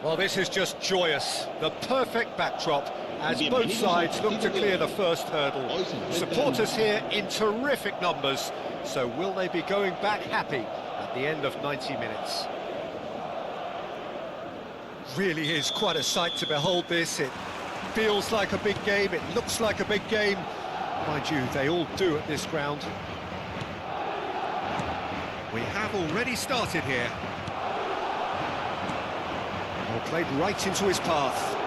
Well, this is just joyous. The perfect backdrop as both sides look to clear the first hurdle. Supporters here in terrific numbers. So will they be going back happy at the end of 90 minutes? Really is quite a sight to behold this. It feels like a big game, it looks like a big game. Mind you, they all do at this ground. We have already started here. Ball played right into his path.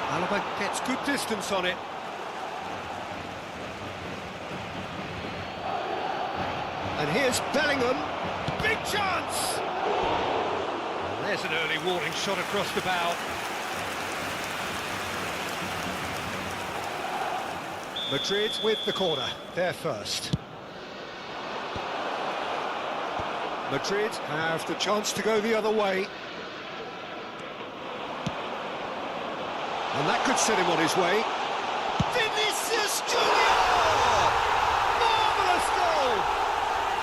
Alaba gets good distance on it. And here's Bellingham. Big chance! And there's an early warning shot across the bow. Madrid with the corner, they're first. Madrid have the chance to go the other way. And that could set him on his way. Vinicius Junior! Marvellous goal!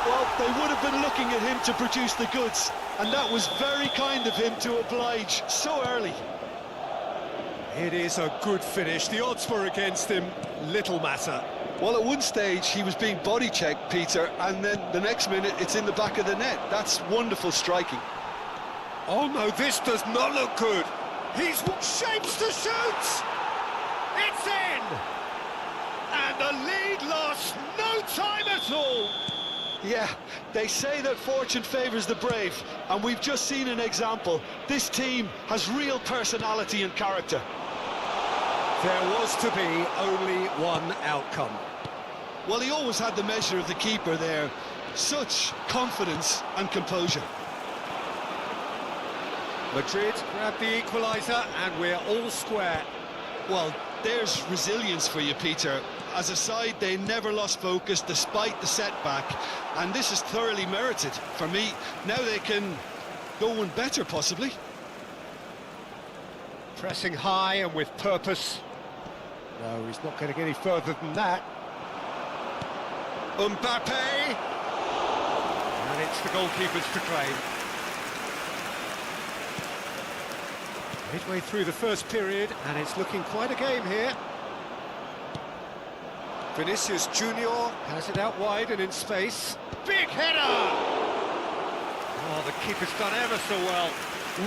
Well, they would have been looking at him to produce the goods, and that was very kind of him to oblige so early. It is a good finish. The odds were against him. Little matter. Well, at one stage he was being body-checked, Peter, and then the next minute it's in the back of the net. That's wonderful striking. Oh no, this does not look good. He's shapes to shoot! It's in! And the lead lost no time at all! Yeah, they say that fortune favours the brave, and we've just seen an example. This team has real personality and character. There was to be only one outcome. Well, he always had the measure of the keeper there. Such confidence and composure. Madrid grab the equaliser and we're all square. Well, there's resilience for you, Peter. As a side, they never lost focus despite the setback, and this is thoroughly merited. For me, now they can go one better, possibly. Pressing high and with purpose. No, he's not going to get any further than that. Mbappe! And it's the goalkeepers to claim. Midway through the first period, and it's looking quite a game here. Vinicius Junior has it out wide and in space. Big header! Oh, the keeper's done ever so well.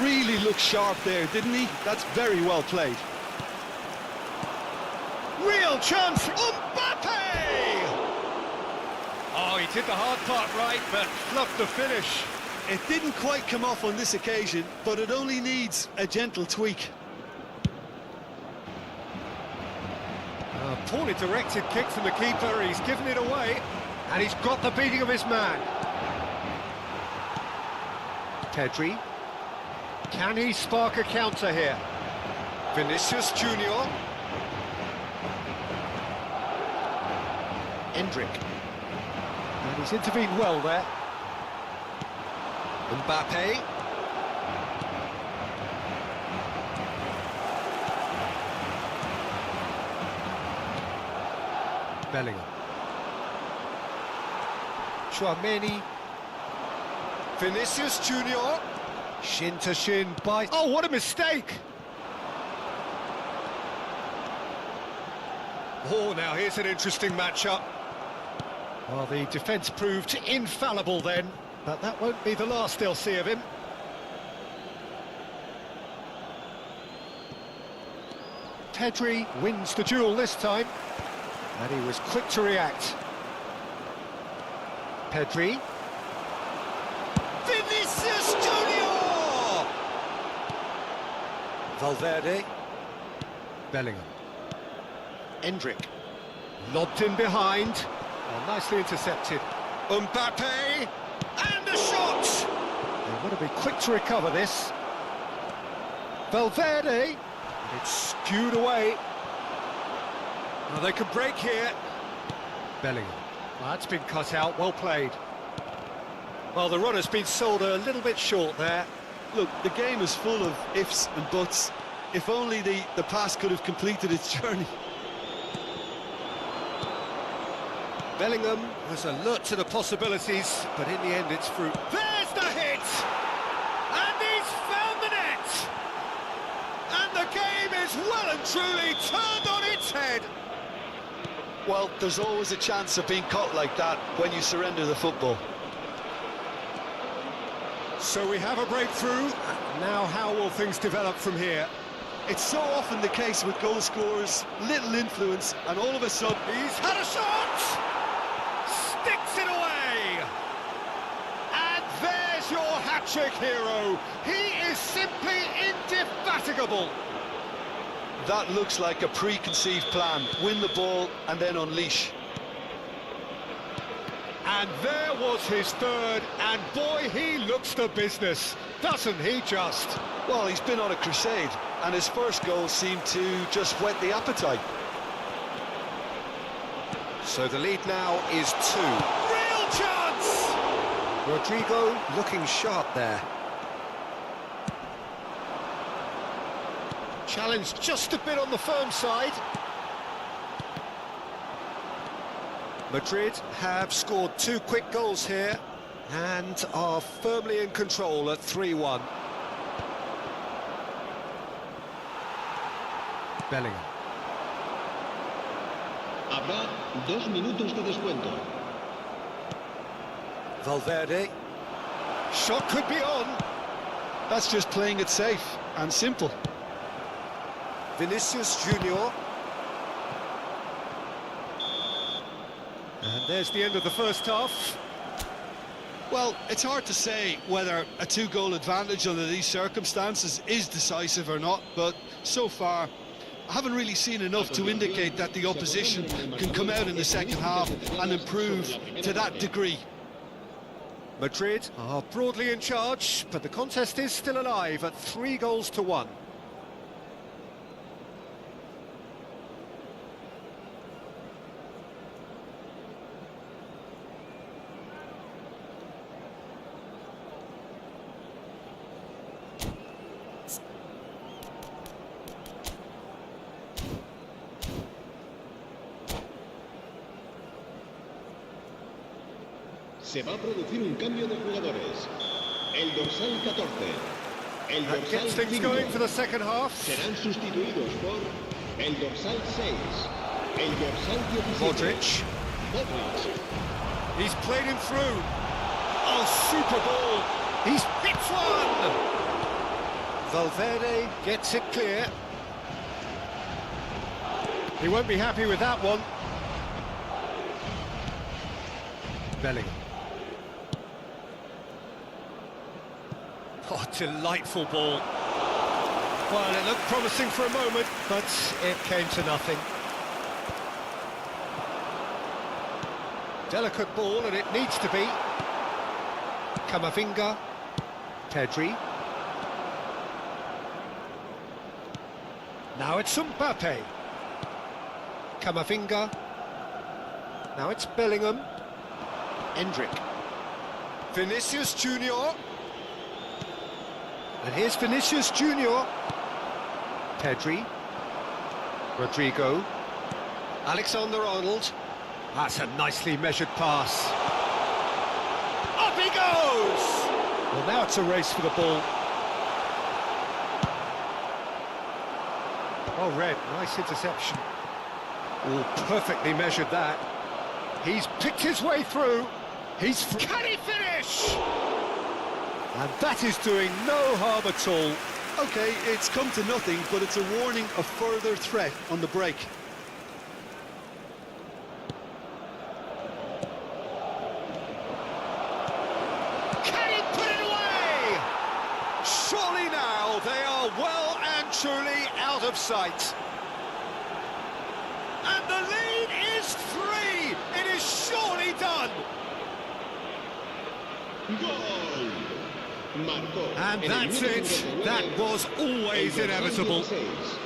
Really looked sharp there, didn't he? That's very well played. Real chance! Mbappe! Oh, he did the hard part right, but fluffed the finish. It didn't quite come off on this occasion, but it only needs a gentle tweak. A poorly directed kick from the keeper, he's given it away, and he's got the beating of his man. Pedri. Can he spark a counter here? Vinicius Junior. Endrick. And he's intervened well there. Mbappe. Bellingham. Chouameni. Vinicius Junior. Shin to shin by... Oh, what a mistake! Oh, now here's an interesting matchup. Well, the defence proved infallible then, but that won't be the last they'll see of him. Pedri wins the duel this time, and he was quick to react. Pedri. Vinicius Junior! Valverde. Bellingham. Endrick. Lobbed in behind. Oh, nicely intercepted. Mbappe! And a shot! They want to be quick to recover this. Valverde. It's skewed away. Well, they could break here. Bellingham. Well, that's been cut out. Well played. Well, the run has been sold a little bit short there. Look, the game is full of ifs and buts. If only the pass could have completed its journey. Bellingham was alert to the possibilities, but in the end it's fruit. There's the hit! And he's found the net! is well and truly turned on its head. Well, there's always a chance of being caught like that when you surrender the football. So we have a breakthrough. Now how will things develop from here? It's so often the case with goal scorers, little influence, and all of a sudden... He's had a shot! Sticks it away! And there's your hat-trick hero. He is simply indefatigable. That looks like a preconceived plan. Win the ball and then unleash. And there was his third, and boy, he looks the business, doesn't he just? Well, he's been on a crusade, and his first goal seemed to just whet the appetite. So the lead now is 2. Real chance! Rodrigo looking sharp there. Challenge just a bit on the firm side. Madrid have scored 2 quick goals here and are firmly in control at 3-1. Bellingham. Habrá 2 minutos de descuento. Valverde. Shot could be on. That's just playing it safe and simple. Vinicius Junior. And there's the end of the first half. Well, it's hard to say whether a 2-goal advantage under these circumstances is decisive or not, but so far I haven't really seen enough to indicate that the opposition can come out in the second half and improve to that degree. Madrid are broadly in charge, but the contest is still alive at 3-1. Se va a producir un cambio de jugadores. El dorsal 14, el That dorsal gets things 5 going for the second half. serán sustituidos por el dorsal 6, el dorsal 17. Modric. Modric. He's played him through. Oh, super ball. He's hit one. Valverde gets it clear. He won't be happy with that one. Bellingham. Oh, delightful ball. Well, it looked promising for a moment, but it came to nothing. Delicate ball, and it needs to be. Camavinga. Pedri. Now it's Mbappe. Camavinga. Now it's Bellingham. Endrick. Vinicius Junior. And here's Vinicius Junior. Pedri. Rodrigo. Alexander-Arnold. That's a nicely measured pass. Up he goes! Well, now it's a race for the ball. Well read, nice interception. Oh, perfectly measured that. He's picked his way through. Can he finish? And that is doing no harm at all. OK, it's come to nothing, but it's a warning of further threat on the break. Can he put it away? Surely now they are well and truly out of sight. And the lead is 3. It is surely done. Gol. Marcó. And en el that's minuto it. 59, That was always el dorsal inevitable. 16.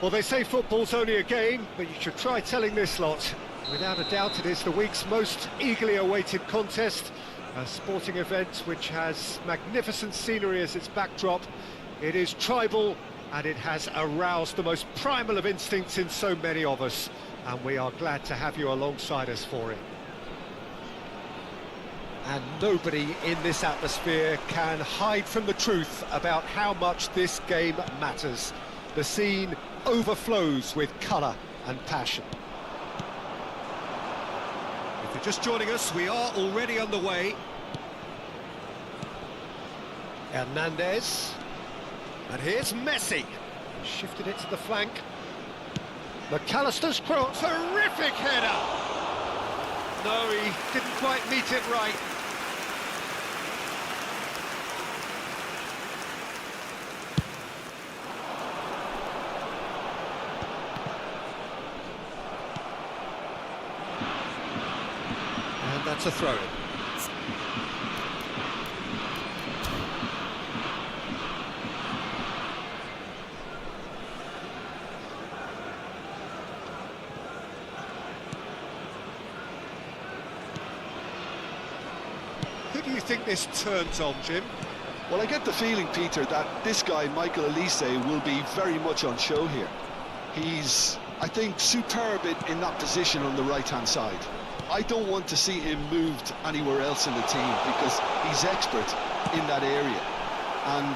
Well, they say football's only a game, but you should try telling this lot. Without a doubt, it is the week's most eagerly awaited contest, a sporting event which has magnificent scenery as its backdrop. It is tribal, and it has aroused the most primal of instincts in so many of us, and we are glad to have you alongside us for it. And nobody in this atmosphere can hide from the truth about how much this game matters. The scene overflows with colour and passion. If you're just joining us, we are already underway. Hernandez. And here's Messi. Shifted it to the flank. McAllister's cross. Terrific header! No, he didn't quite meet it right. And that's a throw-in. Who do you think this turns on, Jim? Well, I get the feeling, Peter, that this guy, Michael Elise, will be very much on show here. He's, I think, superb in that position on the right-hand side. I don't want to see him moved anywhere else in the team because he's expert in that area. And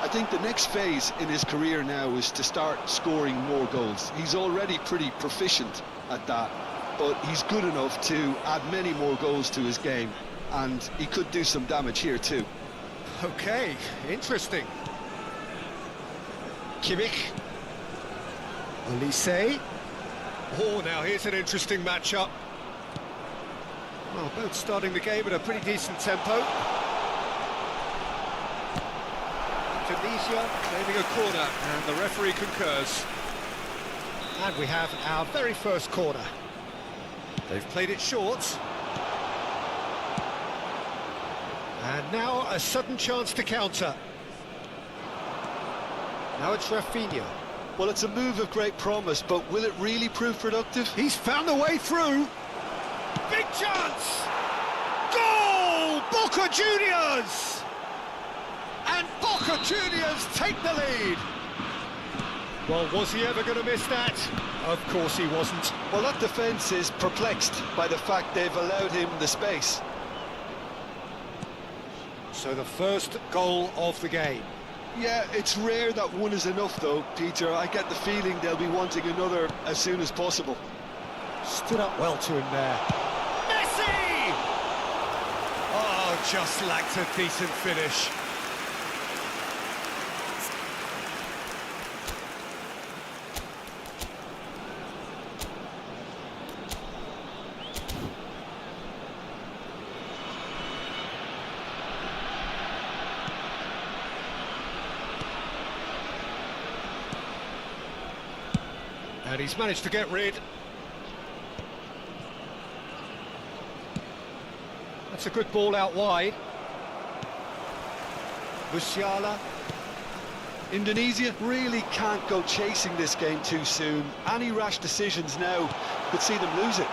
I think the next phase in his career now is to start scoring more goals. He's already pretty proficient at that, but he's good enough to add many more goals to his game. And he could do some damage here too. Okay, interesting. Kimmich. Elise. Oh, now here's an interesting matchup. Well, both starting the game at a pretty decent tempo. Tunisia claiming a corner, and the referee concurs. And we have our very first corner. They've played it short. And now a sudden chance to counter. Now it's Rafinha. Well, it's a move of great promise, but will it really prove productive? He's found a way through. Big chance! Goal! Boca Juniors! And Boca Juniors take the lead. Well, was he ever going to miss that? Of course he wasn't. Well, that defence is perplexed by the fact they've allowed him the space. So the first goal of the game. Yeah, it's rare that one is enough though, Peter. I get the feeling they'll be wanting another as soon as possible. Stood up well to him there. Messi! Oh, just lacked a decent finish. And he's managed to get rid. That's a good ball out wide. Musiala. Indonesia really can't go chasing this game too soon. Any rash decisions now could see them lose it.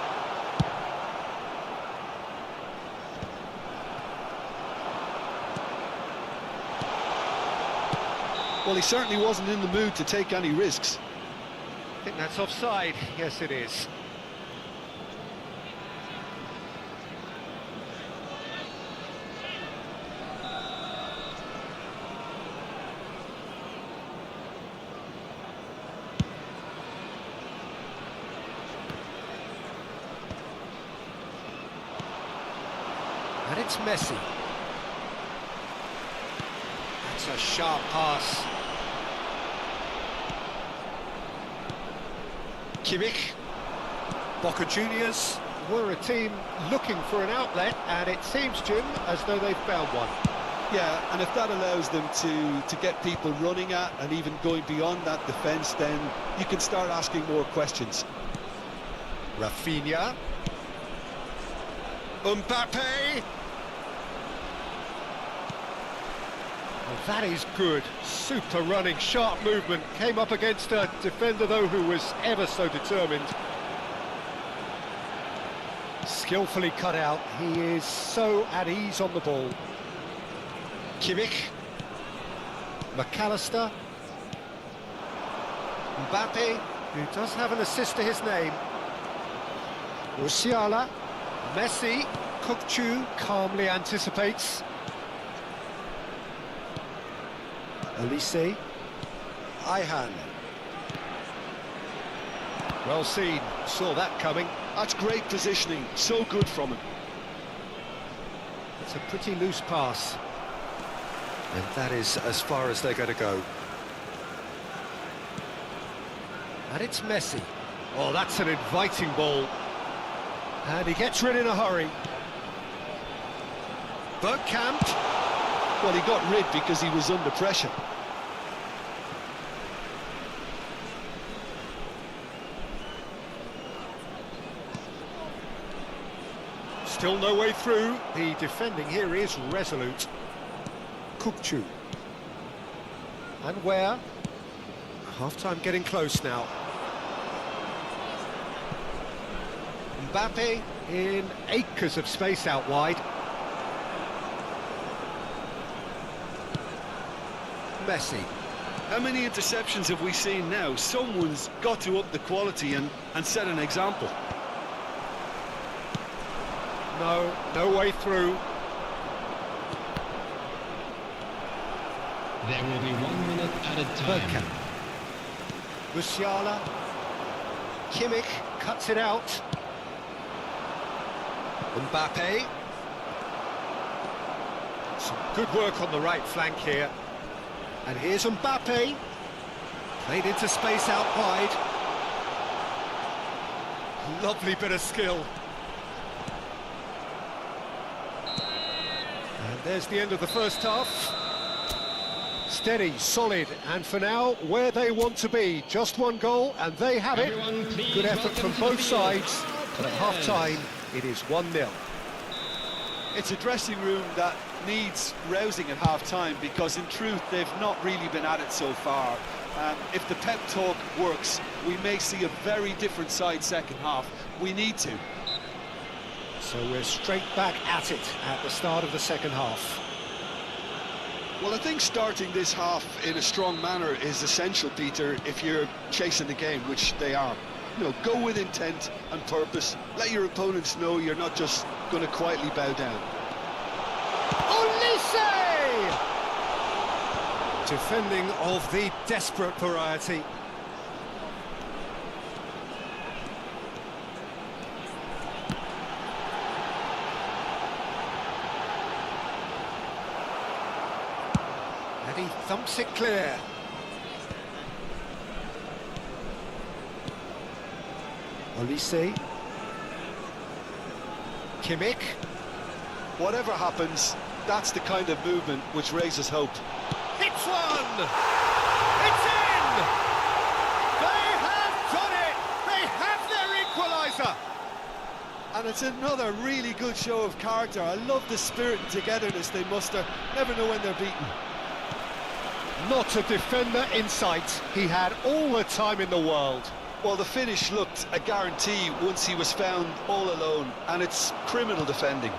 Well, he certainly wasn't in the mood to take any risks. I think that's offside. Yes, it is. And it's Messi. That's a sharp pass. Kimmich. Boca Juniors were a team looking for an outlet, and it seems, Jim, as though they've found one. Yeah, and if that allows them to get people running at and even going beyond that defence, then you can start asking more questions. Rafinha. Mbappe. Well, that is good. Super running, sharp movement. Came up against a defender, though, who was ever so determined. Skillfully cut out. He is so at ease on the ball. Kimmich. McAllister. Mbappe, who does have an assist to his name. Musiala. Messi. Kukçu calmly anticipates. Elise. Ayhan. Well seen, saw that coming. That's great positioning, so good from him. It's a pretty loose pass. And that is as far as they're going to go. And it's Messi. Oh, that's an inviting ball. And he gets rid in a hurry. Bergkamp. Well, he got rid because he was under pressure. Still no way through. The defending here is resolute. Kukçu. And where? Half-time getting close now. Mbappe in acres of space out wide. Messi. How many interceptions have we seen now? Someone's got to up the quality and set an example. No way through. There will be 1 minute added time. Bergkamp. Musiala. Kimmich cuts it out. Mbappe. Some good work on the right flank here. And here's Mbappe. Played into space out wide. Lovely bit of skill. And there's the end of the first half. Steady, solid, and for now, where they want to be. Just one goal, and they have it. Good effort from both sides, but at half-time, it is 1-0. It's a dressing room that needs rousing at half-time because, in truth, they've not really been at it so far. If the pep talk works, we may see a very different side second half. We need to. So we're straight back at it at the start of the second half. Well, I think starting this half in a strong manner is essential, Peter, if you're chasing the game, which they are. You know, go with intent and purpose. Let your opponents know you're not just going to quietly bow down. Olise! Defending of the desperate variety. And he thumps it clear. Olise. Kimmich. Whatever happens, that's the kind of movement which raises hope. Hits one! It's in! They have done it! And it's another really good show of character. I love the spirit and togetherness they muster. Never know when they're beaten. Not a defender in sight. He had all the time in the world. Well, the finish looked a guarantee once he was found all alone, and it's criminal defending.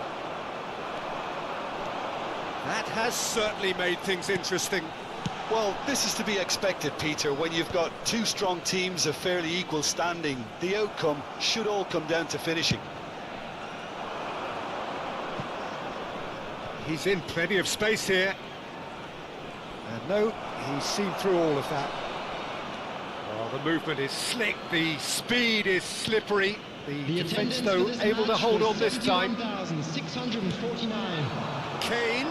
That has certainly made things interesting. Well, this is to be expected, Peter. When you've got two strong teams of fairly equal standing, the outcome should all come down to finishing. He's in plenty of space here. And no, he's seen through all of that. Well, the movement is slick, the speed is slippery. The defence, though, able to hold on this time. 71,649. Kane.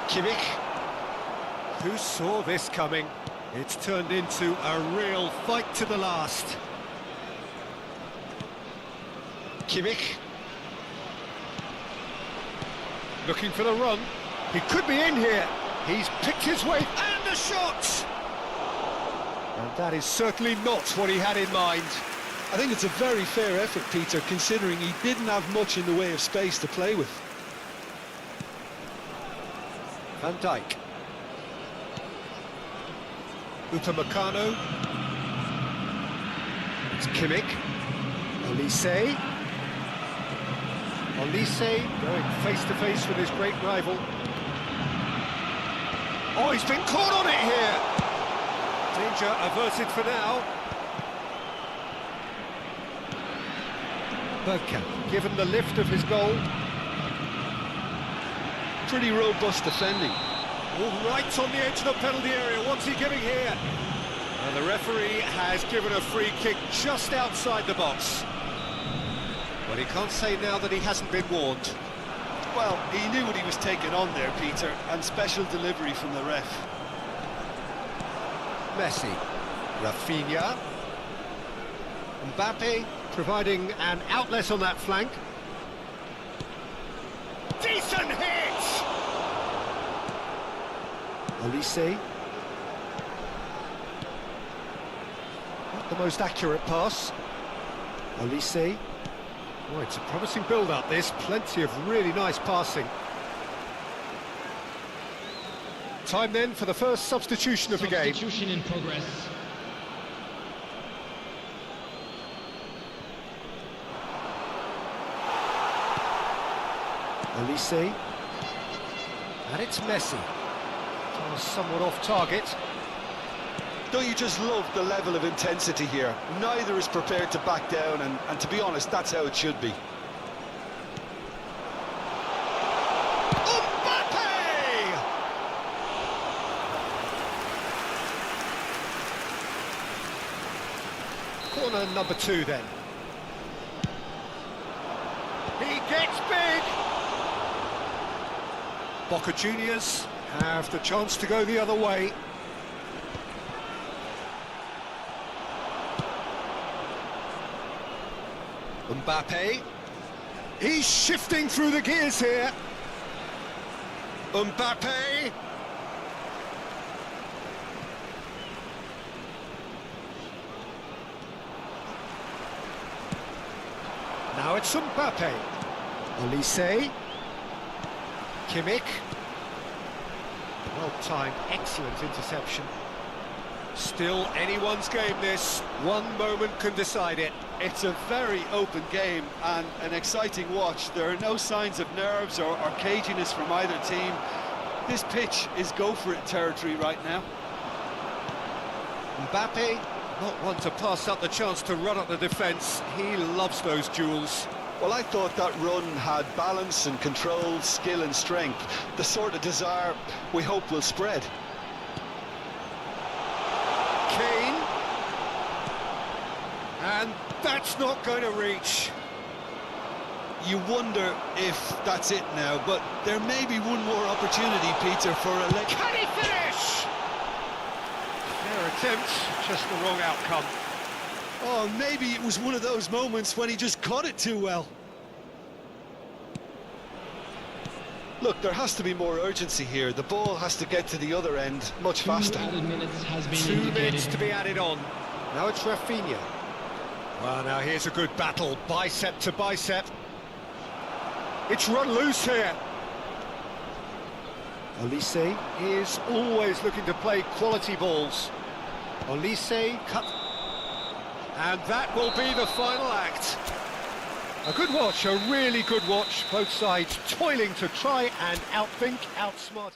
Kimmich. Who saw this coming? It's turned into a real fight to the last. Kimmich. Looking for the run. He could be in here. He's picked his way, and the shot! And that is certainly not what he had in mind. I think it's a very fair effort, Peter, considering he didn't have much in the way of space to play with. Van Dijk. Upamecano. It's Kimmich. Olise. Olise going face-to-face with his great rival. Oh, he's been caught on it here! Danger averted for now. Bergkamp, given the lift of his goal. Pretty robust defending. All right on the edge of the penalty area. What's he giving here? And the referee has given a free kick just outside the box. Well, he can't say now that he hasn't been warned. Well, he knew what he was taking on there, Peter, and special delivery from the ref. Messi. Rafinha. Mbappe providing an outlet on that flank. Decent hit! Olise. Not the most accurate pass. Olise. Oh, it's a promising build-up, this. Plenty of really nice passing. Time then for the first substitution of the game. Substitution in progress. Olise. And it's Messi. Somewhat off target. Don't you just love the level of intensity here? Neither is prepared to back down, and to be honest, that's how it should be. Mbappe! Corner number 2 then. He gets big! Boca Juniors have the chance to go the other way. Mbappe. He's shifting through the gears here. Mbappe. Now it's Mbappe. Olise. Kimmich. Well-timed, excellent interception. Still anyone's game, this. One moment can decide it. It's a very open game and an exciting watch. There are no signs of nerves or caginess from either team. This pitch is go-for-it territory right now. Mbappe, not one to pass up the chance to run up the defence. He loves those duels. Well, I thought that run had balance and control, skill and strength. The sort of desire we hope will spread. Kane. And that's not going to reach. You wonder if that's it now, but there may be one more opportunity, Peter, for a... Can he finish? Their attempt, just the wrong outcome. Oh, maybe it was one of those moments when he just caught it too well. Look, there has to be more urgency here. The ball has to get to the other end much faster. 2 added minutes has been 2 indicated. minutes to be added on. Now it's Rafinha. Well, now here's a good battle, bicep to bicep. It's run loose here. Olise is always looking to play quality balls. Olise cut. And that will be the final act. A good watch, a really good watch. Both sides toiling to try and outthink, outsmart.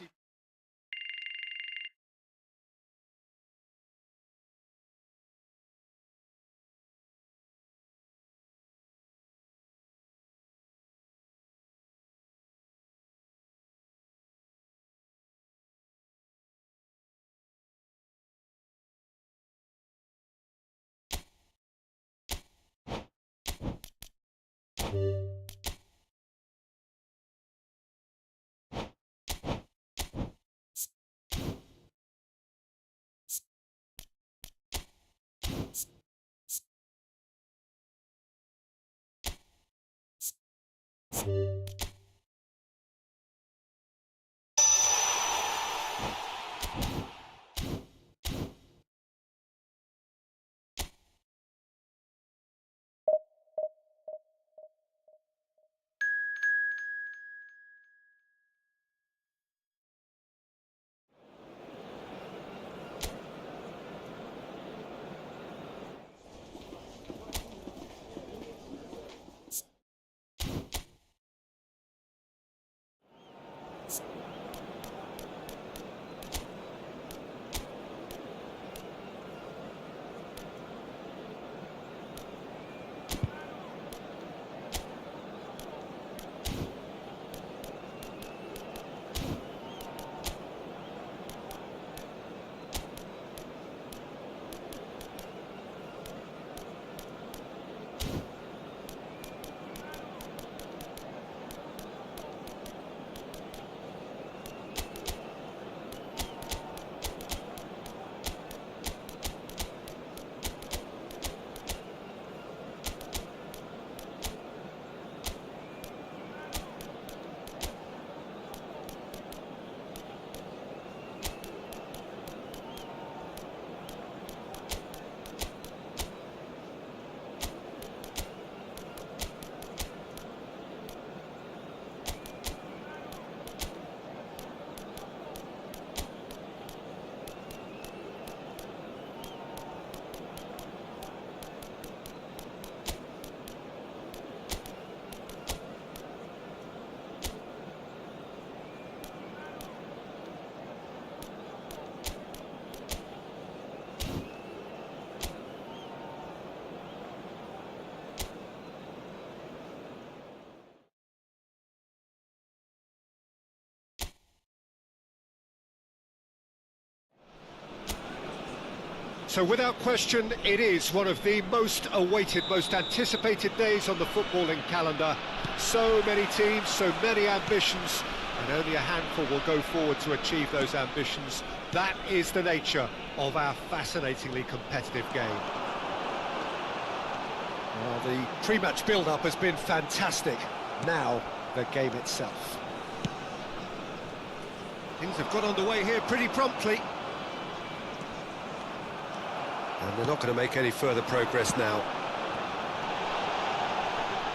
So without question, it is one of the most awaited, most anticipated days on the footballing calendar. So many teams, so many ambitions, and only a handful will go forward to achieve those ambitions. That is the nature of our fascinatingly competitive game. Well, the pre-match build-up has been fantastic. Now, the game itself. Things have got underway here pretty promptly. And they're not going to make any further progress now.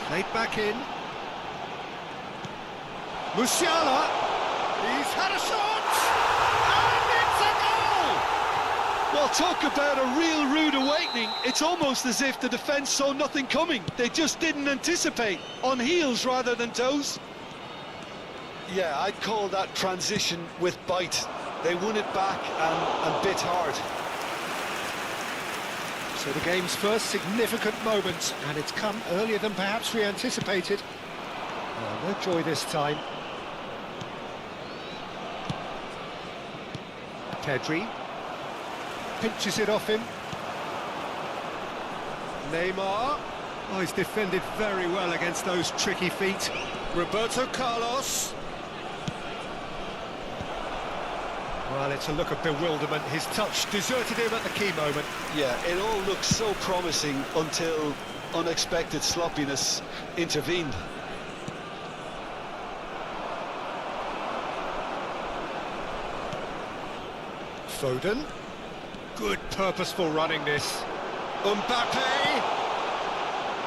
Played back in. Musiala! He's had a shot! And it's a goal! Well, talk about a real rude awakening. It's almost as if the defence saw nothing coming. They just didn't anticipate. On heels rather than toes. Yeah, I'd call that transition with bite. They won it back and bit hard. So the game's first significant moment, and it's come earlier than perhaps we anticipated. Oh, no joy this time. Pedri pinches it off him. Neymar. Oh, he's defended very well against those tricky feet. Roberto Carlos. Well, it's a look of bewilderment. His touch deserted him at the key moment. Yeah, it all looked so promising until unexpected sloppiness intervened. Foden. Good purposeful running this. Mbappe.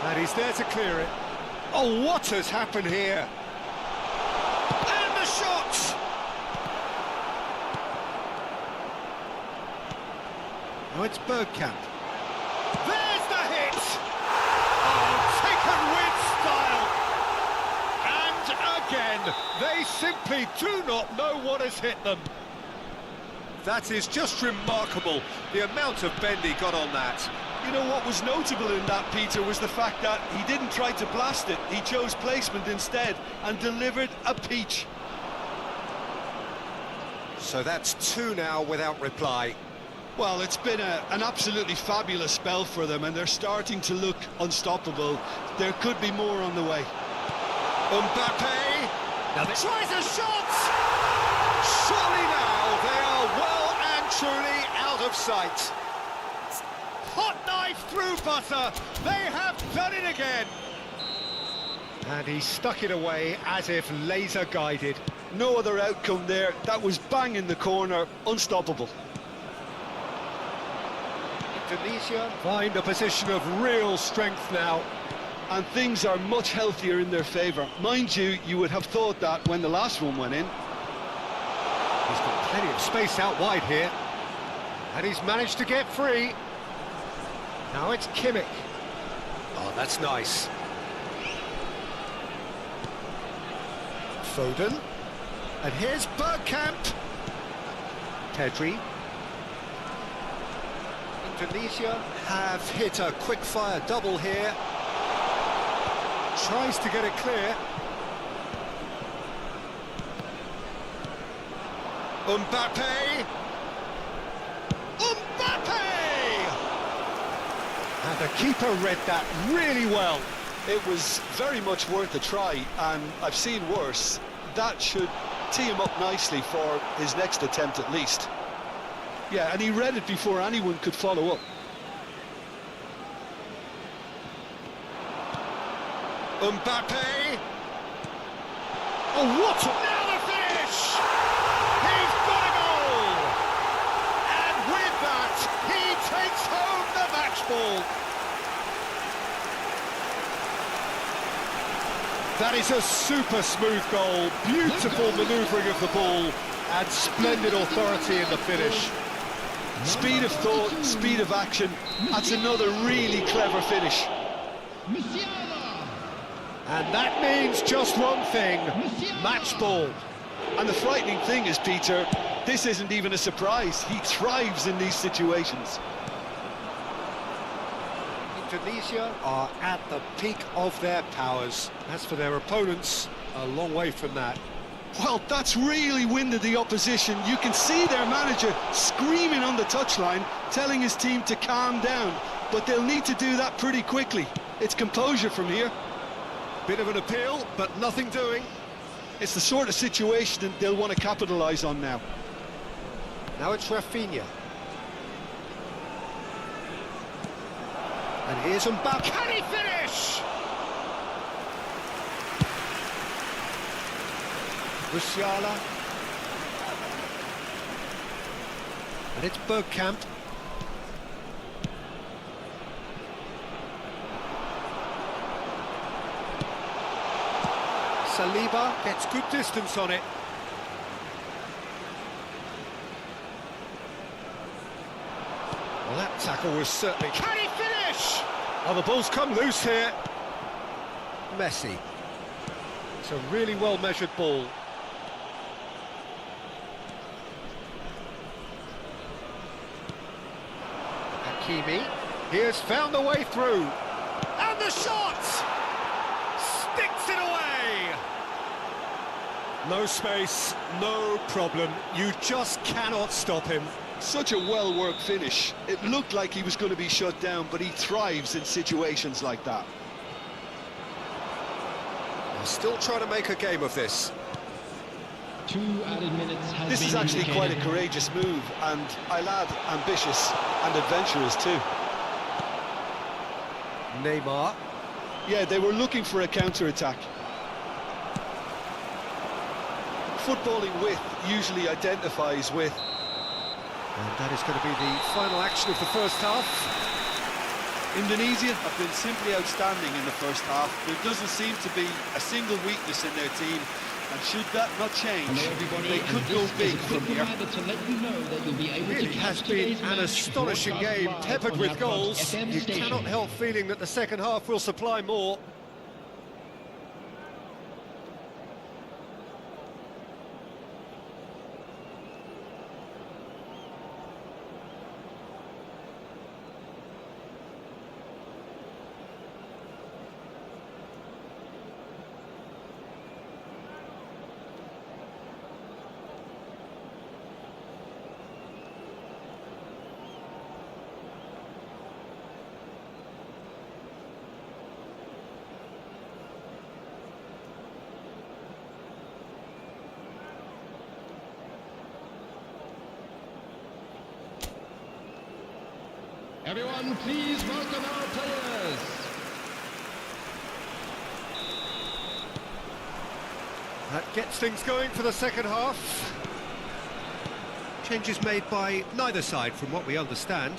And he's there to clear it. Oh, what has happened here? And the shot! Now it's Bergkamp. There's the hit! Oh, taken with style! And again, they simply do not know what has hit them. That is just remarkable, the amount of bend he got on that. You know what was notable in that, Peter, was the fact that he didn't try to blast it. He chose placement instead and delivered a peach. So that's 2 now without reply. Well, it's been an absolutely fabulous spell for them, and they're starting to look unstoppable. There could be more on the way. Mbappe! Now they tries a shot! Surely now they are well and truly out of sight. Hot knife through butter, they have done it again. And he stuck it away as if laser guided. No other outcome there. That was bang in the corner, unstoppable. Indonesia find a position of real strength now. And things are much healthier in their favour. Mind you, you would have thought that when the last one went in. He's got plenty of space out wide here. And he's managed to get free. Now it's Kimmich. Oh, that's nice. Foden. And here's Bergkamp. Pedri. Indonesia have hit a quick-fire double here. Tries to get it clear. Mbappe! Mbappe! And the keeper read that really well. It was very much worth a try, and I've seen worse. That should tee him up nicely for his next attempt at least. Yeah, and he read it before anyone could follow up. Mbappe! Oh, what a... Now the finish! He's got a goal! And with that, he takes home the match ball. That is a super smooth goal, beautiful manoeuvring of the ball, and splendid authority in the finish. Speed of thought, speed of action, that's another really clever finish. And that means just one thing, match ball. And the frightening thing is, Peter, this isn't even a surprise. He thrives in these situations. Indonesia are at the peak of their powers. As for their opponents, a long way from that. Well, that's really winded the opposition. You can see their manager screaming on the touchline, telling his team to calm down. But they'll need to do that pretty quickly. It's composure from here. Bit of an appeal, but nothing doing. It's the sort of situation that they'll want to capitalise on now. Now it's Rafinha. And here's Mbappe. Can he finish? Musiala. And it's Bergkamp. Saliba gets good distance on it. Well, that tackle was certainly... Can he finish? Oh, the ball's come loose here. Messi. It's a really well-measured ball. Hakimi. He has found the way through. And the shot! Sticks it away! No space, no problem. You just cannot stop him. Such a well-worked finish. It looked like he was going to be shut down, but he thrives in situations like that. They're still trying to make a game of this. 2 added minutes has This been is actually quite a indicated. courageous move, and I'll add ambitious and adventurous too. Neymar. Yeah, they were looking for a counter-attack. Footballing with usually identifies with. And that is going to be the final action of the first half. Indonesia have been simply outstanding in the first half. There doesn't seem to be a single weakness in their team, and should that not change, they could go big from here. It really has been an astonishing game, peppered with goals. You cannot help feeling that the second half will supply more. Everyone, please welcome our players. That gets things going for the second half. Changes made by neither side from what we understand.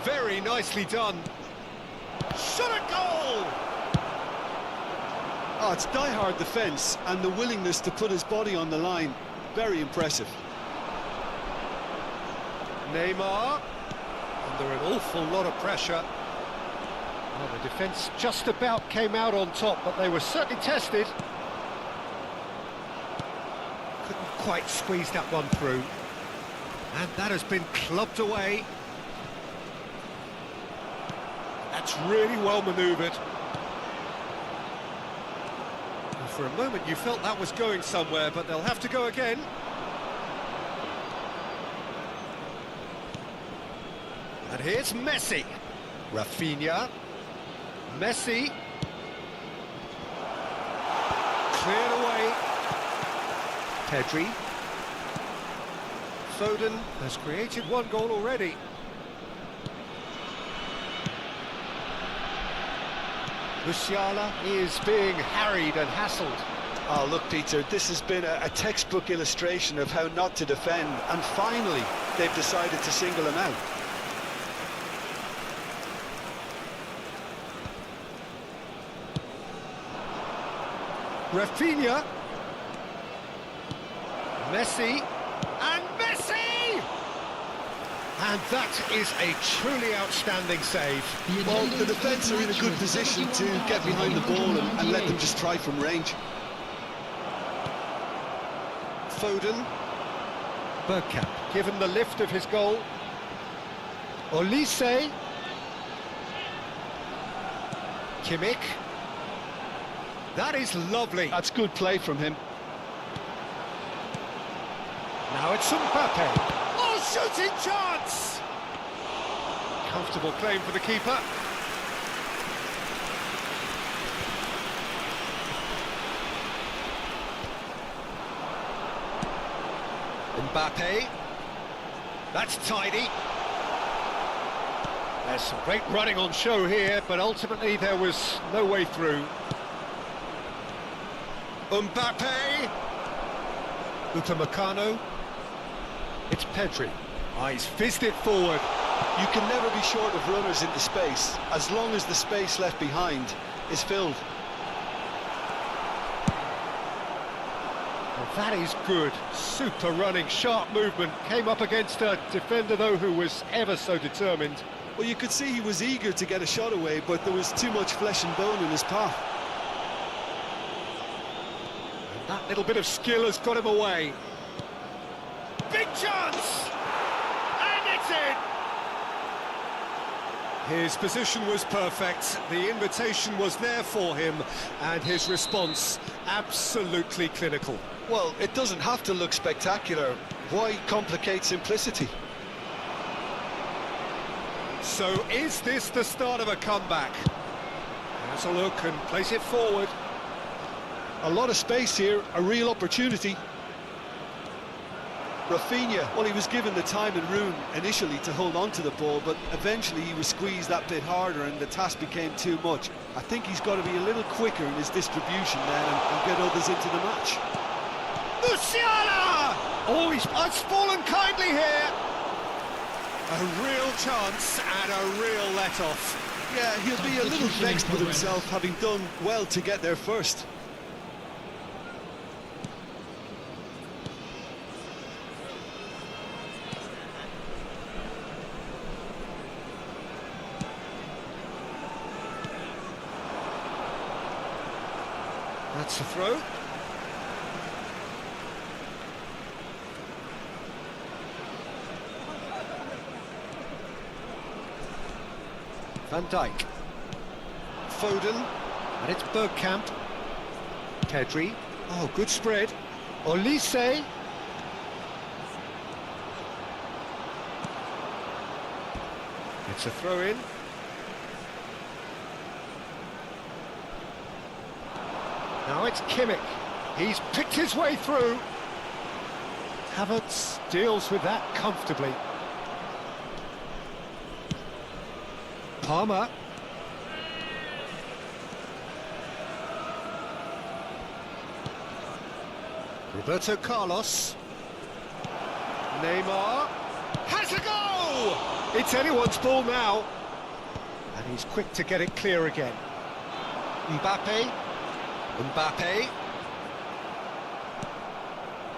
Very nicely done. Shot a goal! Oh, it's die-hard defence and the willingness to put his body on the line. Very impressive. Neymar, under an awful lot of pressure. Well, the defence just about came out on top, but they were certainly tested. Couldn't quite squeeze that one through. And that has been clubbed away. That's really well manoeuvred. And for a moment you felt that was going somewhere, but they'll have to go again. And here's Messi. Rafinha. Messi. Cleared away. Pedri. Foden has created one goal already. Musiala is being harried and hassled. Oh, look, Peter, this has been a textbook illustration of how not to defend, and finally they've decided to single him out. Rafinha, Messi, and Messi! And that is a truly outstanding save. Well, the defence are in a good position to get behind the ball and let them just try from range. Foden, Bergkamp, given the lift of his goal. Olise, Kimmich. That is lovely. That's good play from him. Now it's Mbappe. Oh, shooting chance! Comfortable claim for the keeper. Mbappe. That's tidy. There's some great running on show here, but ultimately there was no way through. Mbappe, Upamecano, it's Pedri. Oh, he's fizzed it forward. You can never be short of runners into space, as long as the space left behind is filled. Well, that is good. Super running, sharp movement. Came up against a defender, though, who was ever so determined. Well, you could see he was eager to get a shot away, but there was too much flesh and bone in his path. That little bit of skill has got him away. Big chance! And it's in! His position was perfect, the invitation was there for him, and his response absolutely clinical. Well, it doesn't have to look spectacular. Why complicate simplicity? So is this the start of a comeback? Has a look and place it forward. A lot of space here, a real opportunity. Rafinha, well, he was given the time and room initially to hold on to the ball, but eventually he was squeezed that bit harder and the task became too much. I think he's got to be a little quicker in his distribution then and get others into the match. Musiala! Oh, he's fallen kindly here. A real chance and a real let-off. Yeah, he'll be a little vexed with himself, having done well to get there first. That's a throw. Van Dijk. Foden. And it's Bergkamp. Pedri. Oh, good spread. Olise. It's a throw-in. Now it's Kimmich. He's picked his way through. Havertz deals with that comfortably. Palmer. Roberto Carlos. Neymar. Has a go! It's anyone's ball now. And he's quick to get it clear again. Mbappe.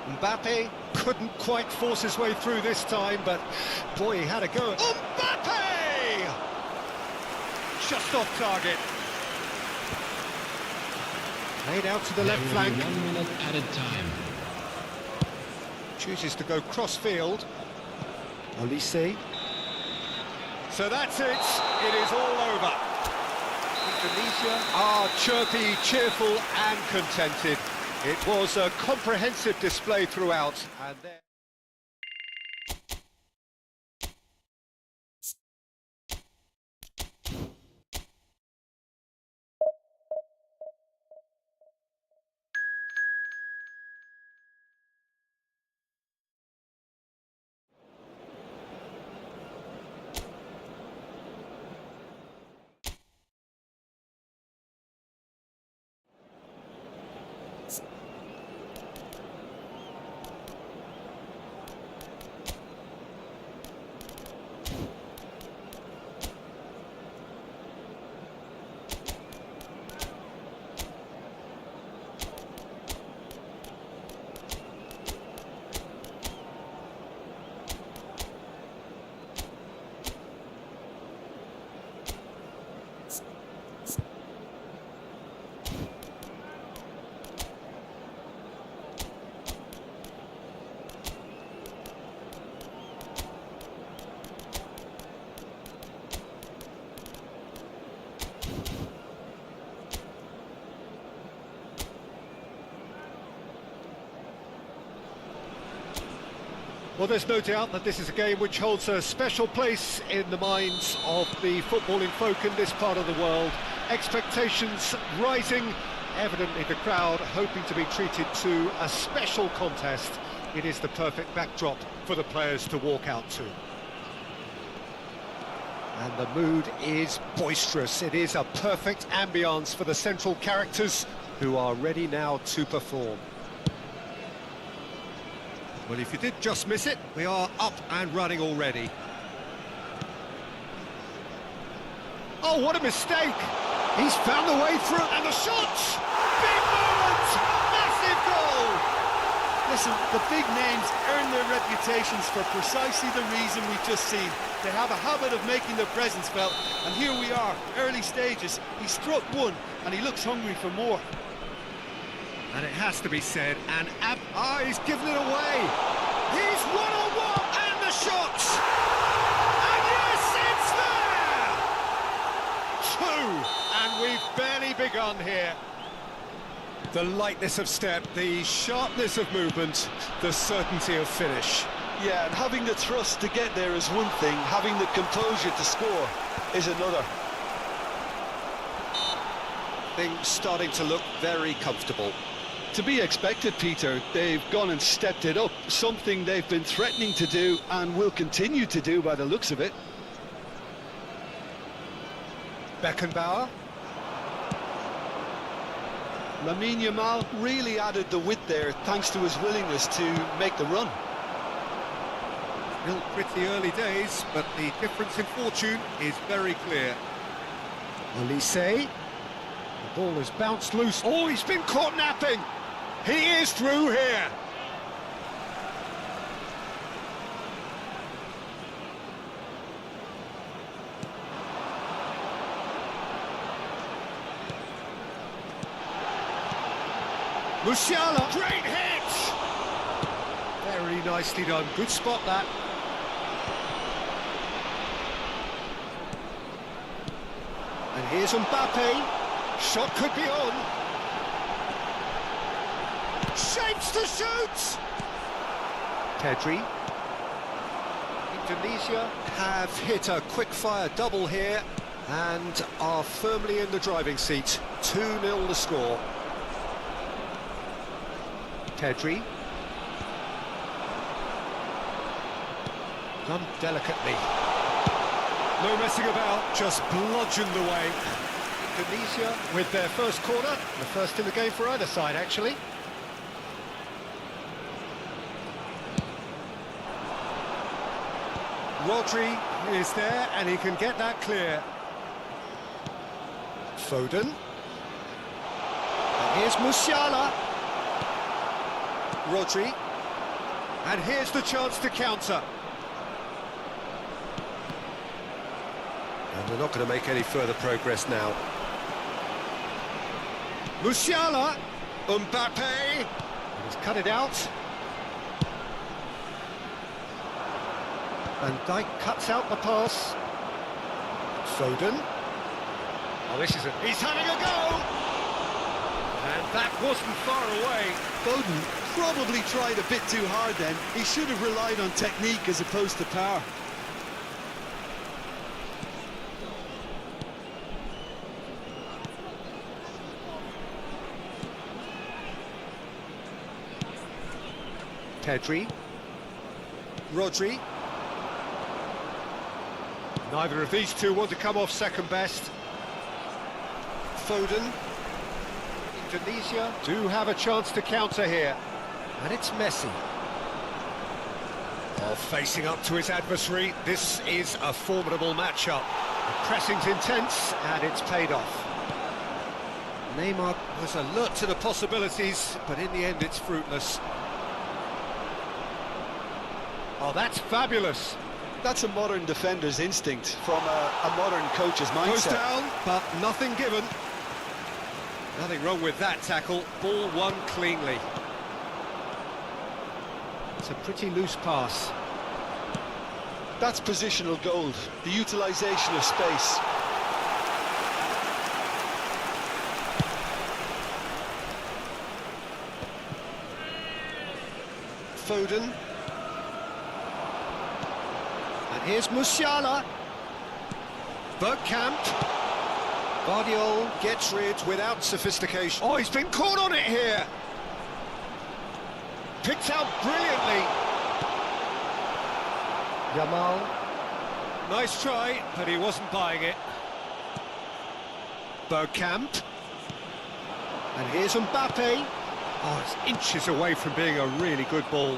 Mbappe couldn't quite force his way through this time, but boy, he had a go. Mbappe! Just off target. Laid out to the left flank. 1 minute added time. Chooses to go cross-field. Olise. So that's it. It is all over. Indonesia are chirpy, cheerful and contented. It was a comprehensive display throughout, and there... Well, there's no doubt that this is a game which holds a special place in the minds of the footballing folk in this part of the world. Expectations rising, evidently the crowd hoping to be treated to a special contest. It is the perfect backdrop for the players to walk out to. And the mood is boisterous. It is a perfect ambience for the central characters who are ready now to perform. Well, if you did just miss it, we are up and running already. Oh, what a mistake! He's found the way through, and the shot! Big moment! Massive goal! Listen, the big names earn their reputations for precisely the reason we've just seen. They have a habit of making their presence felt, and here we are, early stages. He struck one, and he looks hungry for more. And it has to be said, and he's given it away. He's one-on-one, and the shots! And yes, it's there! Two, and we've barely begun here. The lightness of step, the sharpness of movement, the certainty of finish. Yeah, and having the thrust to get there is one thing, having the composure to score is another. Things starting to look very comfortable. To be expected, Peter. They've gone and stepped it up, something they've been threatening to do and will continue to do by the looks of it. Beckenbauer. Lamine Yamal really added the width there thanks to his willingness to make the run. Still pretty early days, but the difference in fortune is very clear. Elise, the ball has bounced loose. Oh, he's been caught napping. He is through here. Musiala, great hit! Very nicely done, good spot that. And here's Mbappe, shot could be on. Shapes to shoot! Pedri. Indonesia have hit a quick-fire double here and are firmly in the driving seat. 2-0 the score. Pedri. Done delicately. No messing about, just bludgeoned away. Indonesia with their first corner, the first in the game for either side, actually. Rodri is there, and he can get that clear. Foden. And here's Musiala. Rodri, and here's the chance to counter. And they're not going to make any further progress now. Musiala, Mbappe, he's cut it out. Van Dijk cuts out the pass. Foden. Oh, this is he's having a go! And that wasn't far away. Foden probably tried a bit too hard then. He should have relied on technique as opposed to power. Pedri. Rodri. Neither of these two want to come off second best. Foden. Indonesia do have a chance to counter here. And it's Messi. Oh, facing up to his adversary, this is a formidable matchup. The pressing's intense, and it's paid off. Neymar was alert to the possibilities, but in the end it's fruitless. Oh, that's fabulous. That's a modern defender's instinct from a modern coach's mindset. Goes down, but nothing given. Nothing wrong with that tackle. Ball won cleanly. It's a pretty loose pass. That's positional gold, the utilisation of space. Foden. And here's Musiala. Bergkamp. Guardiola gets rid without sophistication. Oh, he's been caught on it here. Picked out brilliantly. Yamal. Nice try, but he wasn't buying it. Bergkamp. And here's Mbappe. Oh, it's inches away from being a really good ball.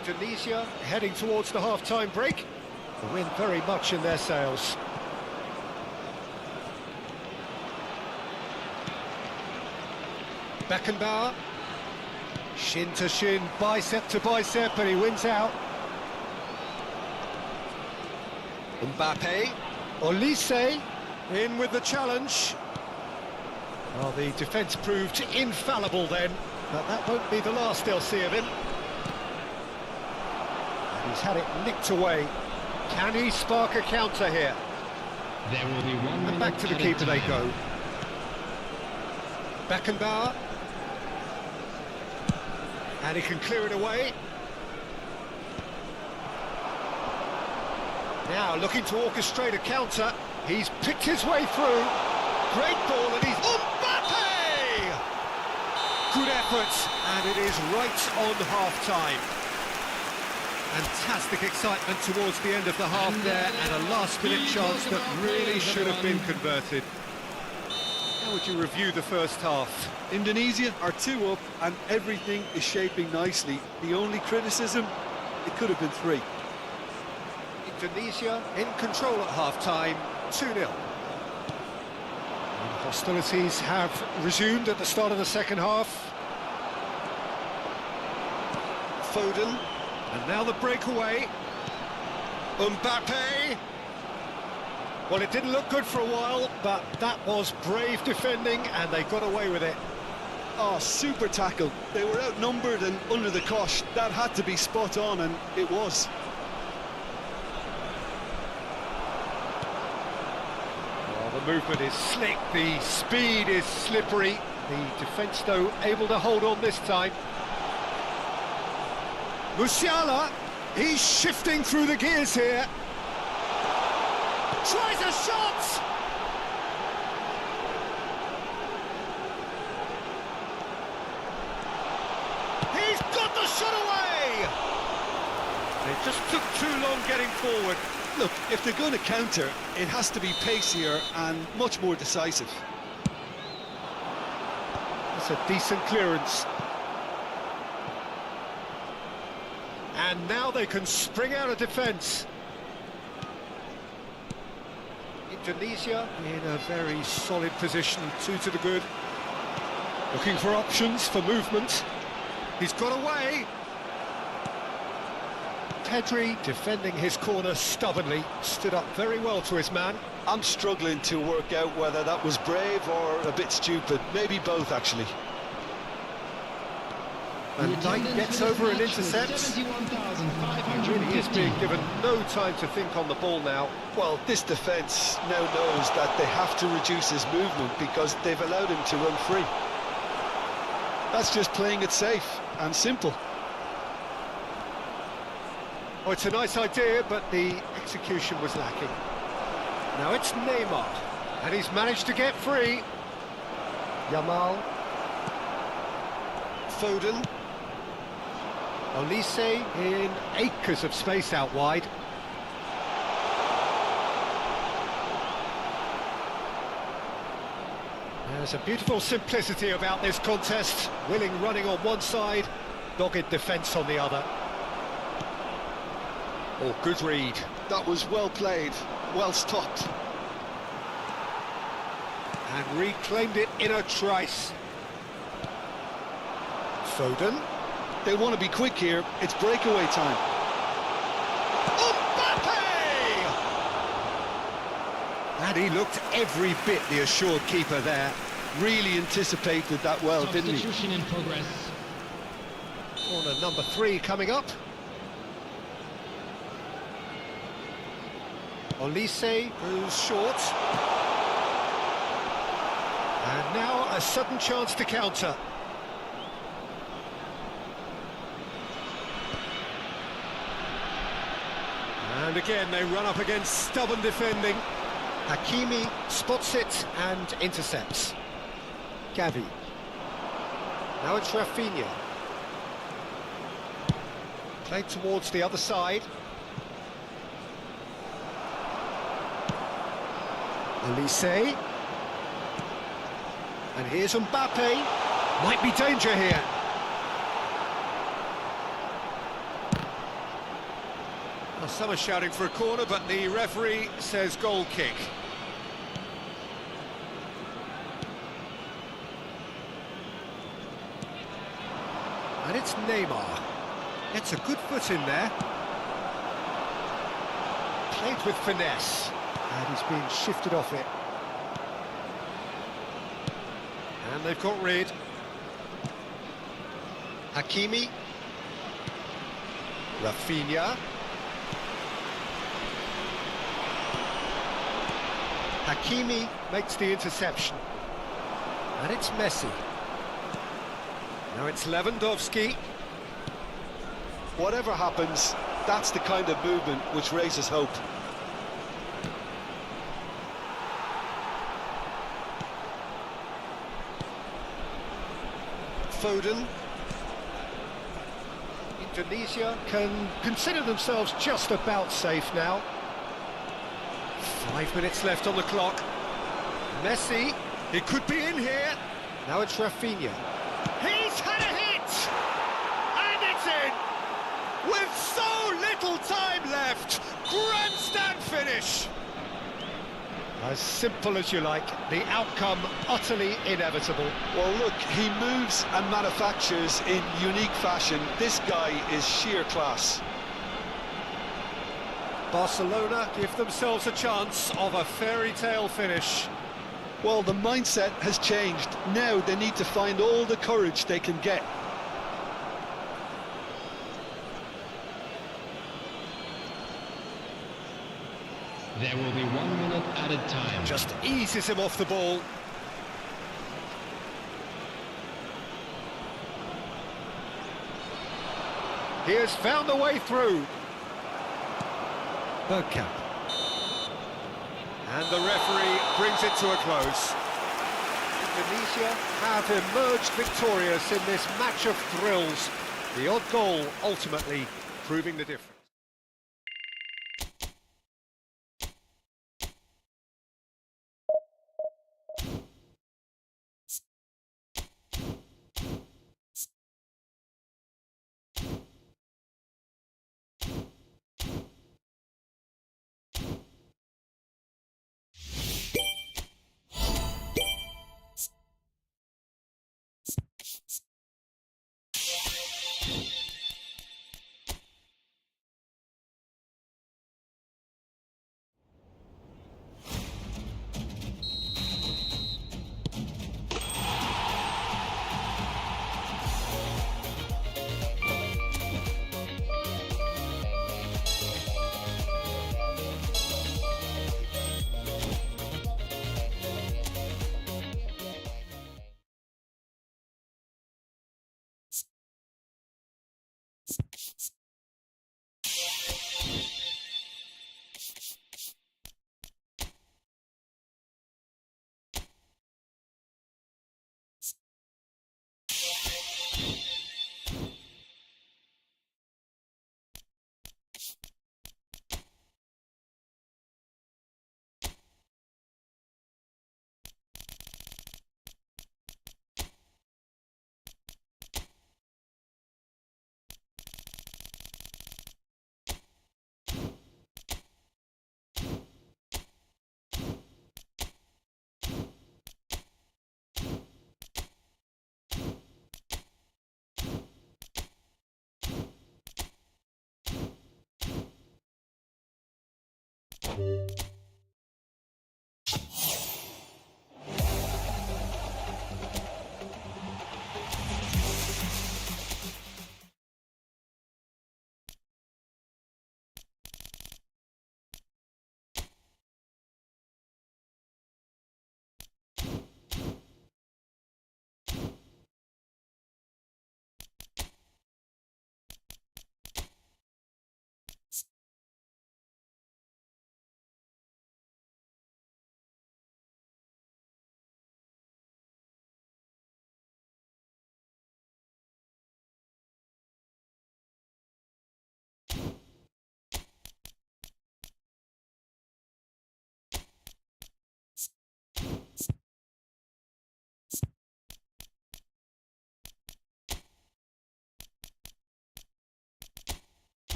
Indonesia heading towards the half-time break. The wind very much in their sails. Beckenbauer. Shin to shin, bicep to bicep, and he wins out. Mbappe. Olise in with the challenge. Well, the defence proved infallible then, but that won't be the last they'll see of him. He's had it nicked away. Can he spark a counter here? There will be 1 minute. And back to the keeper they go. Beckenbauer. And he can clear it away. Now looking to orchestrate a counter. He's picked his way through. Great ball, and he's Mbappe! Good effort, and it is right on half-time. Fantastic excitement towards the end of the half there, and a last-minute chance that really should have been converted. How would you review the first half? Indonesia are 2 up and everything is shaping nicely. The only criticism, It could have been 3. Indonesia in control at half-time, 2-0. Hostilities have resumed at the start of the second half. Foden, and now the breakaway. Mbappe. Well, it didn't look good for a while, but that was brave defending, and they got away with it. Oh, super tackle. They were outnumbered and under the cosh. That had to be spot on, and it was. Well, the movement is slick, the speed is slippery. The defence, though, able to hold on this time. Musiala, he's shifting through the gears here. Tries a shot! He's got the shot away! It just took too long getting forward. Look, if they're going to counter, it has to be pacier and much more decisive. That's a decent clearance. And now they can spring out of defence. Indonesia in a very solid position, 2 to the good. Looking for options for movement. He's got away. Pedri defending his corner stubbornly, stood up very well to his man. I'm struggling to work out whether that was brave or a bit stupid. Maybe both, actually. And Knight gets over and intercepts. He really is being given no time to think on the ball now. Well, this defence now knows that they have to reduce his movement because they've allowed him to run free. That's just playing it safe and simple. Oh, it's a nice idea, but the execution was lacking. Now it's Neymar, and he's managed to get free. Yamal. Foden. Olise in acres of space out wide. There's a beautiful simplicity about this contest. Willing running on one side, dogged defence on the other. Oh, good read. That was well played, well stopped. And reclaimed it in a trice. Foden. They want to be quick here. It's breakaway time. Mbappe! And he looked every bit the assured keeper there. Really anticipated that well, didn't he? Substitution in progress. Corner number 3 coming up. Olise goes short. And now a sudden chance to counter. And again they run up against stubborn defending. Hakimi spots it and intercepts. Gavi. Now it's Rafinha. Played towards the other side. Olise. And here's Mbappe. Might be danger here. Well, some are shouting for a corner, but the referee says goal kick. And it's Neymar. Gets a good foot in there. Played with finesse. And he's being shifted off it. And they've got rid. Hakimi. Rafinha. Hakimi makes the interception. And it's Messi. Now it's Lewandowski. Whatever happens, that's the kind of movement which raises hope. Foden. Indonesia can consider themselves just about safe now. 5 minutes left on the clock. Messi, he could be in here. Now it's Rafinha. He's had a hit! And it's in! with so little time left. Grandstand finish. As simple as you like, the outcome utterly inevitable. Well, look, he moves and manufactures in unique fashion. This guy is sheer class. Barcelona give themselves a chance of a fairy tale finish. Well, the mindset has changed. Now they need to find all the courage they can get. There will be 1 minute added time. Just eases him off the ball. He has found a way through. Bergkamp. And the referee brings it to a close. Indonesia have emerged victorious in this match of thrills. The odd goal ultimately proving the difference.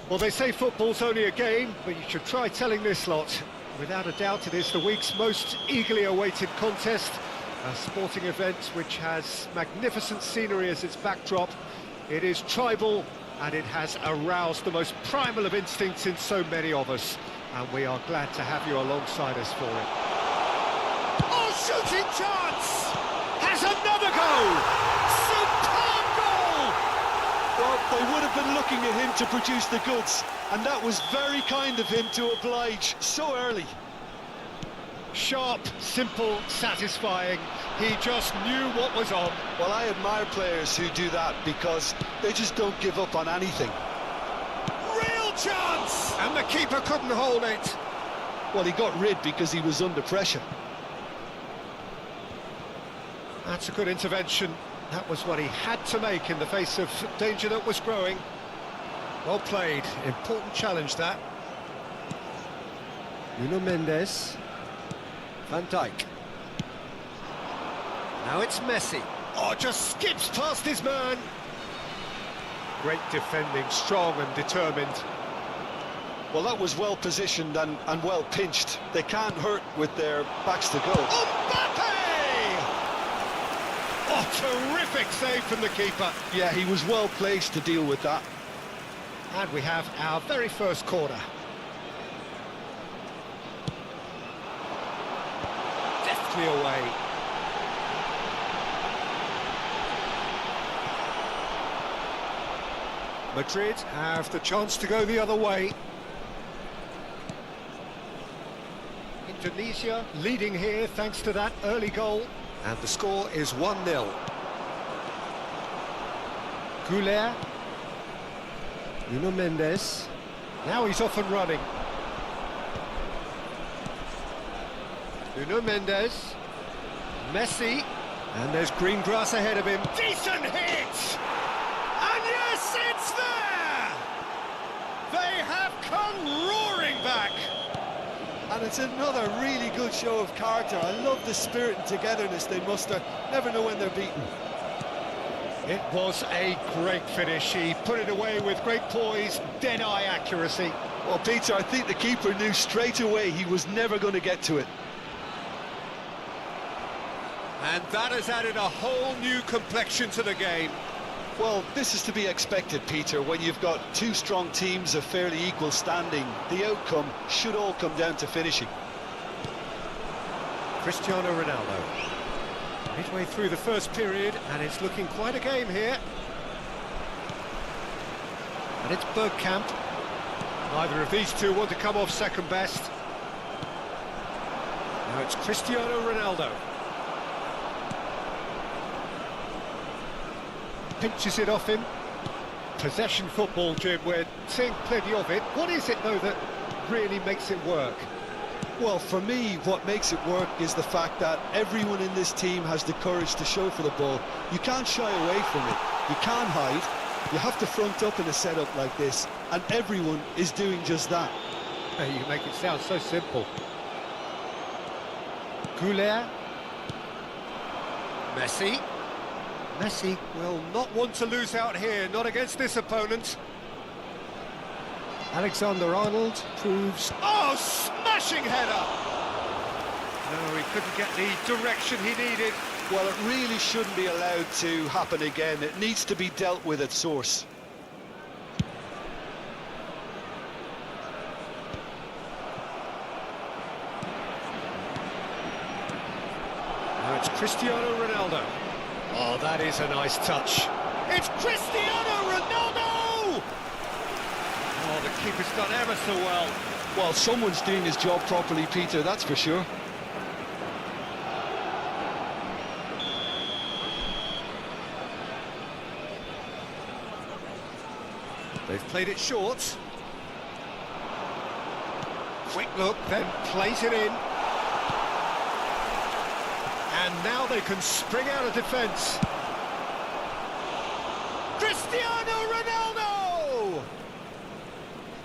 Well, they say football's only a game, but you should try telling this lot. Without a doubt, it is the week's most eagerly awaited contest, a sporting event which has magnificent scenery as its backdrop. It is tribal, and it has aroused the most primal of instincts in so many of us, and we are glad to have you alongside us for it. Oh, shooting chance! Has another goal! Superb goal! Well, they would have been looking at him to produce the goods, and that was very kind of him to oblige so early. Sharp, simple, satisfying. He just knew what was on. Well, I admire players who do that because they just don't give up on anything. Real chance! And the keeper couldn't hold it. Well, he got rid because he was under pressure. That's a good intervention. That was what he had to make in the face of danger that was growing. Well played. Important challenge, that. Nuno Mendes. Van Dijk. Now it's Messi. Oh, just skips past his man. Great defending, strong and determined. Well, that was well positioned and well pinched. They can't hurt with their backs to goal. Mbappe! Oh, terrific save from the keeper. Yeah, he was well placed to deal with that. And we have our very first corner. Deftly away. Madrid have the chance to go the other way. Indonesia leading here thanks to that early goal. And the score is 1-0. Goulet. Nuno Mendes. Now he's off and running. Nuno Mendes. Messi. And there's green grass ahead of him. Decent hit! And yes, it's there! They have come roaring back! And it's another really good show of character. I love the spirit and togetherness they muster. Never know when they're beaten. It was a great finish. He put it away with great poise, dead-eye accuracy. Well, Peter, I think the keeper knew straight away he was never going to get to it. And that has added a whole new complexion to the game. Well, this is to be expected, Peter. When you've got two strong teams of fairly equal standing, the outcome should all come down to finishing. Cristiano Ronaldo. Midway through the first period, and it's looking quite a game here. And it's Bergkamp. Neither of these two want to come off second best. Now it's Cristiano Ronaldo. Pinches it off him. Possession football, Jim, we're seeing plenty of it. What is it, though, that really makes it work? Well, for me, what makes it work is the fact that everyone in this team has the courage to show for the ball. You can't shy away from it. You can't hide. You have to front up in a setup like this, and everyone is doing just that. You make it sound so simple. Goulet. Messi. Messi will not want to lose out here, not against this opponent. Alexander-Arnold proves... Oh, smashing header! No, he couldn't get the direction he needed. Well, it really shouldn't be allowed to happen again. It needs to be dealt with at source. Now it's Cristiano Ronaldo. Oh, that is a nice touch. It's Cristiano Ronaldo! Oh, the keeper's done ever so well. Well, someone's doing his job properly, Peter, that's for sure. They've played it short. Quick look, then plays it in. And now they can spring out of defence. Cristiano Ronaldo!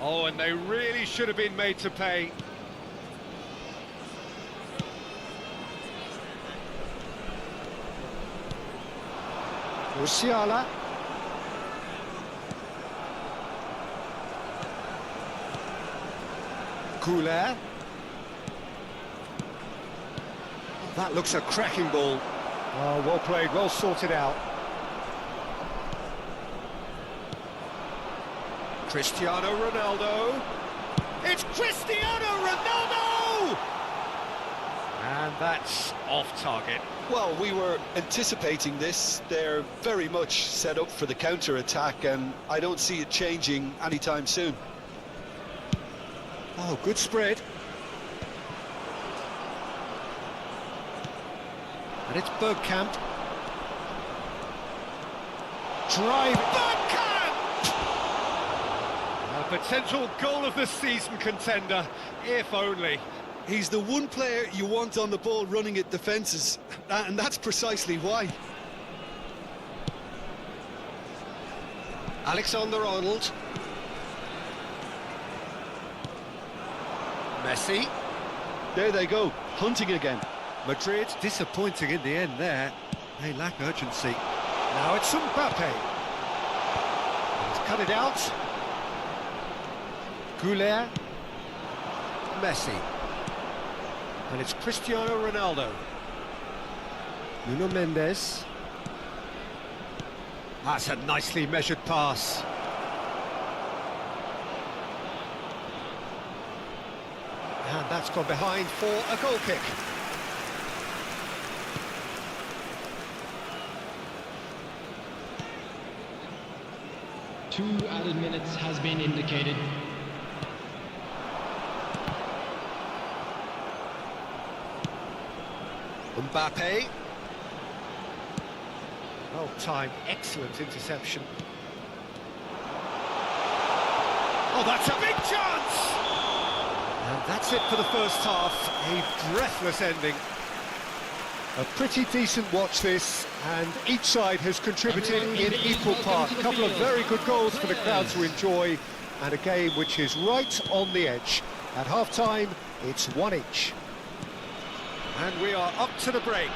Oh, and they really should have been made to pay. Musiala. Goulet. That looks a cracking ball. Oh, well played, well sorted out. Cristiano Ronaldo. It's Cristiano Ronaldo! And that's off target. Well, we were anticipating this. They're very much set up for the counter-attack, and I don't see it changing anytime soon. Oh, good spread. And it's Bergkamp. Drive. Bergkamp! A potential goal of the season contender, if only. He's the one player you want on the ball running at defences, and that's precisely why. Alexander-Arnold. Messi. There they go, hunting again. Madrid disappointing in the end there. They lack urgency. Now it's Mbappe. He's cut it out. Goulet. Messi. And it's Cristiano Ronaldo. Nuno Mendes. That's a nicely measured pass. And that's gone behind for a goal kick. Two added minutes has been indicated. Mbappe. Well timed, excellent interception. Oh, that's a big chance! And that's it for the first half, a breathless ending. A pretty decent watch this, and each side has contributed in equal part. A couple of very good goals for the crowd to enjoy, and a game which is right on the edge. At half-time, it's one each. And we are up to the break.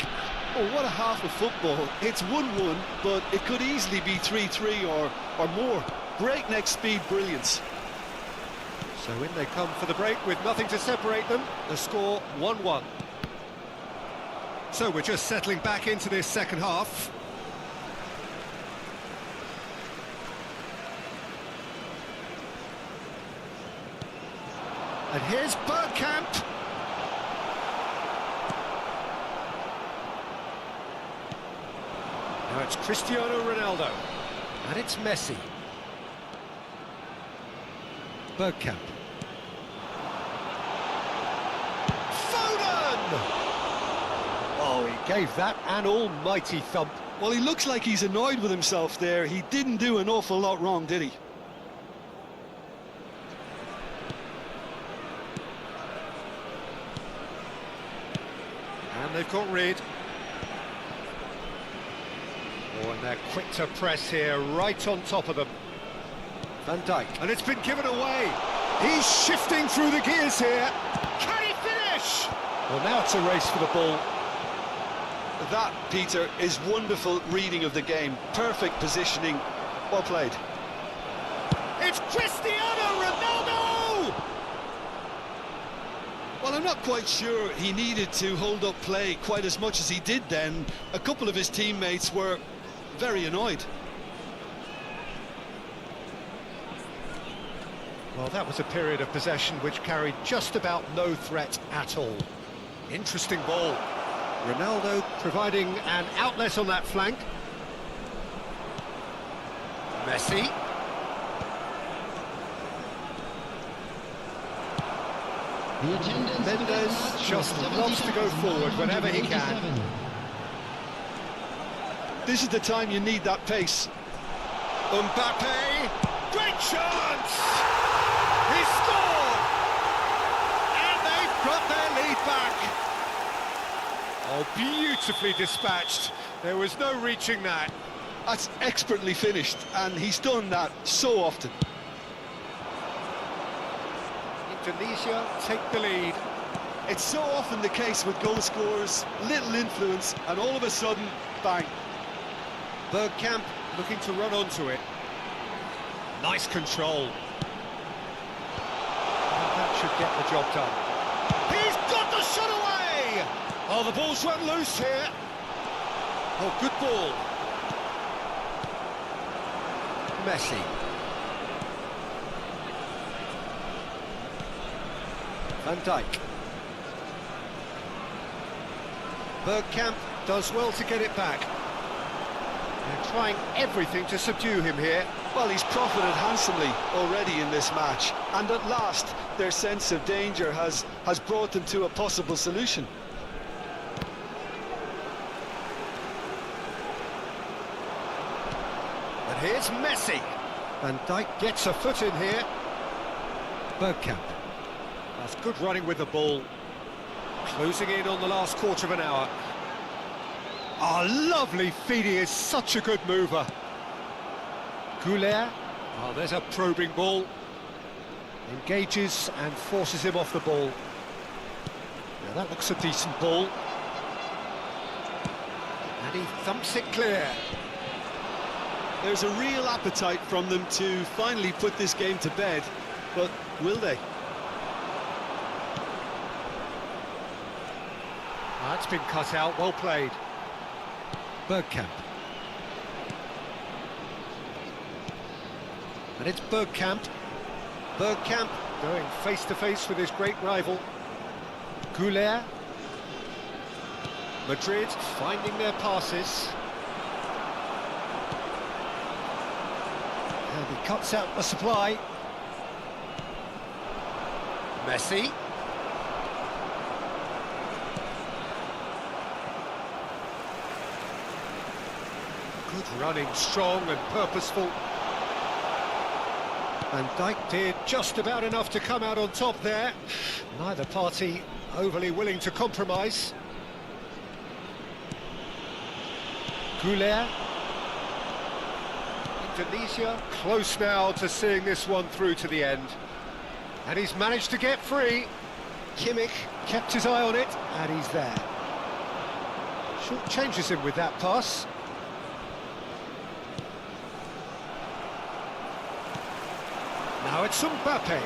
Oh, what a half of football. It's 1-1, but it could easily be 3-3 or more. Breakneck speed brilliance. So in they come for the break with nothing to separate them. The score 1-1. So we're just settling back into this second half. And here's Bergkamp. Now it's Cristiano Ronaldo. And it's Messi. Bergkamp. Oh, he gave that an almighty thump. Well, he looks like he's annoyed with himself there. He didn't do an awful lot wrong, did he? And they've got rid. Oh, and they're quick to press here, right on top of them. Van Dijk. And it's been given away. He's shifting through the gears here. Can he finish? Well, now it's a race for the ball. That, Peter, is wonderful reading of the game. Perfect positioning. Well played. It's Cristiano Ronaldo! Well, I'm not quite sure he needed to hold up play quite as much as he did then. A couple of his teammates were very annoyed. Well, that was a period of possession which carried just about no threat at all. Interesting ball. Ronaldo providing an outlet on that flank. Messi. Mendes just loves to go forward whenever he can. This is the time you need that pace. Mbappe. Great chance! He scored! And they've got their lead back. Oh, beautifully dispatched. There was no reaching that. That's expertly finished, and he's done that so often. Indonesia take the lead. It's so often the case with goal scorers, little influence, and all of a sudden, bang. Bergkamp looking to run onto it. Nice control. And that should get the job done. He's got the shot away! Oh, the ball's run loose here. Oh, good ball. Messi. Van Dijk. Bergkamp does well to get it back. They're trying everything to subdue him here. Well, he's profited handsomely already in this match, and at last their sense of danger has brought them to a possible solution. And here's Messi. Van Dijk gets a foot in here. Bergkamp. That's good running with the ball. Closing in on the last quarter of an hour. Oh, lovely feed, he is such a good mover. Goulet. Oh, there's a probing ball. Engages and forces him off the ball. Now that looks a decent ball. And he thumps it clear. There's a real appetite from them to finally put this game to bed, but will they? That's been cut out, well played. Bergkamp. And it's Bergkamp. Bergkamp going face-to-face with his great rival. Goulet. Madrid finding their passes. And he cuts out the supply. Messi. Good running, strong and purposeful. And Dijk did just about enough to come out on top there. Neither party overly willing to compromise. Goulet. Indonesia close now to seeing this one through to the end. And he's managed to get free. Kimmich kept his eye on it, and he's there. Short changes him with that pass. Now it's Mbappe.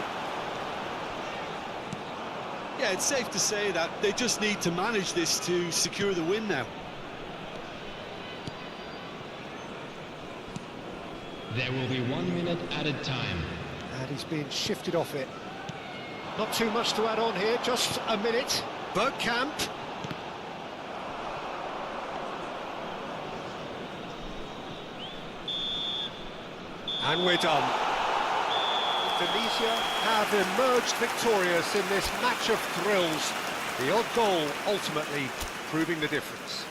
Yeah, it's safe to say that they just need to manage this to secure the win now. There will be 1 minute added time. And he's being shifted off it. Not too much to add on here, just a minute. Bergkamp. And we're done. Indonesia have emerged victorious in this match of thrills. The odd goal ultimately proving the difference.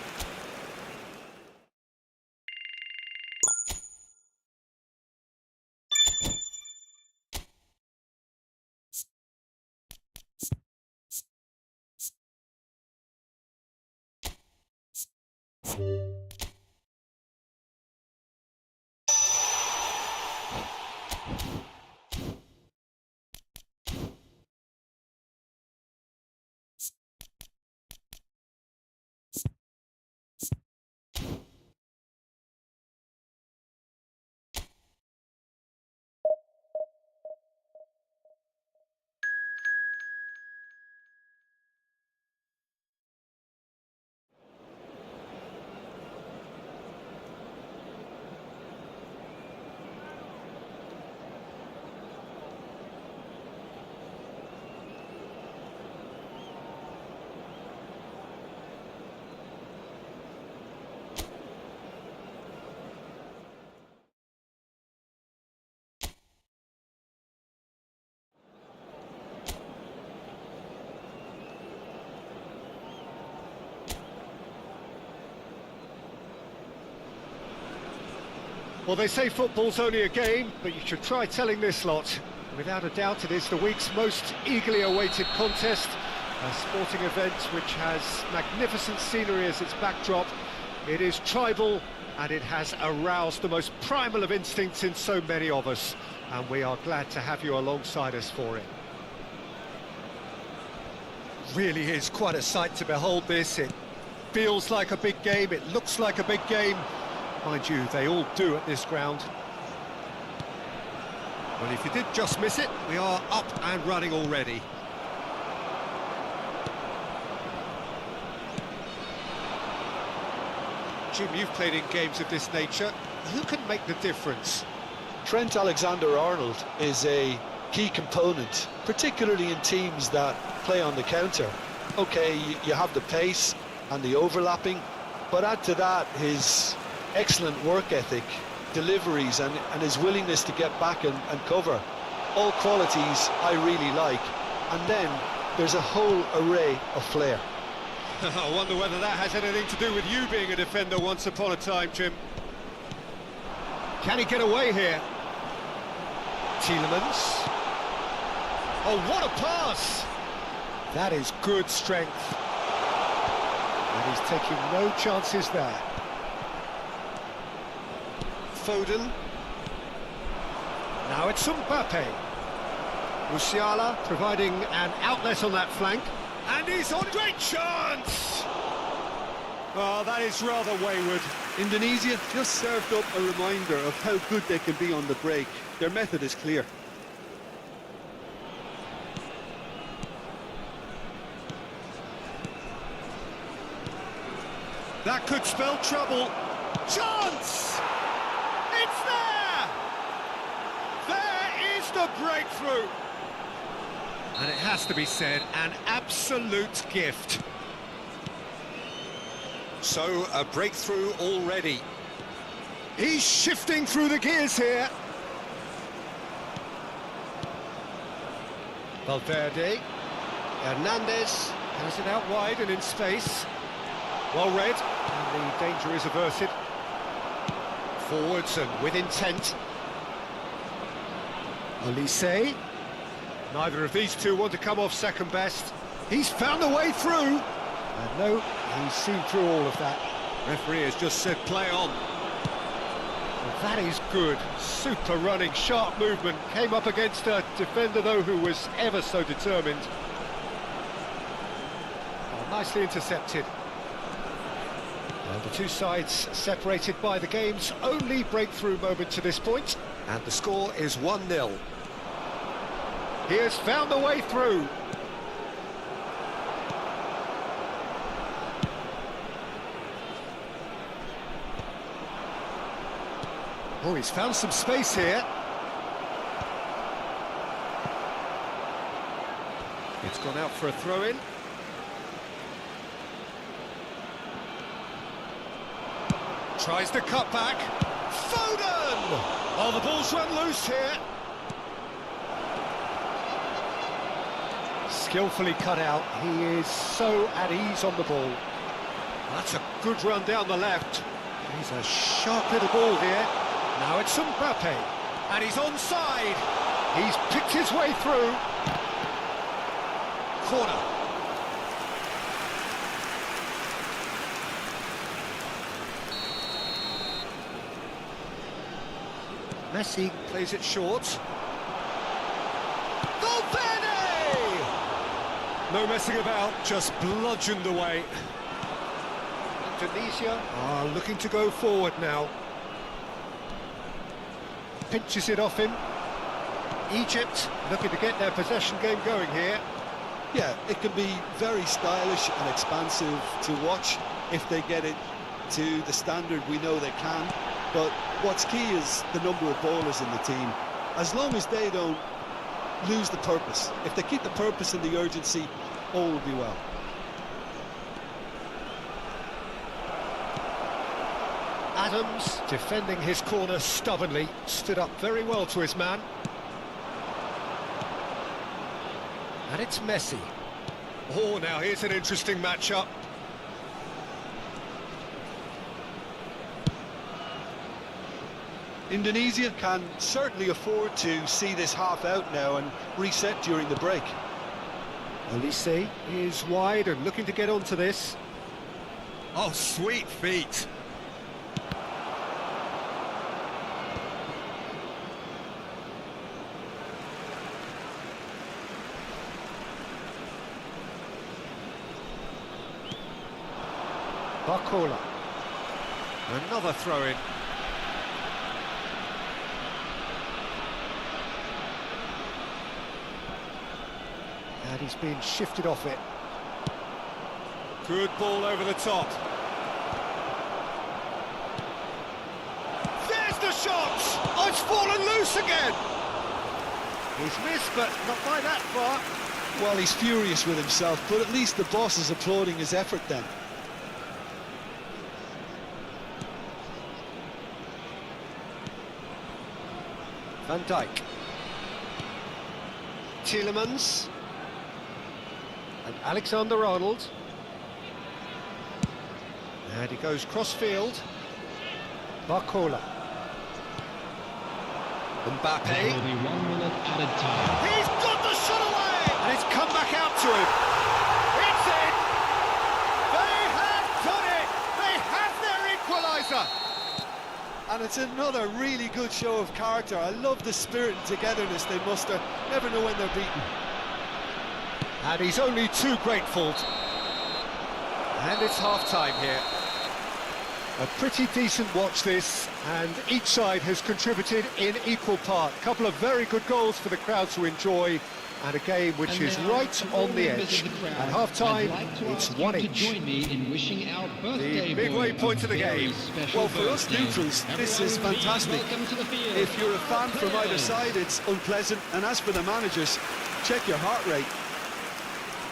Well, they say football's only a game, but you should try telling this lot. Without a doubt, it is the week's most eagerly awaited contest, a sporting event which has magnificent scenery as its backdrop. It is tribal, and it has aroused the most primal of instincts in so many of us, and we are glad to have you alongside us for it. Really is quite a sight to behold this. It feels like a big game, it looks like a big game. Mind you, they all do at this ground. Well, if you did just miss it, we are up and running already. Jim, you've played in games of this nature. Who can make the difference? Trent Alexander-Arnold is a key component, particularly in teams that play on the counter. Okay, you have the pace and the overlapping, but add to that his excellent work ethic, deliveries and his willingness to get back and cover. All qualities I really like. And then there's a whole array of flair. I wonder whether that has anything to do with you being a defender once upon a time, Jim. Can he get away here? Tielemans. Oh, what a pass! That is good strength. And he's taking no chances there. Foden. Now it's Mbappe. Musiala providing an outlet on that flank. And he's on great chance! Oh, that is rather wayward. Indonesia just served up a reminder of how good they can be on the break. Their method is clear. That could spell trouble. Chance! It's there! There is the breakthrough! And it has to be said, an absolute gift. So, a breakthrough already. He's shifting through the gears here. Valverde. Hernandez has it out wide and in space. Well read, and the danger is averted. Forwards and with intent. Olise. Neither of these two want to come off second best. He's found a way through. And no, he's seen through all of that. Referee has just said play on. Well, that is good. Super running, sharp movement. Came up against a defender, though, who was ever so determined. Oh, nicely intercepted. And the two sides separated by the game's only breakthrough moment to this point. And the score is 1-0. He has found the way through. Oh, he's found some space here. It's gone out for a throw-in. Tries to cut back. Foden! Oh, the ball's run loose here. Skillfully cut out. He is so at ease on the ball. That's a good run down the left. He's a sharp little ball here. Now it's Mbappe. And he's onside. He's picked his way through. Corner. Messi plays it short. Valverde! No messing about, just bludgeoned away. Indonesia are looking to go forward now. Pinches it off him. Egypt looking to get their possession game going here. Yeah, it can be very stylish and expansive to watch if they get it to the standard we know they can. But what's key is the number of ballers in the team. As long as they don't lose the purpose, if they keep the purpose and the urgency, all will be well. Adams, defending his corner stubbornly, stood up very well to his man. And it's Messi. Oh, now here's an interesting matchup. Indonesia can certainly afford to see this half out now and reset during the break. Olise is wide and looking to get onto this. Oh, sweet feet. Barcola. Another throw-in. And he's being shifted off it. Good ball over the top. There's the shot! Oh, it's fallen loose again! He's missed, but not by that far. Well, he's furious with himself, but at least the boss is applauding his effort then. Van Dijk. Tielemans. And Alexander-Arnold. And he goes cross-field. Barcola. There Mbappe. will be 1 minute added time. He's got the shot away! It's come back out to him. It's in! They have done it! They have their equaliser! And it's another really good show of character. I love the spirit and togetherness they muster. Never know when they're beaten. And he's only too grateful. And it's half-time here. A pretty decent watch this, and each side has contributed in equal part. A couple of very good goals for the crowd to enjoy, and a game which is right on the edge. At half-time, it's one each. The midway point of the game. Well, for us neutrals, this is fantastic. If you're a fan from either side, it's unpleasant. And as for the managers, check your heart rate.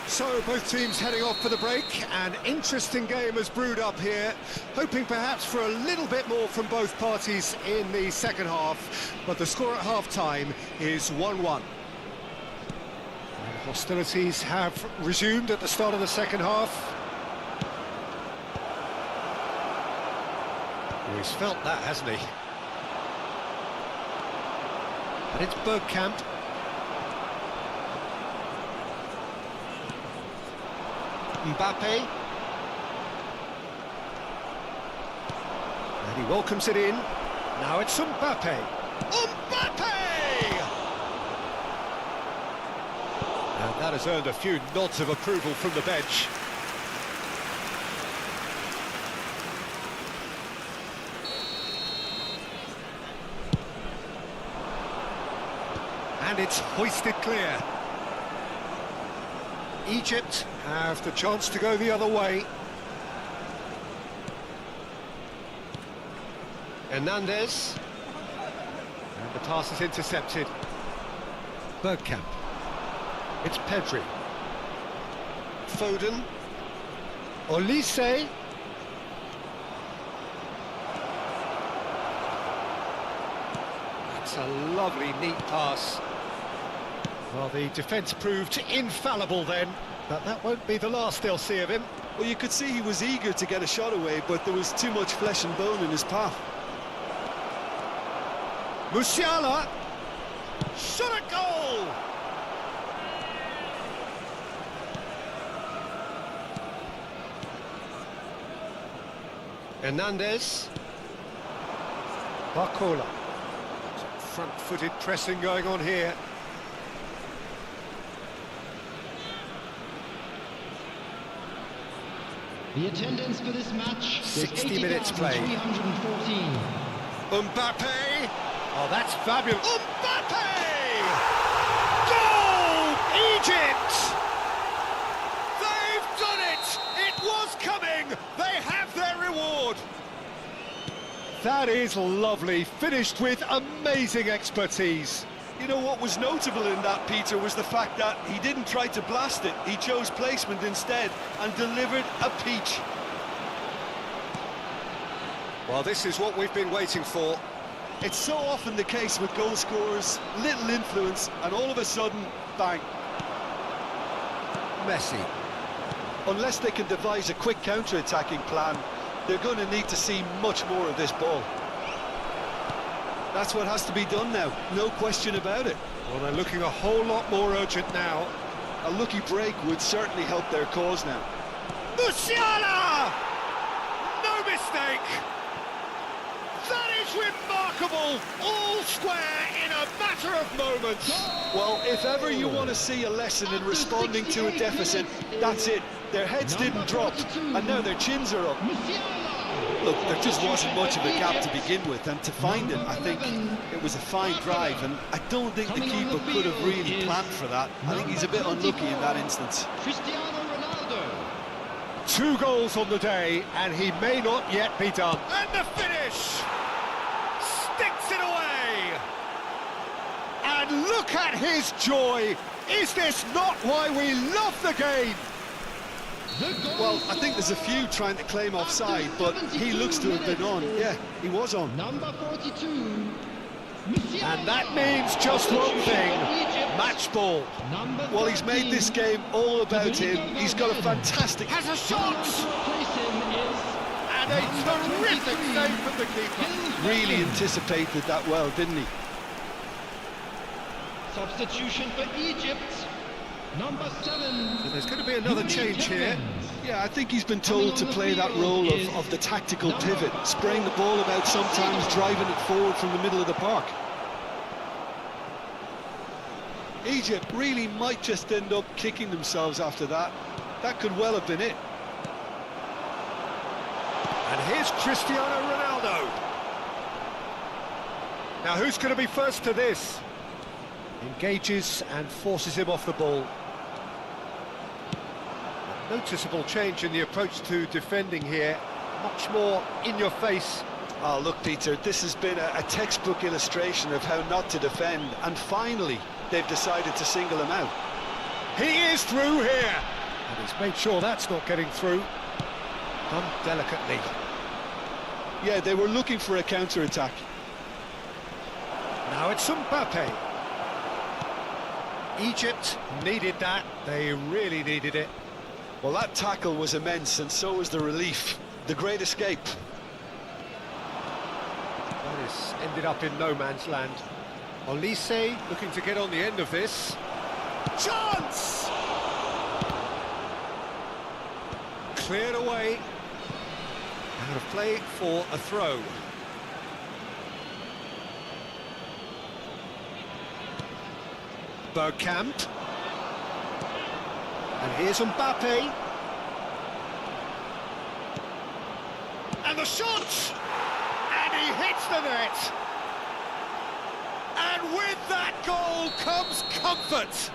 So both teams heading off for the break. An interesting game has brewed up here, hoping perhaps for a little bit more from both parties in the second half, but the score at half-time is 1-1. Hostilities have resumed at the start of the second half. Oh, he's felt that, hasn't he? And it's Bergkamp. Mbappe. And he welcomes it in. Now it's Mbappe. Mbappe! And that has earned a few nods of approval from the bench. And it's hoisted clear. Egypt have the chance to go the other way. Hernandez. And the pass is intercepted. Bergkamp. It's Pedri. Foden. Olise. That's a lovely, neat pass. Well, the defence proved infallible then, but that won't be the last they'll see of him. Well, you could see he was eager to get a shot away, but there was too much flesh and bone in his path. Musiala. Shot at goal! Hernandez. Barcola. Some front-footed pressing going on here. The attendance for this match 60 minutes played. Mbappe! Oh, that's fabulous! Mbappe! Goal! Egypt! They've done it! It was coming! They have their reward! That is lovely, finished with amazing expertise. You know what was notable in that, Peter, was the fact that he didn't try to blast it. He chose placement instead and delivered a peach. Well, this is what we've been waiting for. It's so often the case with goal scorers, little influence, and all of a sudden, bang. Messi. Unless they can devise a quick counter-attacking plan, they're going to need to see much more of this ball. That's what has to be done now, no question about it. Well, they're looking a whole lot more urgent now. A lucky break would certainly help their cause now. Musiala! No mistake! That is remarkable! All square in a matter of moments! Well, if ever you want to see a lesson in responding to a deficit, that's it. Their heads didn't drop, and now their chins are up. Look, there just wasn't much of a gap to begin with, and to find it, I think it was a fine drive, and I don't think the keeper could have really planned for that. I think he's a bit unlucky in that instance. 2 goals on the day, and he may not yet be done. And the finish! Sticks it away! And look at his joy! Is this not why we love the game? Well, I think there's a few trying to claim offside, but he looks to have been on. Yeah, he was on. Number 42. And that means just one thing, match ball. Well, he's made this game all about him. He's got a fantastic... Has a shot! And a terrific save from the keeper. Really anticipated that well, didn't he? Substitution for Egypt. Number 7. So there's going to be another change here. Yeah, I think he's been told to play that role of the tactical pivot, spraying the ball about sometimes, driving it forward from the middle of the park. Egypt really might just end up kicking themselves after that. That could well have been it. And here's Cristiano Ronaldo. Now who's going to be first to this? Engages and forces him off the ball. A noticeable change in the approach to defending here. Much more in your face. Oh, look, Peter, this has been a textbook illustration of how not to defend, and finally they've decided to single him out. He is through here! And he's made sure that's not getting through. Done delicately. Yeah, they were looking for a counter-attack. Now it's Mbappe. Egypt needed that. They really needed it. Well, that tackle was immense, and so was the relief. The great escape. That is ended up in no man's land. Olise looking to get on the end of this. Chance! Cleared away. Out of play for a throw. Bergkamp. And here's Mbappe. And the shot! And he hits the net! And with that goal comes comfort!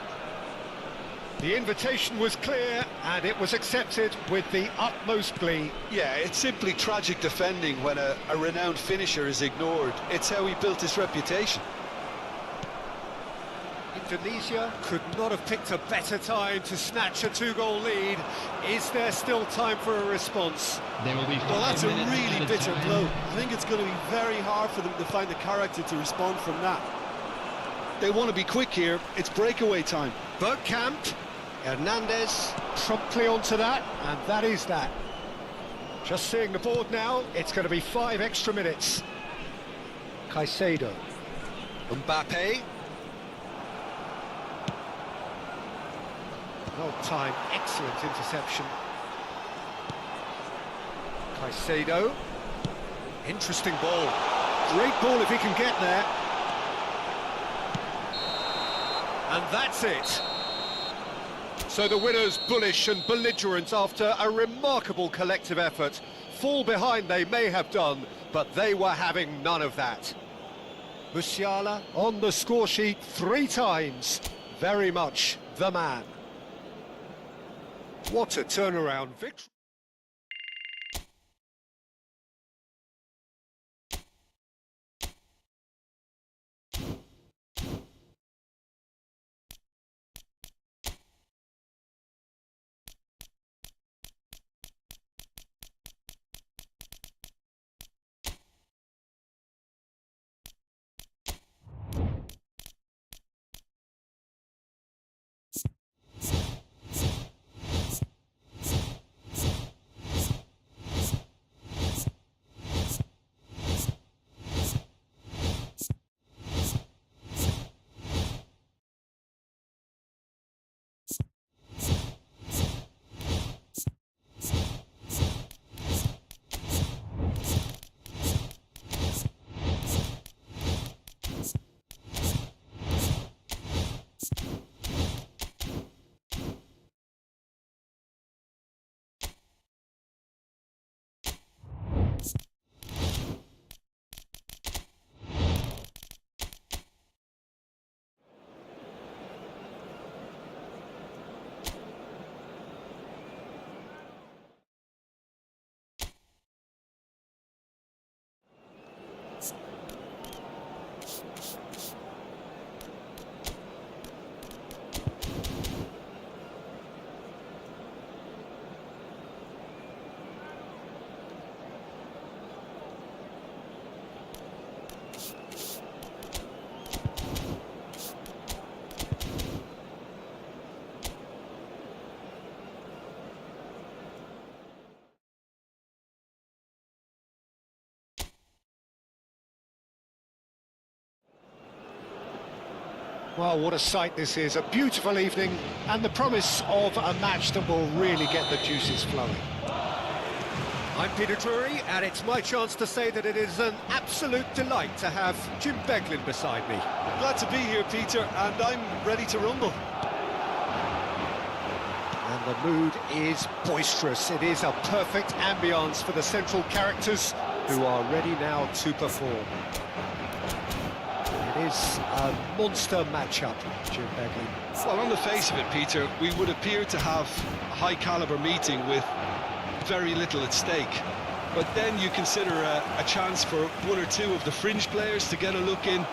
The invitation was clear, and it was accepted with the utmost glee. Yeah, it's simply tragic defending when a renowned finisher is ignored. It's how he built his reputation. Indonesia could not have picked a better time to snatch a two-goal lead. Is there still time for a response? There will be 5 Well, that's a minutes really added bitter time. blow. I think it's going to be very hard for them to find the character to respond from that. They want to be quick here. It's breakaway time. Bergkamp, Hernandez promptly onto that, and that is that. Just seeing the board now, it's going to be 5 extra minutes. Caicedo. Mbappe. Well timed, excellent interception. Caicedo. Interesting ball. Great ball if he can get there. And that's it. So the winners bullish and belligerent after a remarkable collective effort. Fall behind they may have done, but they were having none of that. Musiala on the score sheet 3 times. Very much the man. What a turnaround victory. Well, what a sight this is. A beautiful evening and the promise of a match that will really get the juices flowing. I'm Peter Drury, and it's my chance to say that it is an absolute delight to have Jim Beglin beside me. Glad to be here, Peter, and I'm ready to rumble. And the mood is boisterous. It is a perfect ambience for the central characters who are ready now to perform. It is a monster matchup, Jim Beglin. Well, on the face of it, Peter, we would appear to have a high-caliber meeting with very little at stake. But then you consider a chance for one or two of the fringe players to get a look in,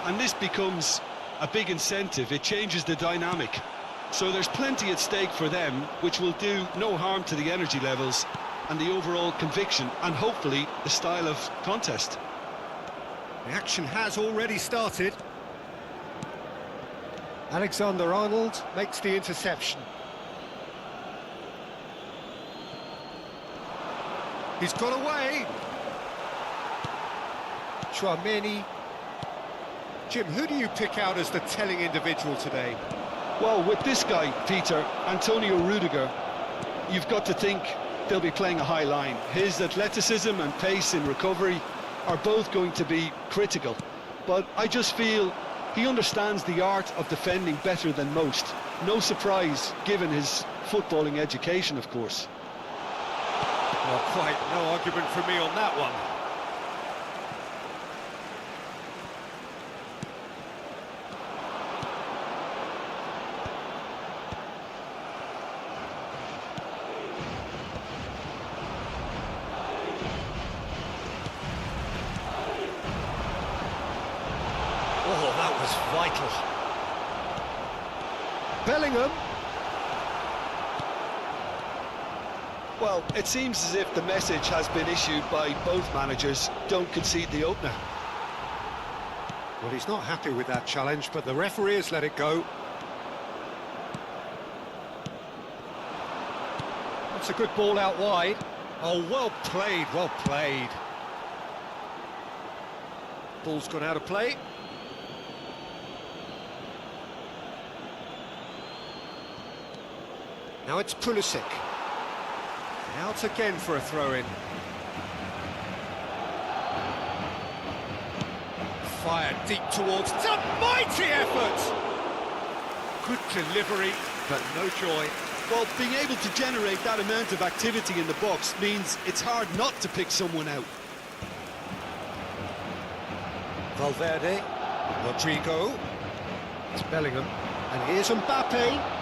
and this becomes a big incentive. It changes the dynamic. So there's plenty at stake for them, which will do no harm to the energy levels and the overall conviction, and hopefully the style of contest. The action has already started. Alexander-Arnold makes the interception. He's got away. Chouameni. Jim, who do you pick out as the telling individual today? Well, with this guy, Peter, Antonio Rudiger, you've got to think they'll be playing a high line. His athleticism and pace in recovery are both going to be critical. But I just feel he understands the art of defending better than most. No surprise, given his footballing education, of course. Well, quite no argument from me on that one. Oh, that was vital. Bellingham. Well, it seems as if the message has been issued by both managers: don't concede the opener. Well, he's not happy with that challenge, but the referee has let it go. That's a good ball out wide. Oh, well played, well played. Ball's gone out of play. Now it's Pulisic. Out again for a throw-in. Fired deep towards... It's a mighty effort! Good delivery, but no joy. Well, being able to generate that amount of activity in the box means it's hard not to pick someone out. Valverde, Rodrigo, it's Bellingham, and here's Mbappe.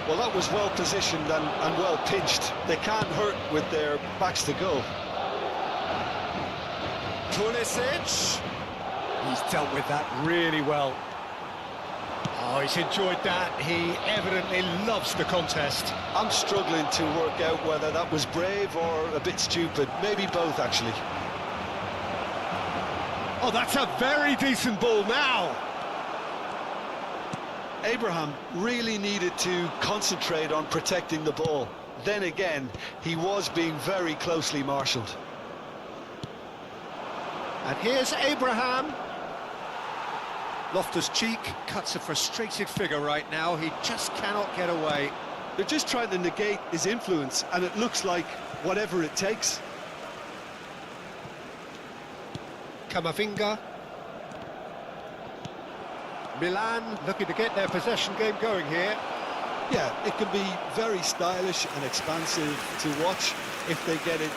Well, that was well positioned and well pitched. They can't hurt with their backs to goal. Pulisic, he's dealt with that really well. Oh, he's enjoyed that. He evidently loves the contest. I'm struggling to work out whether that was brave or a bit stupid. Maybe both, actually. Oh, that's a very decent ball now. Abraham really needed to concentrate on protecting the ball. Then again, he was being very closely marshalled. And here's Abraham. Loftus-Cheek cuts a frustrated figure right now. He just cannot get away. They're just trying to negate his influence, and it looks like whatever it takes. Camavinga. Milan looking to get their possession game going here. Yeah, it can be very stylish and expansive to watch if they get it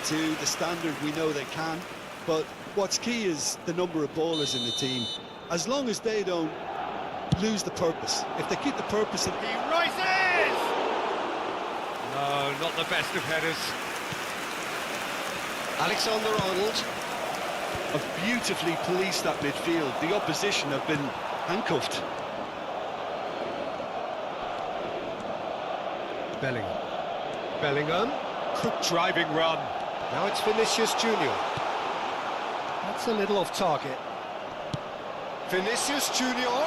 to the standard we know they can. But what's key is the number of ballers in the team. As long as they don't lose the purpose. If they keep the purpose in... He rises! No, not the best of headers. Alexander-Arnold. Have beautifully policed that midfield. The opposition have been handcuffed. Bellingham. Good driving run. Now it's Vinicius Junior. That's a little off target. Vinicius Junior.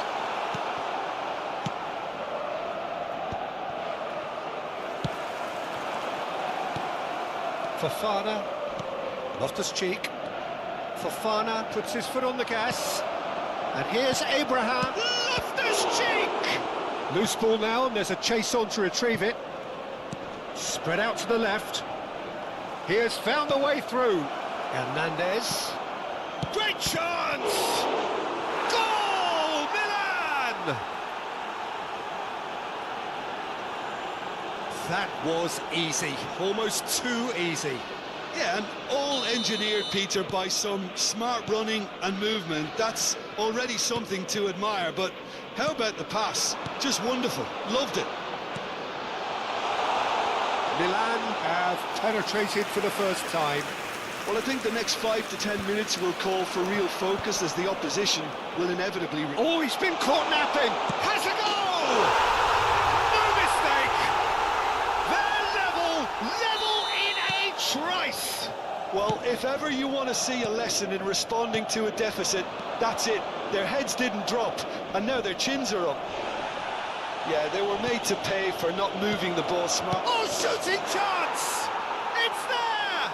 And here's Abraham. Loftus-Cheek! Loose ball now, and there's a chase on to retrieve it. Spread out to the left. He has found the way through. Hernandez. Great chance! Goal! Milan! That was easy, almost too easy. Yeah, and all engineered, Peter, by some smart running and movement. That's already something to admire, but how about the pass? Just wonderful. Loved it. Milan have penetrated for the first time. Well, I think the next 5 to 10 minutes will call for real focus as the opposition will inevitably... Oh, he's been caught napping! Has a goal! No mistake! They're level in a trice! Well, if ever you want to see a lesson in responding to a deficit, that's it. Their heads didn't drop, and now their chins are up. Yeah, they were made to pay for not moving the ball smart. Oh, shooting chance! It's there!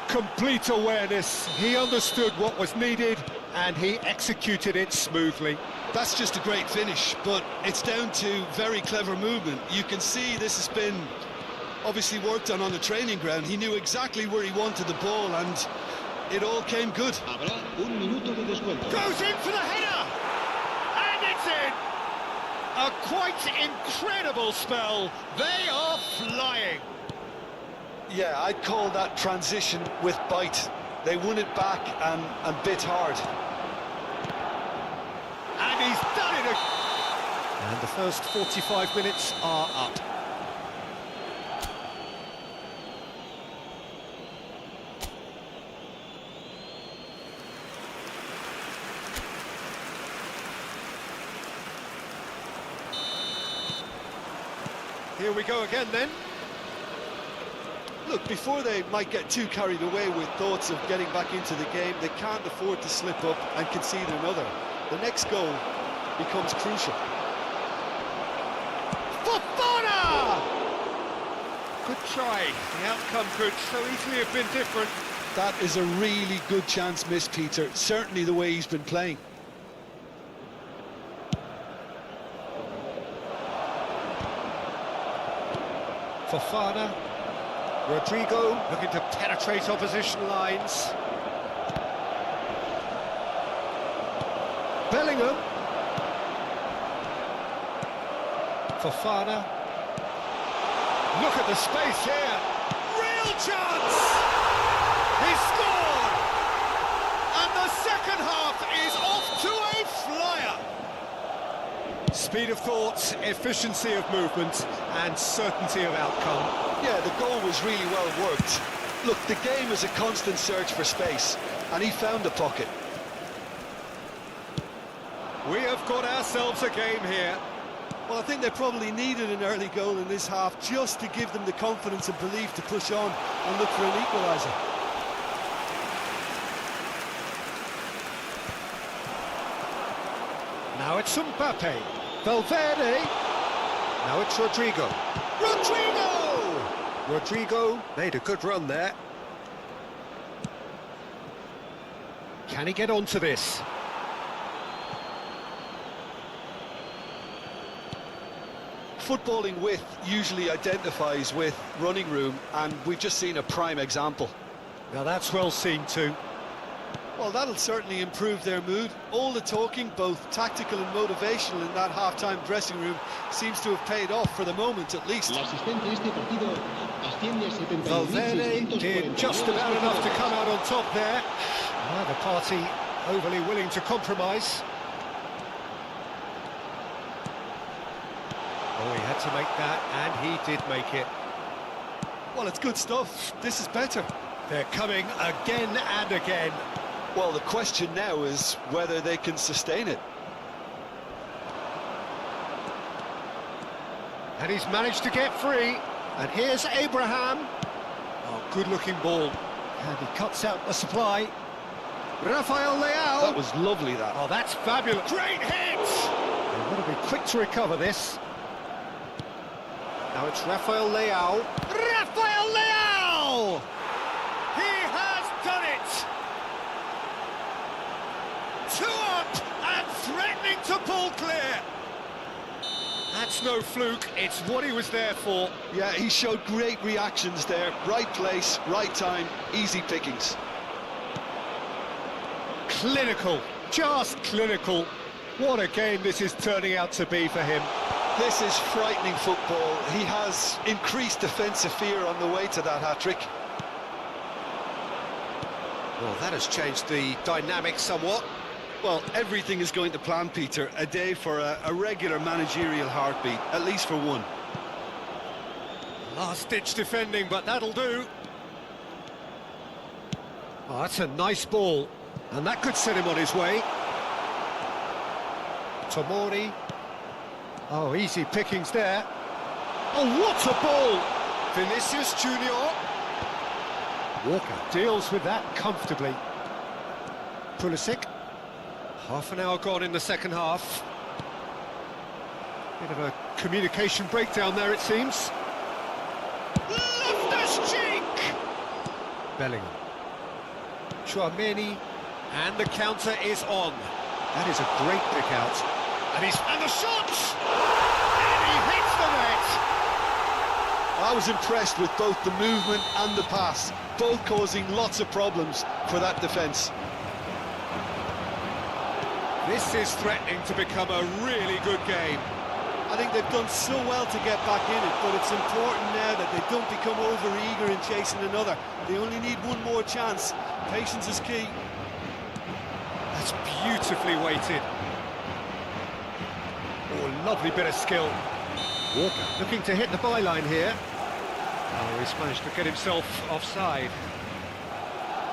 Complete awareness. He understood what was needed, and he executed it smoothly. That's just a great finish, but it's down to very clever movement. You can see this has been obviously worked on the training ground. He knew exactly where he wanted the ball, and it all came good. Habrá un minuto de descuento. Goes in for the header! And it's in! A quite incredible spell. They are flying. Yeah, I'd call that transition with bite. They won it back and bit hard. And he's done it again. And the first 45 minutes are up. Here we go again then. Look, before they might get too carried away with thoughts of getting back into the game, they can't afford to slip up and concede another. The next goal becomes crucial. Fofana! Good try. The outcome could so easily have been different. That is a really good chance missed, Peter. Certainly the way he's been playing. Fofana. Rodrigo looking to penetrate opposition lines. Bellingham. Fofana. Look at the space here. Real chance! He scored! And the second half is off to a flyer. Speed of thought, efficiency of movement, and certainty of outcome. Yeah, the goal was really well worked. Look, the game is a constant search for space, and he found a pocket. We have got ourselves a game here. Well, I think they probably needed an early goal in this half just to give them the confidence and belief to push on and look for an equaliser. Now it's Mbappe. Valverde. Now it's Rodrigo. Rodrigo made a good run there. Can he get onto this? Footballing width usually identifies with running room, and we've just seen a prime example. Now that's well seen too. Well, that'll certainly improve their mood. All the talking, both tactical and motivational, in that half-time dressing room seems to have paid off for the moment, at least. El asistente este partido asciende a 71.649 Valverde did just about enough to come out on top there. The party overly willing to compromise. Oh, he had to make that, and he did make it. Well, it's good stuff. This is better. They're coming again and again. Well, the question now is whether they can sustain it. And he's managed to get free. And here's Abraham. Oh, good-looking ball. And he cuts out the supply. Rafael Leao. That was lovely, that. Oh, that's fabulous. Great hit! They've got to be quick to recover this. Now it's Rafael Leao. Rafael Leao! He has done it! 2-0! to pull clear. That's no fluke, it's what he was there for. Yeah, he showed great reactions there. Right place, right time, easy pickings. Clinical, just clinical. What a game this is turning out to be for him. This is frightening football. He has increased defensive fear on the way to that hat-trick. Well, that has changed the dynamic somewhat. Well, everything is going to plan, Peter. A day for a regular managerial heartbeat, at least for one. Last-ditch defending, but that'll do. Oh, that's a nice ball, and that could set him on his way. Tomori. Oh, easy pickings there. Oh, what a ball! Vinicius Junior. Walker deals with that comfortably. Pulisic. Half an hour gone in the second half. Bit of a communication breakdown there, it seems. Loftus-Cheek! Bellingham. Chouameni, and the counter is on. That is a great pick out. And the shot! And he hits the net! I was impressed with both the movement and the pass, both causing lots of problems for that defence. This is threatening to become a really good game. I think they've done so well to get back in it, but it's important now that they don't become over-eager in chasing another. They only need one more chance. Patience is key. That's beautifully weighted. Oh, lovely bit of skill. Walker looking to hit the byline here. Oh, he's managed to get himself offside.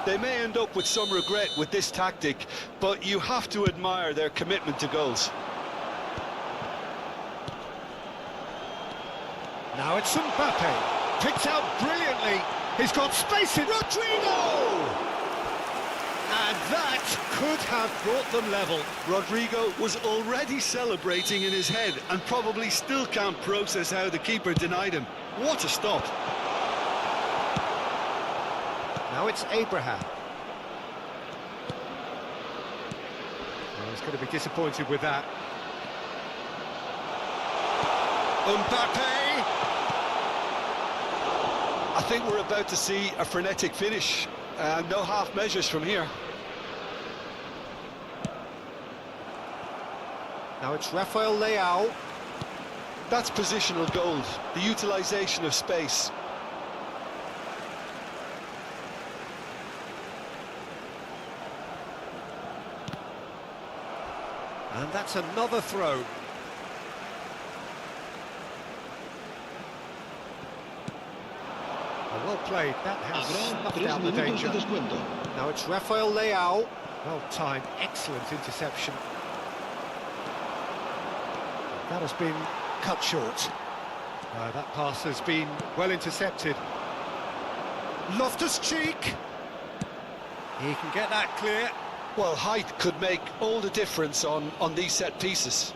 They may end up with some regret with this tactic, but you have to admire their commitment to goals. Now it's Mbappe. Picked out brilliantly. He's got space in Rodrigo! And that could have brought them level. Rodrigo was already celebrating in his head and probably still can't process how the keeper denied him. What a stop. Now it's Abraham. Oh, he's going to be disappointed with that. Mbappe! I think we're about to see a frenetic finish. No half measures from here. Now it's Rafael Leao. That's positional gold, the utilisation of space. And that's another throw. Oh, well played. That has Habrá snuffed 3 out the minutos danger. de descuento. Now it's Rafael Leao. Well timed, excellent interception. That has been cut short. That pass has been well intercepted. Loftus-Cheek. He can get that clear. Well, height could make all the difference on these set pieces.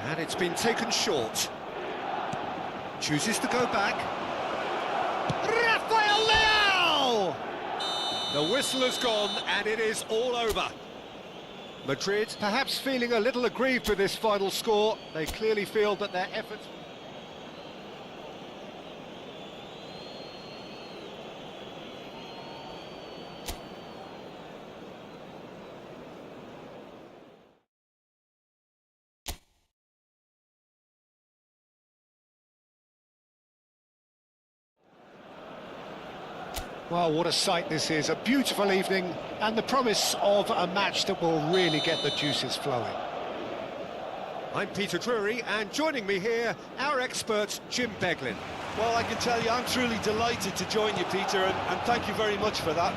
And it's been taken short. Chooses to go back. Rafael Leao! The whistle has gone and it is all over. Madrid perhaps feeling a little aggrieved with this final score. They clearly feel that their efforts... Well, what a sight this is, a beautiful evening and the promise of a match that will really get the juices flowing. I'm Peter Drury, and joining me here, our expert, Jim Beglin. Well, I can tell you, I'm truly delighted to join you, Peter, and thank you very much for that.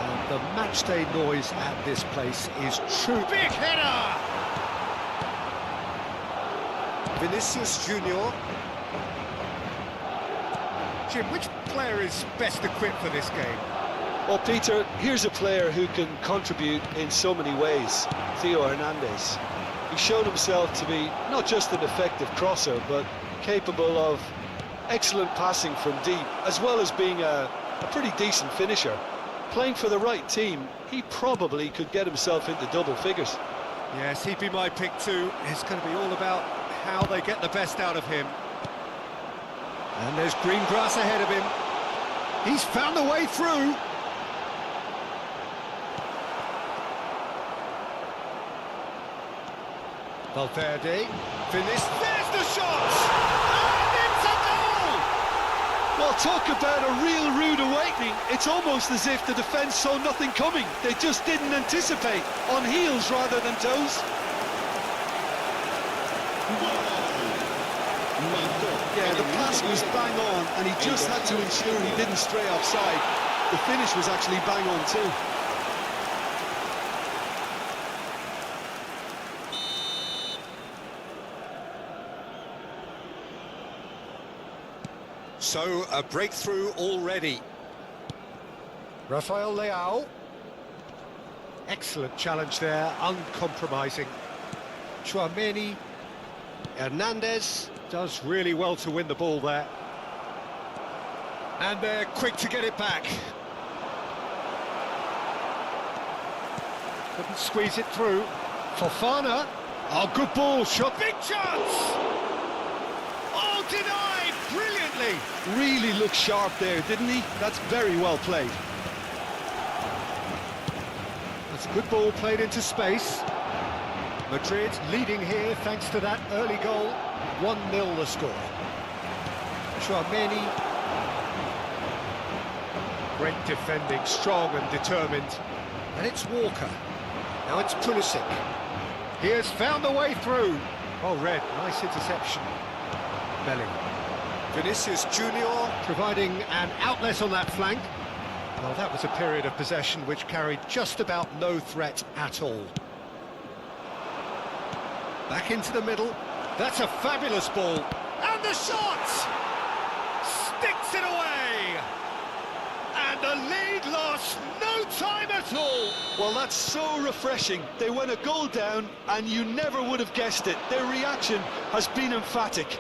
And the matchday noise at this place is true. Big header! Vinicius Junior. Jim, which player is best equipped for this game? Well, Peter, here's a player who can contribute in so many ways, Theo Hernandez. He showed himself to be not just an effective crosser, but capable of Excellent passing from deep, as well as being a pretty decent finisher. Playing for the right team, he probably could get himself into double figures. Yes, he'd be my pick too. It's going to be all about how they get the best out of him. And there's green grass ahead of him. He's found a way through. Valverde, finished, there's the shot! And it's a goal! Well, talk about a real rude awakening. It's almost as if the defence saw nothing coming. They just didn't anticipate, on heels rather than toes. Yeah, the pass was bang on, and he just had to ensure he didn't stray offside. The finish was actually bang on too. So, a breakthrough already. Rafael Leao. Excellent challenge there, uncompromising. Chouameni. Hernandez does really well to win the ball there. And they're quick to get it back. Couldn't squeeze it through. Fofana. Oh, good ball, shot. Big chance! Oh, denied brilliantly. Really looked sharp there, didn't he? That's very well played. That's a good ball played into space. Madrid leading here thanks to that early goal. 1-0 the score. Chouameni. Great defending, strong and determined. And it's Walker. Now it's Pulisic. He has found a way through. Oh, Red, nice interception. BELIIN. Vinicius Junior providing an outlet on that flank. Well, that was a period of possession which carried just about no threat at all. Back into the middle. That's a fabulous ball. And the shot! Sticks it away! And the lead lost no time at all. Well, that's so refreshing. They went a goal down, and you never would have guessed it. Their reaction has been emphatic.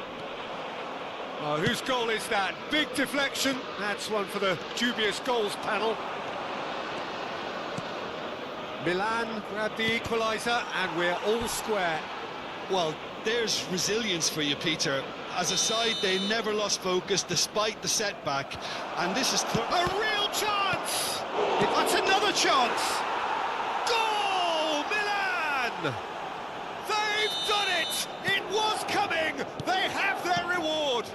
Oh, whose goal is that? Big deflection. That's one for the dubious goals panel. Milan grabbed the equaliser, and we're all square. Well, there's resilience for you, Peter. As a side, they never lost focus despite the setback. And this is a real chance! That's another chance! Goal, Milan! They've done it! It was coming! They have their reward!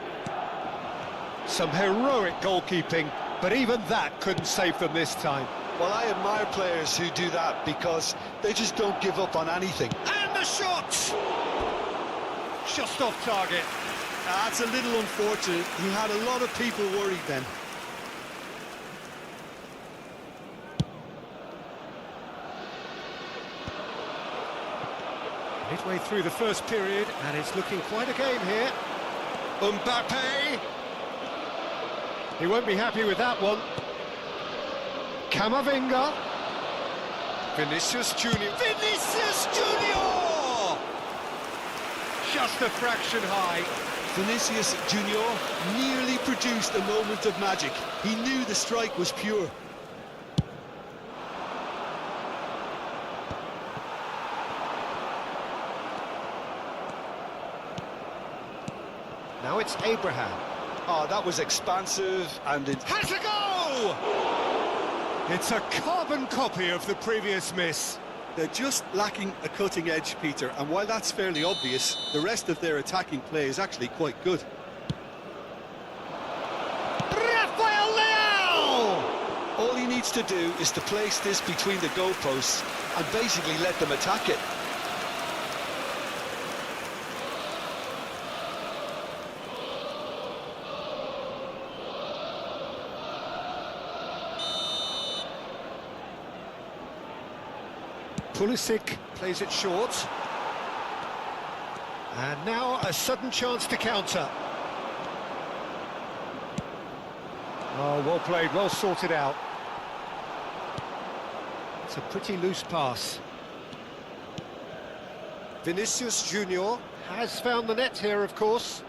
Some heroic goalkeeping, but even that couldn't save them this time. Well, I admire players who do that because they just don't give up on anything. And the shot! Just off target. That's a little unfortunate. He had a lot of people worried then. Midway through the first period, and it's looking quite a game here. Mbappe! He won't be happy with that one. Camavinga. Vinicius Junior. Vinicius Junior! Just a fraction high. Vinicius Junior nearly produced a moment of magic. He knew the strike was pure. Now it's Abraham. Oh, that was expansive and it Has a go! It's a carbon copy of the previous miss. They're just lacking a cutting edge, Peter, and while that's fairly obvious, the rest of their attacking play is actually quite good. Rafael Leao! all he needs to do is to place this between the goalposts and basically let them attack it. Pulisic plays it short. And now a sudden chance to counter. Oh, well played, well sorted out. It's a pretty loose pass. Vinicius Junior has found the net here, of course.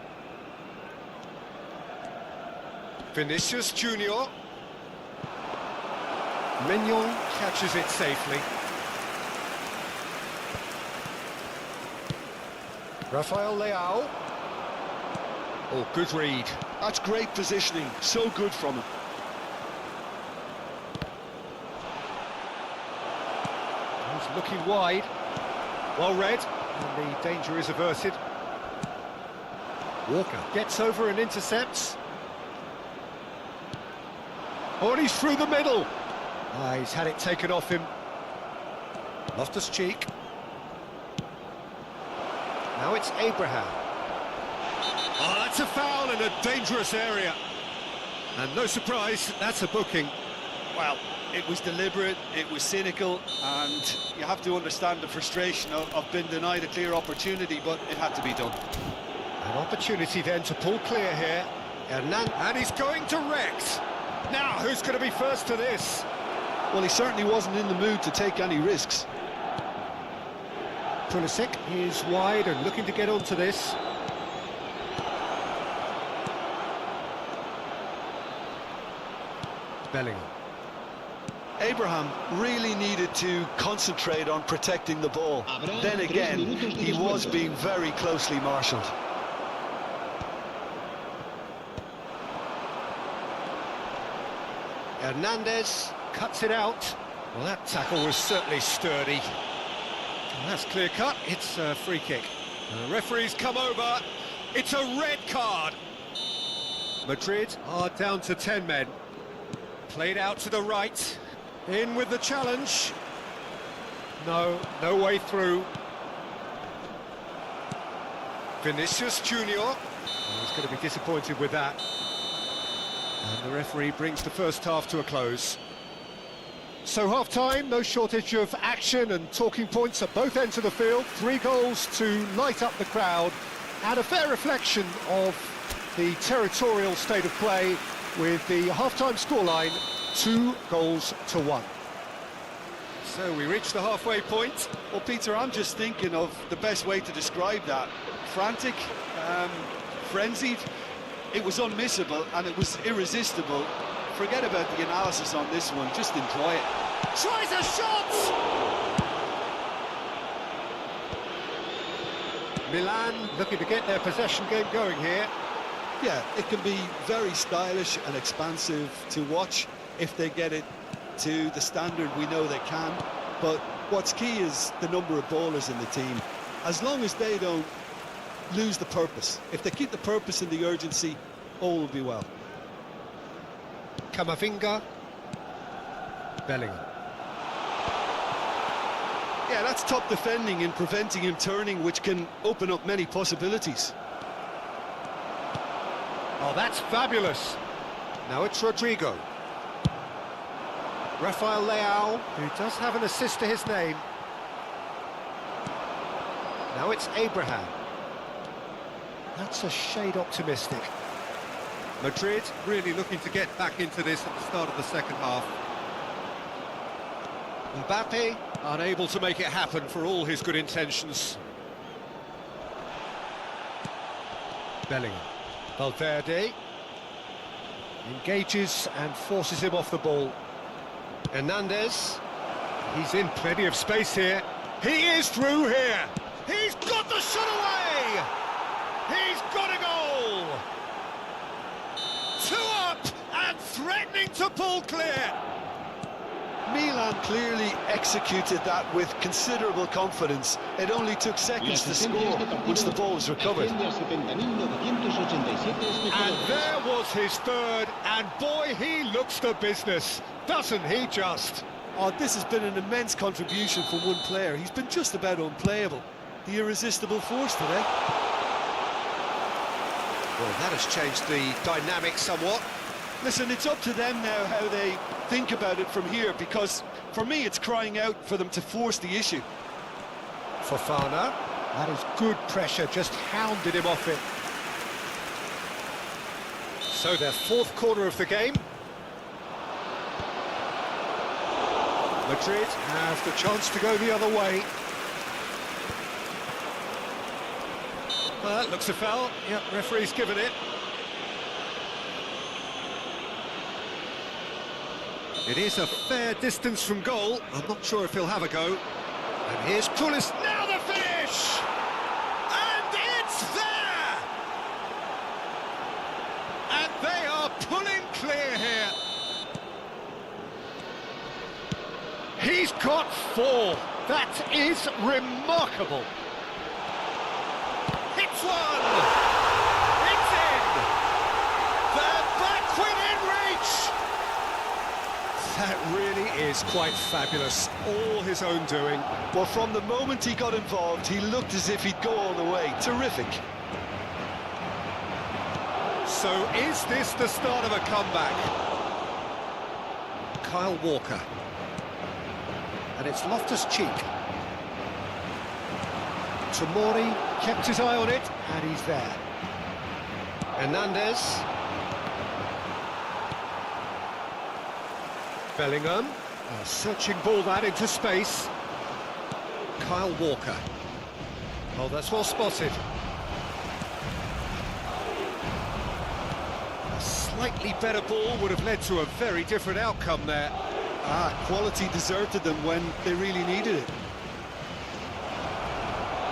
Vinicius Junior. Mignon catches it safely. Rafael Leao. Oh, good read. That's great positioning, so good from him. He's looking wide. Well read, and the danger is averted. Walker gets over and intercepts. Oh, and he's through the middle. Ah, he's had it taken off him. Loftus-Cheek. Now it's Abraham. Oh, that's a foul in a dangerous area. And no surprise, that's a booking. Well, it was deliberate, it was cynical, and you have to understand the frustration of being denied a clear opportunity, but it had to be done. An opportunity then to pull clear here. And he's going to Rex. Now, who's going to be first to this? Well, he certainly wasn't in the mood to take any risks. Pulisic is wide and looking to get onto this. Bellingham. Abraham really needed to concentrate on protecting the ball. Then again, he was being very closely marshalled. Hernandez cuts it out. Well, that tackle was certainly sturdy. And that's clear cut. It's a free kick. And the referee's come over. It's a red card. Madrid are down to 10 men. Played out to the right. In with the challenge. No way through. Vinicius Junior. Oh, he's going to be disappointed with that. And the referee brings the first half to a close. So half-time, no shortage of action and talking points at both ends of the field. 3 goals to light up the crowd, and a fair reflection of the territorial state of play with the half-time scoreline 2-1. So we reach the halfway point. Well, Peter, I'm just thinking of the best way to describe that. Frantic, frenzied. It was unmissable and it was irresistible. Forget about the analysis on this one, just enjoy it. Tries a shot! Milan looking to get their possession game going here. Yeah, it can be very stylish and expansive to watch if they get it to the standard we know they can. But what's key is the number of ballers in the team. As long as they don't lose the purpose, if they keep the purpose and the urgency, all will be well. Camavinga. Bellingham. Yeah, that's top defending and preventing him turning, which can open up many possibilities. Oh, that's fabulous. Now it's Rodrigo. Rafael Leao, who does have an assist to his name. Now it's Abraham. That's a shade optimistic. Madrid really looking to get back into this at the start of the second half. Mbappe unable to make it happen for all his good intentions. Bellingham. Valverde engages and forces him off the ball. Hernandez, he's in plenty of space here. He is through here. He's got the shot away. He's got a goal. 2 up and threatening to pull clear. Milan clearly executed that with considerable confidence. It only took seconds to score once the ball was recovered. And there was his third, and boy, he looks the business, doesn't he just? Oh, this has been an immense contribution from one player. He's been just about unplayable. The irresistible force today. Well, that has changed the dynamic somewhat. Listen, it's up to them now how they think about it from here, because for me it's crying out for them to force the issue. Fofana, that is good pressure, just hounded him off it. So their 4th quarter of the game. Madrid have the chance to go the other way. Well, that looks a foul. Yep, referee's given it. It is a fair distance from goal. I'm not sure if he'll have a go. And here's Pulis. Now the finish! And it's there! And they are pulling clear here. He's got 4. That is remarkable. Hits one! It's in! They're back within reach! That really is quite fabulous. All his own doing. Well, from the moment he got involved, he looked as if he'd go all the way. Terrific. So is this the start of a comeback? Kyle Walker. And it's Loftus-Cheek. Tomori kept his eye on it, and he's there. Hernandez. Bellingham. A searching ball that into space. Kyle Walker. Oh, that's well spotted. A slightly better ball would have led to a very different outcome there. Quality deserted them when they really needed it.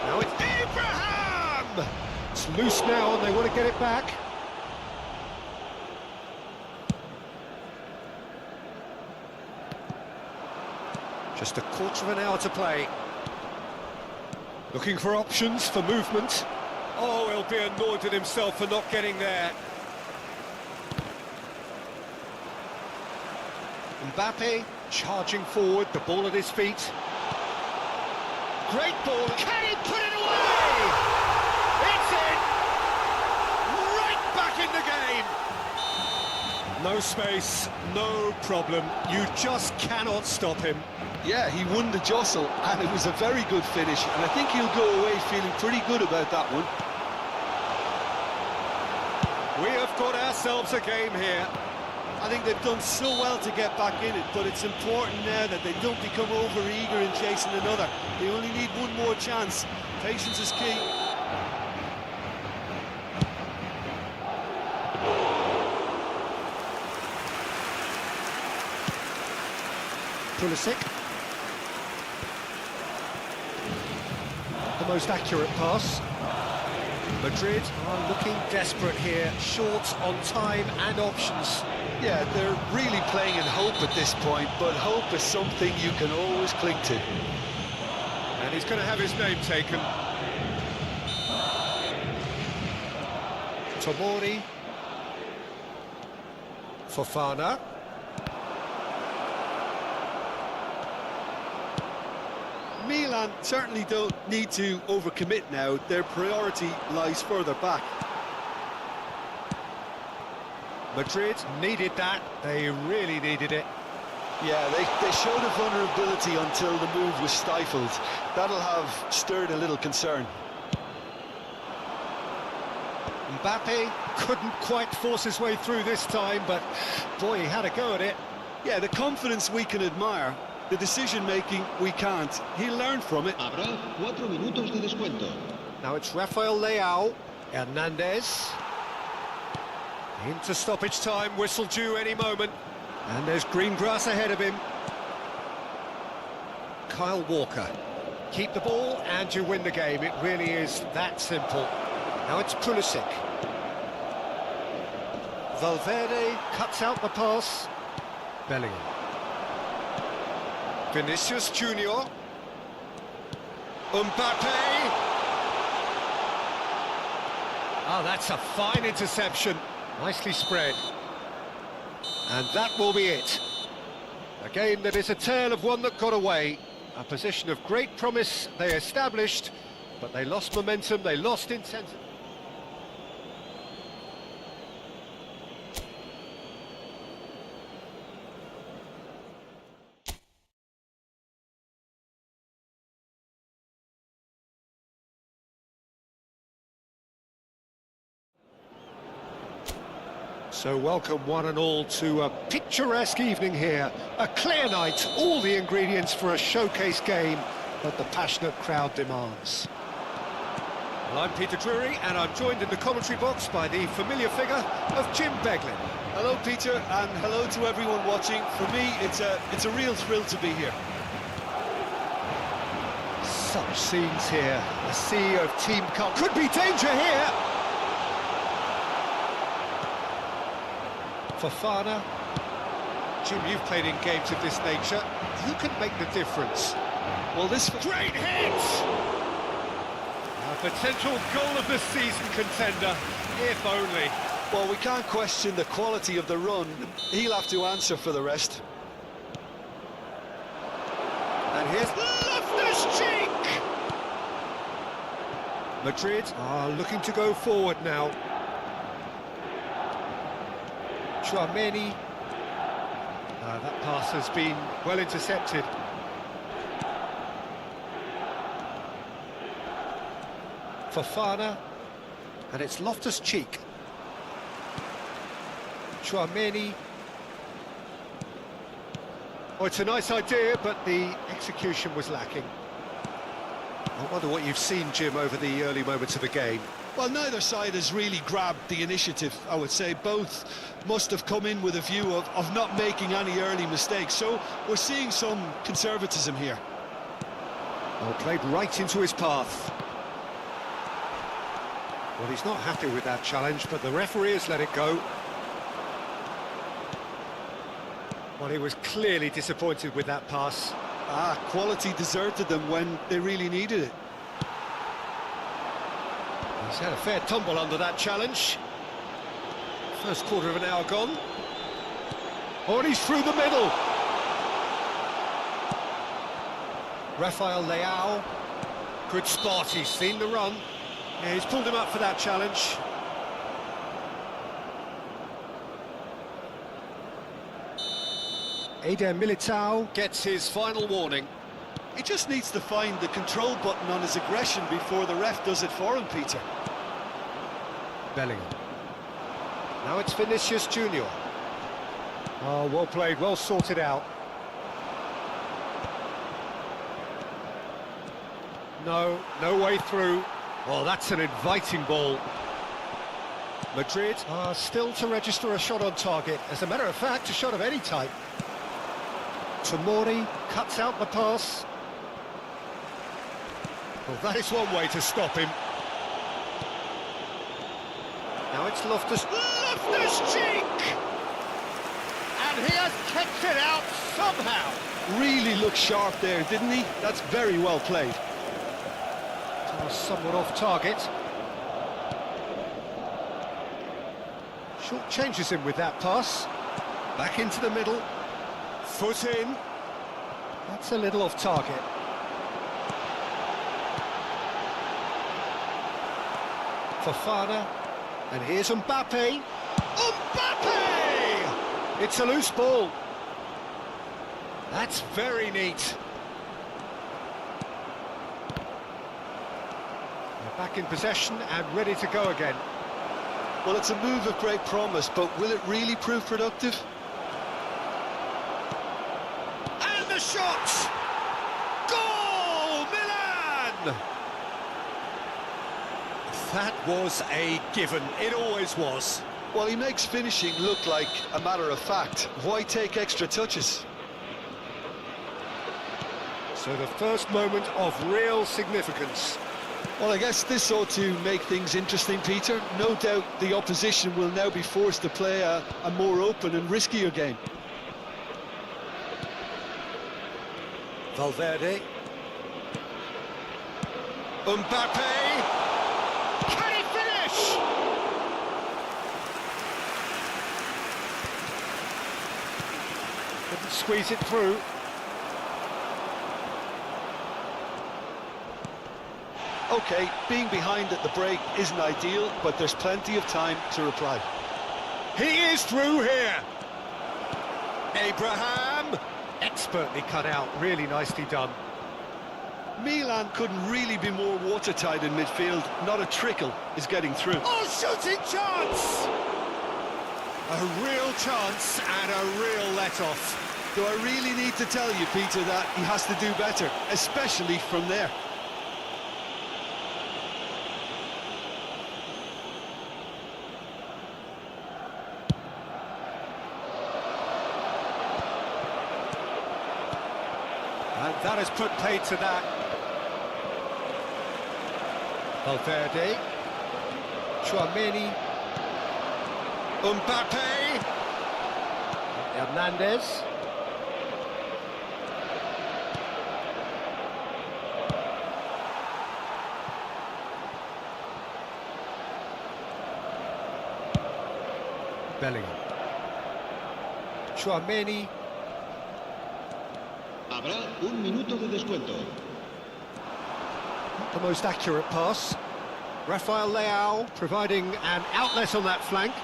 Now it's Abraham! It's loose now and they want to get it back. Just a quarter of an hour to play. Looking for options for movement. Oh, he'll be annoyed at himself for not getting there. Mbappe charging forward, the ball at his feet. Great ball. Can he put it away? It's in! Right back in the game! No space, no problem. You just cannot stop him. Yeah, he won the jostle, and it was a very good finish, and I think he'll go away feeling pretty good about that one. We have got ourselves a game here. I think they've done so well to get back in it, but it's important now that they don't become over-eager in chasing another. They only need one more chance. Patience is key. Pulisic. The most accurate pass. Madrid are looking desperate here, short on time and options. Yeah, they're really playing in hope at this point, but hope is something you can always cling to. And he's going to have his name taken. Tomori. Fofana. Milan certainly don't need to overcommit now. Their priority lies further back. Madrid needed that. They really needed it. Yeah, they showed a vulnerability until the move was stifled. That'll have stirred a little concern. Mbappe couldn't quite force his way through this time, but boy, he had a go at it. Yeah, the confidence we can admire, the decision-making we can't. He learned from it. Habrá 4 minutos de descuento. Now it's Rafael Leao. Hernandez. Into stoppage time, whistle due any moment. And there's green grass ahead of him. Kyle Walker. Keep the ball and you win the game. It really is that simple. Now it's Pulisic. Valverde cuts out the pass. Bellingham. Vinicius Junior. Mbappe. Oh, that's a fine interception. Nicely spread. And that will be it. A game that is a tale of one that got away. A position of great promise they established, but they lost momentum, they lost intensity. So welcome one and all to a picturesque evening here. A clear night, all the ingredients for a showcase game that the passionate crowd demands. Well, I'm Peter Drury, and I'm joined in the commentary box by the familiar figure of Jim Beglin. Hello, Peter, and hello to everyone watching. For me, it's a real thrill to be here. Such scenes here, a sea of team culture. Could be danger here! Fofana. Jim, you've played in games of this nature. Who can make the difference? Well, this... Great hit! A potential goal of the season contender, if only. Well, we can't question the quality of the run. He'll have to answer for the rest. And here's Loftus-Cheek! Madrid are looking to go forward now. Chouameni. That pass has been well intercepted. Fofana, and it's Loftus-Cheek. Chouameni. Oh, it's a nice idea, but the execution was lacking. I wonder what you've seen, Jim, over the early moments of the game. Well, neither side has really grabbed the initiative, I would say. Both must have come in with a view of not making any early mistakes. So we're seeing some conservatism here. Oh, played right into his path. Well, he's not happy with that challenge, but the referee has let it go. Well, he was clearly disappointed with that pass. Quality deserted them when they really needed it. He's had a fair tumble under that challenge. First quarter of an hour gone. Oh, and he's through the middle. Rafael Leao. Good spot, he's seen the run. Yeah, he's pulled him up for that challenge. Eder Militao gets his final warning. He just needs to find the control button on his aggression before the ref does it for him, Peter. Bellingham. Now it's Vinicius Junior. Oh, well played, well sorted out. No way through. Well, that's an inviting ball. Madrid are still to register a shot on target. As a matter of fact, a shot of any type. Tomori cuts out the pass. Well, that is one way to stop him. Now it's Loftus-Cheek! And he has kept it out somehow. Really looked sharp there, didn't he? That's very well played. Somewhat off target. Short changes him with that pass. Back into the middle. Foot in. That's a little off target. Fofana. And here's Mbappe. Mbappe! It's a loose ball. That's very neat. Back in possession and ready to go again. Well, it's a move of great promise, but will it really prove productive? And the shot! Goal! Milan! That was a given. It always was. Well, he makes finishing look like a matter of fact. Why take extra touches? So the first moment of real significance. Well, I guess this ought to make things interesting, Peter. No doubt the opposition will now be forced to play a more open and riskier game. Valverde. Mbappe. Can he finish? Couldn't squeeze it through. OK, being behind at the break isn't ideal, but there's plenty of time to reply. He is through here. Abraham. Expertly cut out, really nicely done. Milan couldn't really be more watertight in midfield. Not a trickle is getting through. Oh, shooting chance! A real chance and a real let-off. Do I really need to tell you, Peter, that he has to do better, especially from there? that has put paid to that. Valverde. Chouameni. Mbappe. Hernandez. Bellingham. Chouameni. Habrá un minuto de descuento. Not the most accurate pass. Rafael Leao providing an outlet on that flank.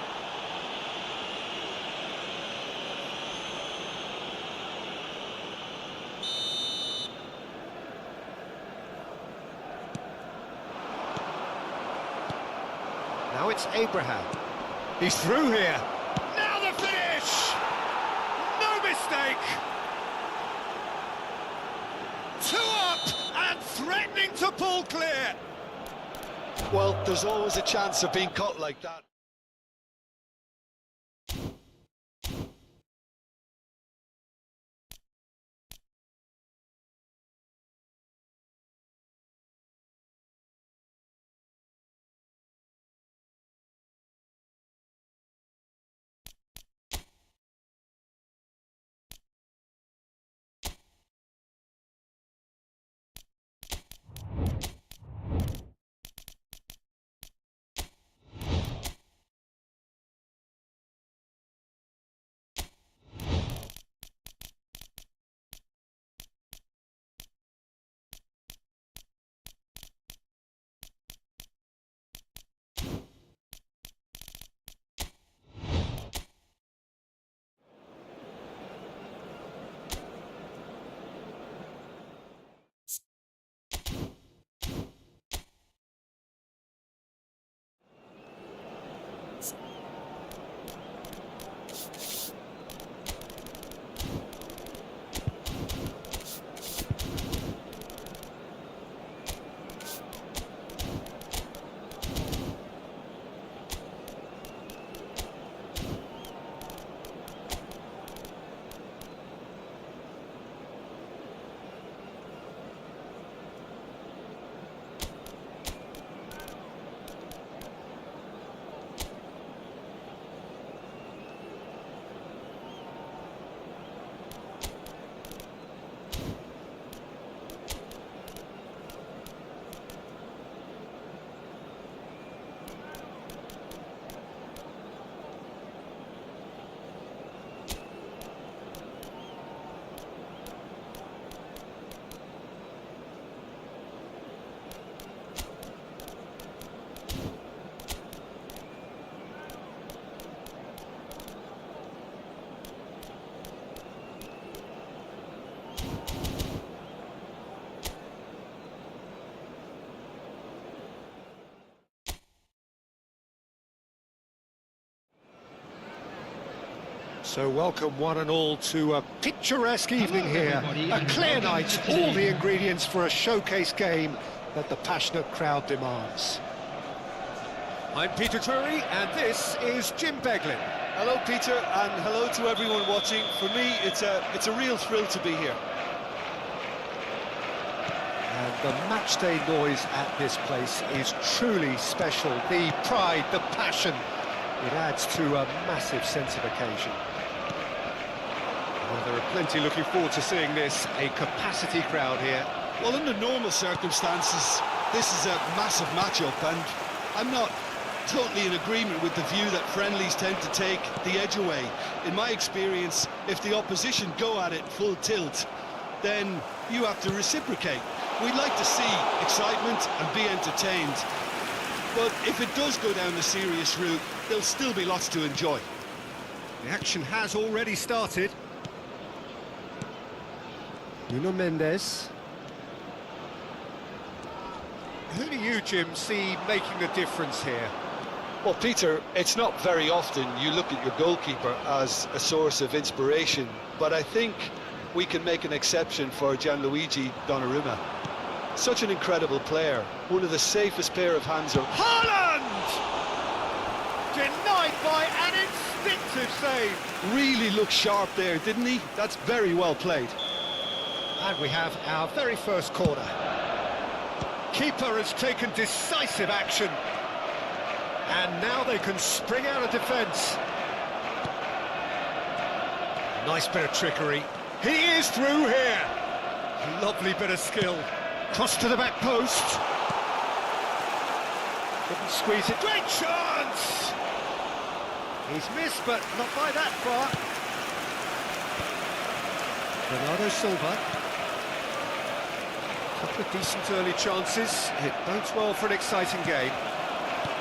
Now it's Abraham. He's through here. Now the finish! No mistake! 2 up and threatening to pull clear. Well, there's always a chance of being caught like that. So welcome one and all to a picturesque evening here. A clear night, all the ingredients for a showcase game that the passionate crowd demands. I'm Peter Drury and this is Jim Beglin. Hello, Peter, and hello to everyone watching. For me, it's a real thrill to be here. And the matchday noise at this place is truly special. The pride, the passion, it adds to a massive sense of occasion. Well, there are plenty looking forward to seeing this, a capacity crowd here. Well, under normal circumstances, this is a massive matchup, and I'm not totally in agreement with the view that friendlies tend to take the edge away. In my experience, if the opposition go at it full tilt, then you have to reciprocate. We'd like to see excitement and be entertained, but if it does go down the serious route, there'll still be lots to enjoy. The action has already started. Nuno Mendes. Who do you, Jim, see making the difference here? Well, Peter, it's not very often you look at your goalkeeper as a source of inspiration, but I think we can make an exception for Gianluigi Donnarumma. Such an incredible player, one of the safest pair of hands around. Haaland! Denied by an instinctive save. Really looked sharp there, didn't he? That's very well played. And we have our very first corner. Keeper has taken decisive action. And now they can spring out of defence. Nice bit of trickery. He is through here. Lovely bit of skill. Cross to the back post. Couldn't squeeze it. Great chance! He's missed, but not by that far. Bernardo Silva. Couple of decent early chances. It bodes well for an exciting game.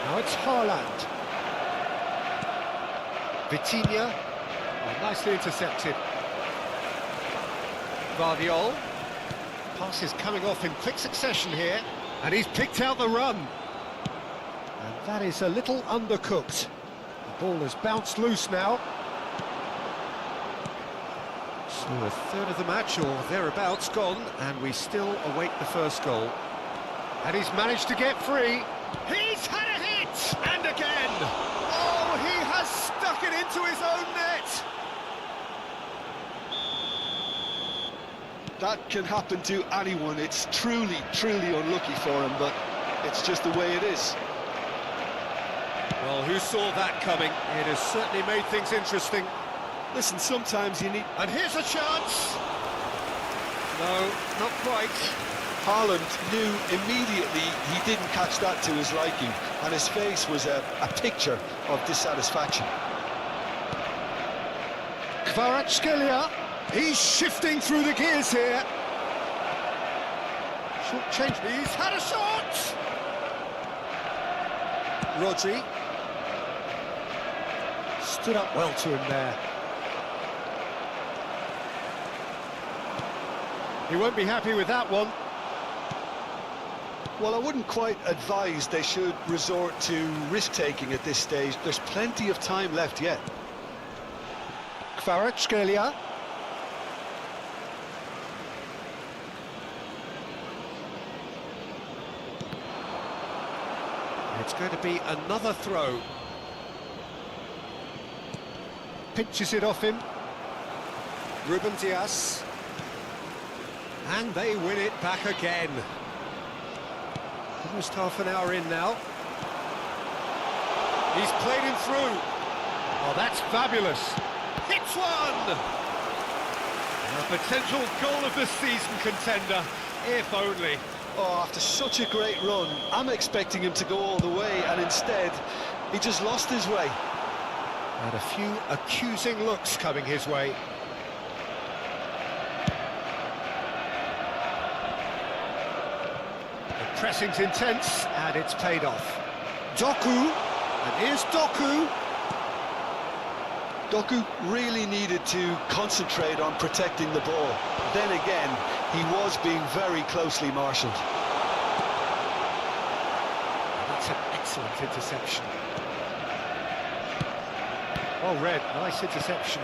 Now it's Haaland. Vitinha. Oh, nicely intercepted. Guardiol. Pass is coming off in quick succession here. And he's picked out the run. And that is a little undercooked. The ball has bounced loose now. So a third of the match, or thereabouts, gone, and we still await the first goal. And he's managed to get free. He's had a hit! And again! Oh, he has stuck it into his own net! That can happen to anyone. It's truly, truly unlucky for him, but it's just the way it is. Well, who saw that coming? It has certainly made things interesting. Listen, sometimes you need... And here's a chance! No, not quite. Haaland knew immediately he didn't catch that to his liking, and his face was a picture of dissatisfaction. Kvaratskhelia, he's shifting through the gears here. Short change, he's had a shot! Rodri. Stood up well to him there. He won't be happy with that one. Well, I wouldn't quite advise they should resort to risk-taking at this stage. There's plenty of time left yet. Kvaratskhelia. It's going to be another throw. Pinches it off him. Ruben Dias. And they win it back again. Almost half an hour in now. He's played him through. Oh, that's fabulous. Hits one! A potential goal of the season contender, if only. Oh, after such a great run, I'm expecting him to go all the way, and instead, he just lost his way. And a few accusing looks coming his way. The pressing's intense, and it's paid off. Doku, and here's Doku. Doku really needed to concentrate on protecting the ball. Then again, he was being very closely marshalled. That's an excellent interception. Well read, nice interception.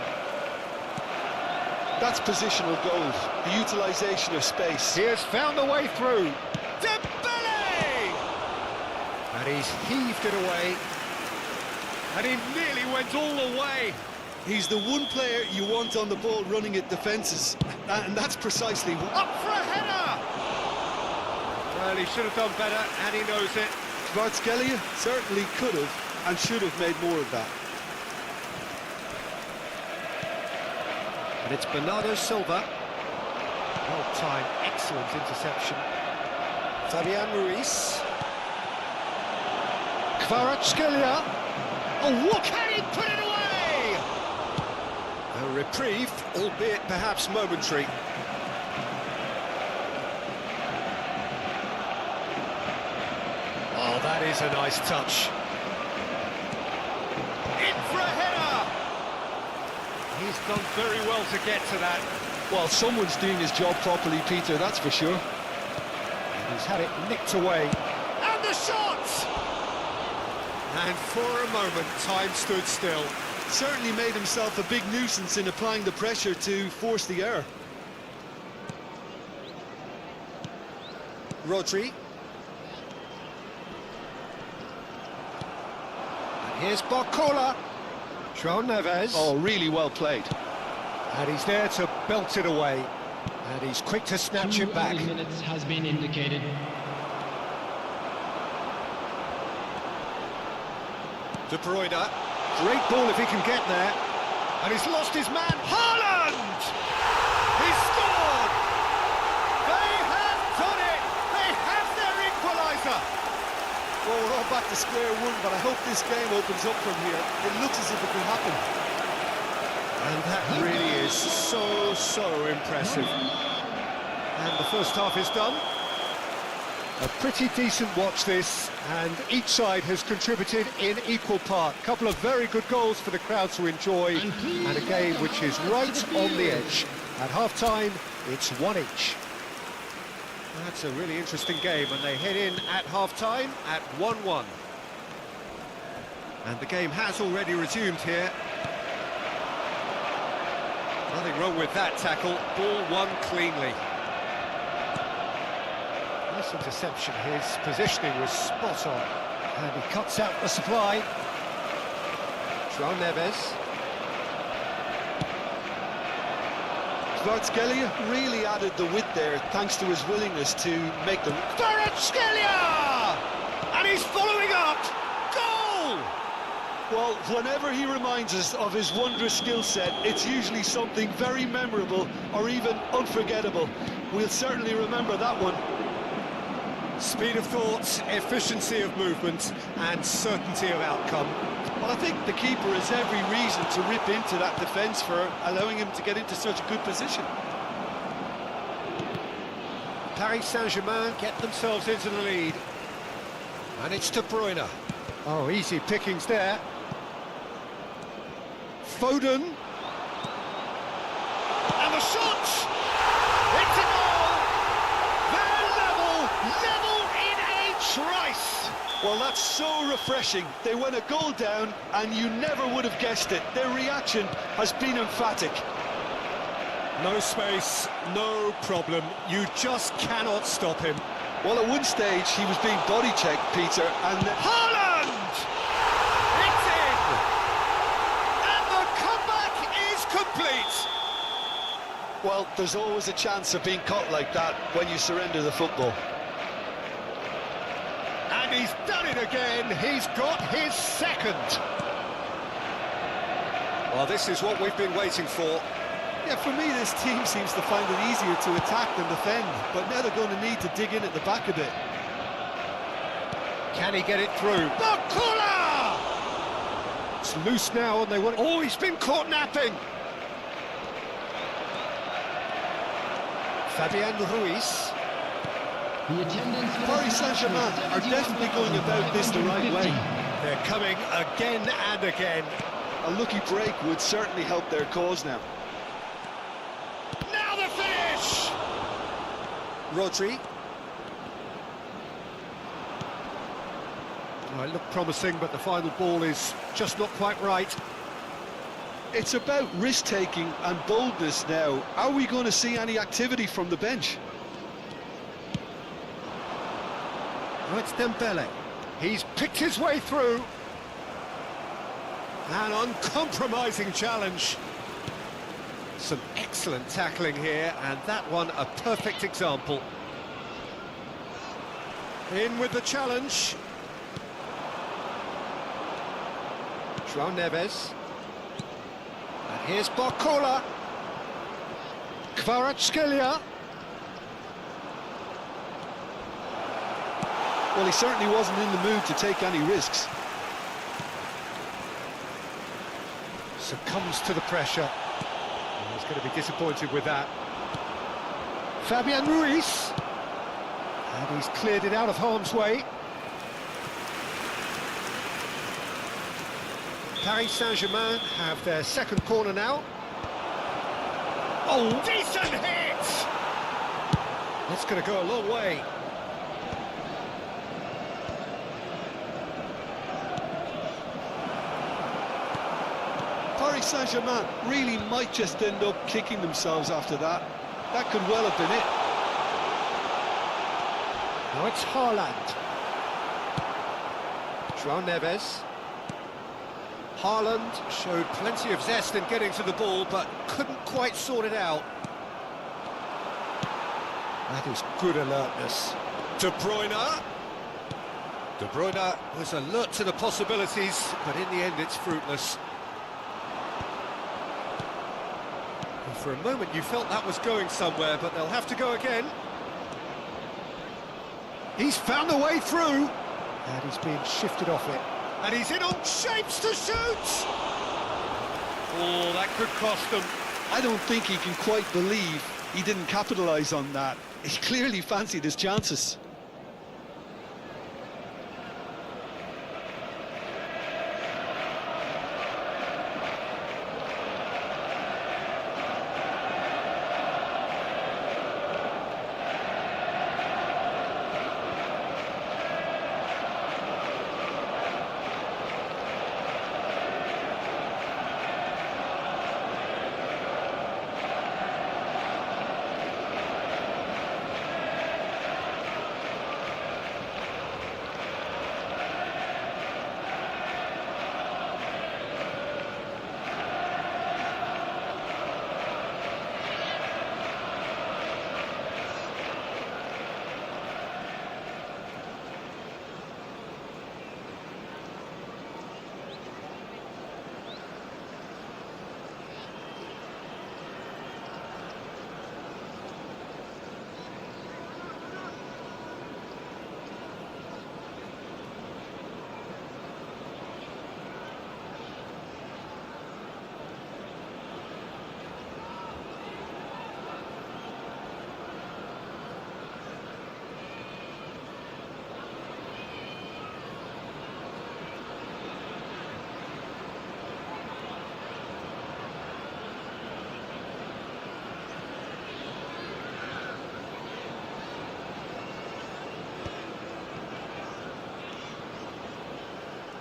That's positional gold, the utilisation of space. He has found a way through. Dembele! And he's heaved it away. And he nearly went all the way. He's the one player you want on the ball running at defences, and that's precisely what... Up for a header! Well, he should have done better, and he knows it. Kvaratskhelia certainly could have and should have made more of that. And it's Bernardo Silva. Well-timed, excellent interception. Fabian Ruiz. Kvaratskhelia. Oh, look at him put it away! A reprieve, albeit perhaps momentary. Oh, that is a nice touch. In for a header! He's done very well to get to that. Well, someone's doing his job properly, Peter, that's for sure. He's had it nicked away. And the shot! And for a moment, time stood still. Certainly made himself a big nuisance in applying the pressure to force the error. Rodri. And here's Barcola. João Neves. Oh, really well played. And he's there to belt it away. And he's quick to snatch 2 it back. added minutes has been indicated. De Bruyne. Great ball if he can get there. And he's lost his man. Haaland! He's scored! They have done it! They have their equaliser! Well, we're all back to square one, but I hope this game opens up from here. It looks as if it could happen. And that really is so impressive. And the first half is done. A pretty decent watch this, and each side has contributed in equal part. A couple of very good goals for the crowd to enjoy, and a game which is right on the edge. At half-time, it's 1 each. That's a really interesting game, and they head in at half-time at 1-1. And the game has already resumed here. Nothing wrong with that tackle. Ball won cleanly. Nice interception. His positioning was spot on. And he cuts out the supply. João Neves. Kvaratskhelia really added the width there, thanks to his willingness to make them. Kvaratskhelia! And he's following up. Goal! Well, whenever he reminds us of his wondrous skill set, it's usually something very memorable or even unforgettable. We'll certainly remember that one. Speed of thought, efficiency of movement, and certainty of outcome. Well, I think the keeper has every reason to rip into that defence for allowing him to get into such a good position. Paris Saint-Germain get themselves into the lead. And it's De Bruyne. Oh, easy pickings there. Foden. And the shot! It's a goal! They're level in a trice! Well, that's so refreshing. They went a goal down and you never would have guessed it. Their reaction has been emphatic. No space, no problem. You just cannot stop him. Well, at one stage he was being body checked, Peter, and Haaland! It's in! And the comeback is complete! well, there's always a chance of being caught like that when you surrender the football. And he's done it again. He's got his second. Well, this is what we've been waiting for. Yeah, for me, this team seems to find it easier to attack than defend, but now they're going to need to dig in at the back a bit. Can he get it through? Bakula! It's loose now, and they want. Oh, he's been caught napping. Fabian Ruiz. The attendance for Paris this match Saint-Germain is are definitely going about this the right way. 71,550. They're coming again and again. A lucky break would certainly help their cause now. Now the finish! Rodri. Oh, it looked promising, but the final ball is just not quite right. It's about risk-taking and boldness now. Are we going to see any activity from the bench? Oh, it's Dembele. He's picked his way through. An uncompromising challenge. Some excellent tackling here, and that one a perfect example. In with the challenge. João Neves. And here's Bakula. Kvaratskhelia. Well, he certainly wasn't in the mood to take any risks. Succumbs to the pressure. Oh, he's going to be disappointed with that. Fabian Ruiz. And he's cleared it out of harm's way. Paris Saint-Germain have their second corner now. Oh, decent hit! That's going to go a long way. Paris Saint-Germain really might just end up kicking themselves after that. That could well have been it. Now it's Haaland. João Neves. Haaland showed plenty of zest in getting to the ball, but couldn't quite sort it out. That is good alertness. De Bruyne. De Bruyne was alert to the possibilities, but in the end it's fruitless. And for a moment you felt that was going somewhere, but they'll have to go again. He's found a way through. And he's being shifted off it. And he's in on shapes to shoot! Oh, that could cost them. I don't think he can quite believe he didn't capitalise on that. He clearly fancied his chances.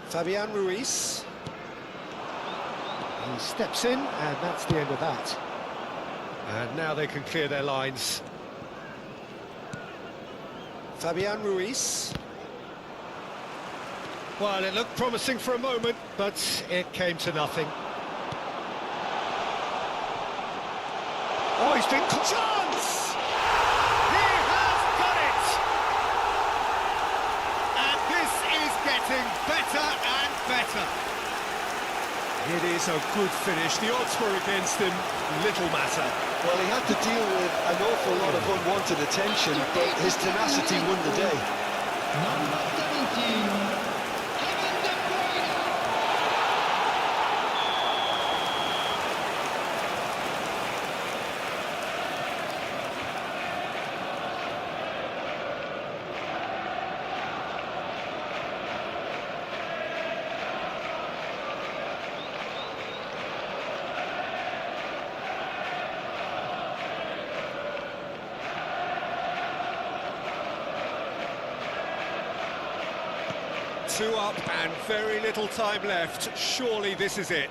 Fabian Ruiz. He steps in, and that's the end of that. And now they can clear their lines. Fabian Ruiz. Well, it looked promising for a moment, but it came to nothing. Oh, he's been... Chance! He has got it! And this is getting better and better. It is a good finish. The odds were against him. Little matter. Well, he had to deal with an awful lot of unwanted attention, but his tenacity won the day. Number 17, Kevin De Bruyne. Two up and very little time left. Surely this is it.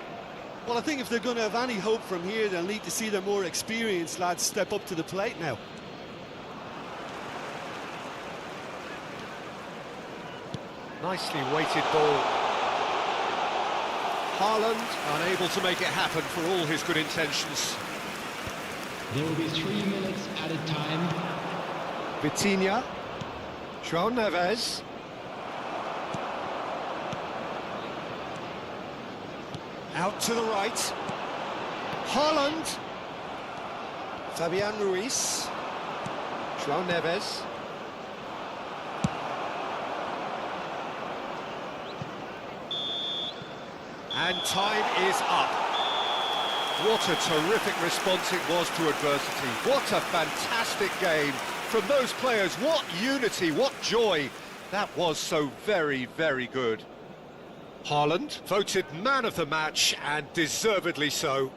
Well, I think if they're going to have any hope from here, they'll need to see their more experienced lads step up to the plate now. Nicely weighted ball. Haaland unable to make it happen for all his good intentions. There will be 3 minutes added time. Vitinha. João Neves. Out to the right. Haaland. Fabian Ruiz. João Neves. And time is up. What a terrific response it was to adversity. What a fantastic game from those players. What unity, what joy. That was so very, very good. Haaland voted man of the match, and deservedly so.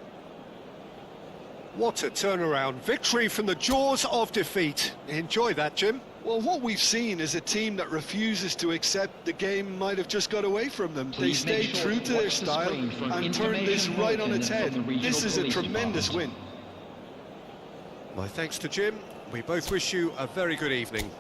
What a turnaround. Victory from the jaws of defeat. Enjoy that, Jim. Well, what we've seen is a team that refuses to accept the game might have just got away from them. They Please make stayed sure true to to their watch the style screen for an and turned this information right on bulletin its from head. the regional This is a police tremendous win. department. My thanks to Jim. We both wish you a very good evening.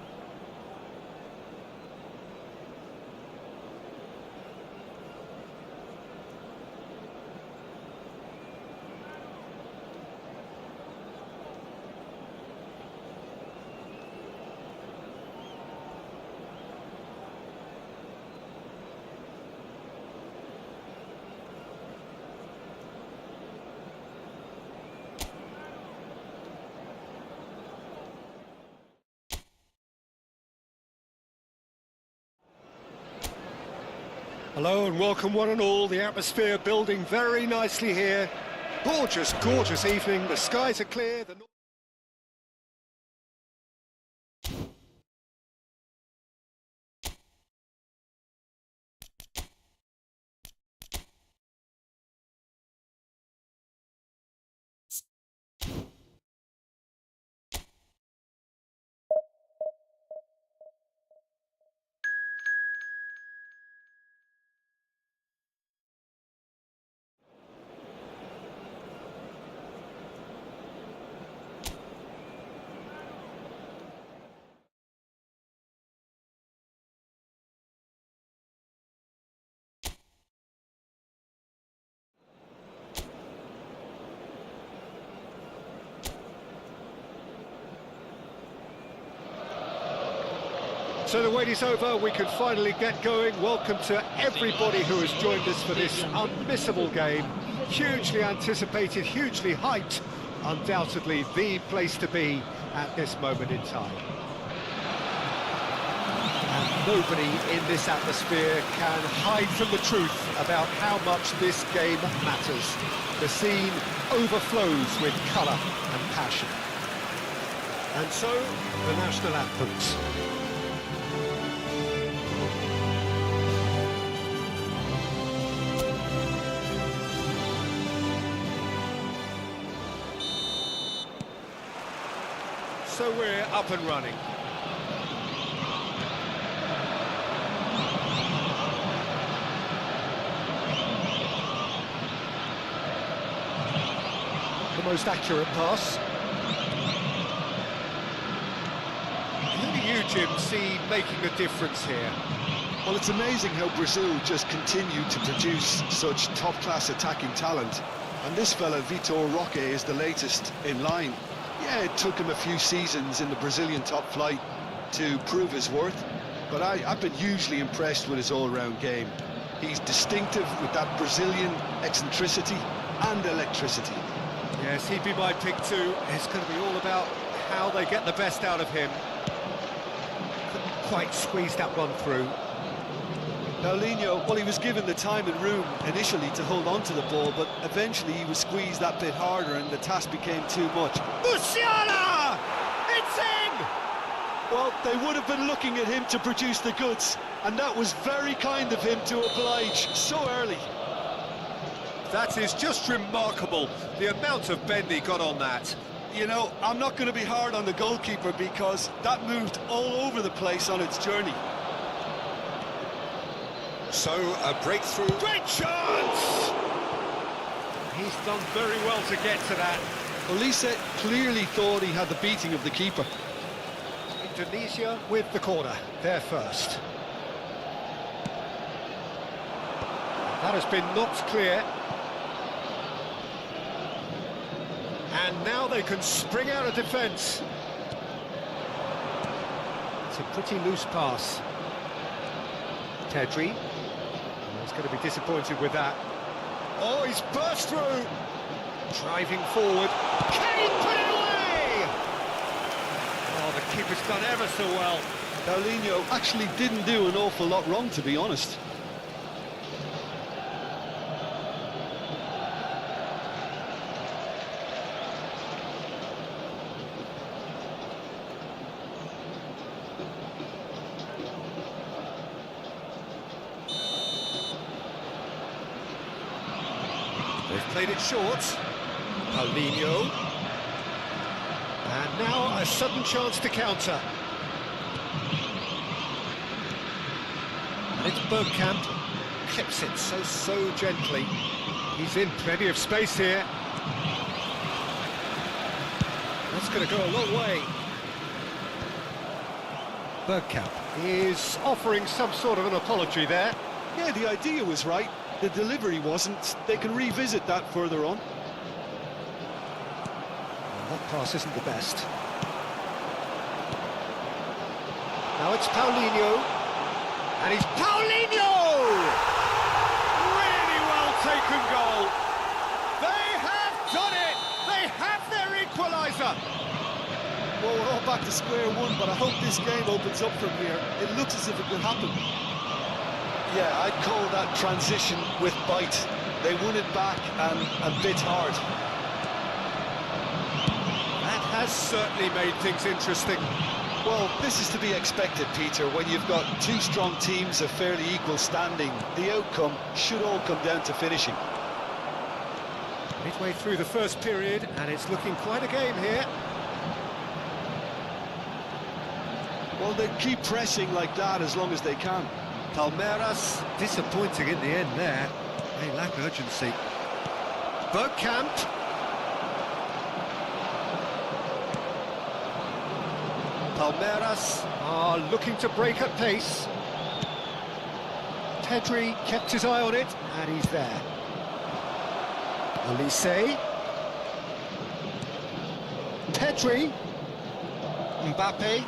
Hello and welcome one and all. The atmosphere building very nicely here. Gorgeous, gorgeous evening. The skies are clear. So the wait is over, we can finally get going. Welcome to everybody who has joined us for this unmissable game. Hugely anticipated, hugely hyped, undoubtedly the place to be at this moment in time. And nobody in this atmosphere can hide from the truth about how much this game matters. The scene overflows with colour and passion. And so, the national anthems. So we're up and running. The most accurate pass. Who do you, Jim, see making a difference here? Well, it's amazing how Brazil just continue to produce such top-class attacking talent. And this fella, Vitor Roque, is the latest in line. Yeah, it took him a few seasons in the Brazilian top flight to prove his worth, but I've been hugely impressed with his all-round game. He's distinctive with that Brazilian eccentricity and electricity. Yes, he'd be my pick too. It's going to be all about how they get the best out of him. Couldn't quite squeeze that one through. Paulinho, well, he was given the time and room initially to hold on to the ball, but eventually he was squeezed that bit harder and the task became too much. Musiala! It's in! Well, they would have been looking at him to produce the goods, and that was very kind of him to oblige so early. That is just remarkable, the amount of bend he got on that. You know, I'm not going to be hard on the goalkeeper because that moved all over the place on its journey. So, a breakthrough. Great chance! He's done very well to get to that. Olise clearly thought he had the beating of the keeper. Indonesia with the corner, there first. That has been knocked clear. And now they can spring out of defence. It's a pretty loose pass. Pedri. He's going to be disappointed with that. Oh, he's burst through. Driving forward. Can he put it away? Oh, the keeper's done ever so well. Paulinho actually didn't do an awful lot wrong, to be honest. They've played it short. Paulinho. And now a sudden chance to counter. And it's Bergkamp. Clips it so gently. He's in plenty of space here. That's going to go a long way. Bergkamp is offering some sort of an apology there. Yeah, the idea was right. The delivery wasn't. They can revisit that further on. Well, that pass isn't the best. Now it's Paulinho. And he's Paulinho! Really well taken goal. They have done it! They have their equaliser! Well, we're all back to square one, but I hope this game opens up from here. It looks as if it could happen. Yeah, I'd call that transition with bite. They won it back and bit hard. That has certainly made things interesting. Well, this is to be expected, Peter. When you've got two strong teams of fairly equal standing, the outcome should all come down to finishing. Midway through the first period, and it's looking quite a game here. Well, they keep pressing like that as long as they can. Palmeiras disappointing in the end there. They lack urgency. Bergkamp. Palmeiras are looking to break at pace. Pedri kept his eye on it, and he's there. Elise. Pedri. Mbappe.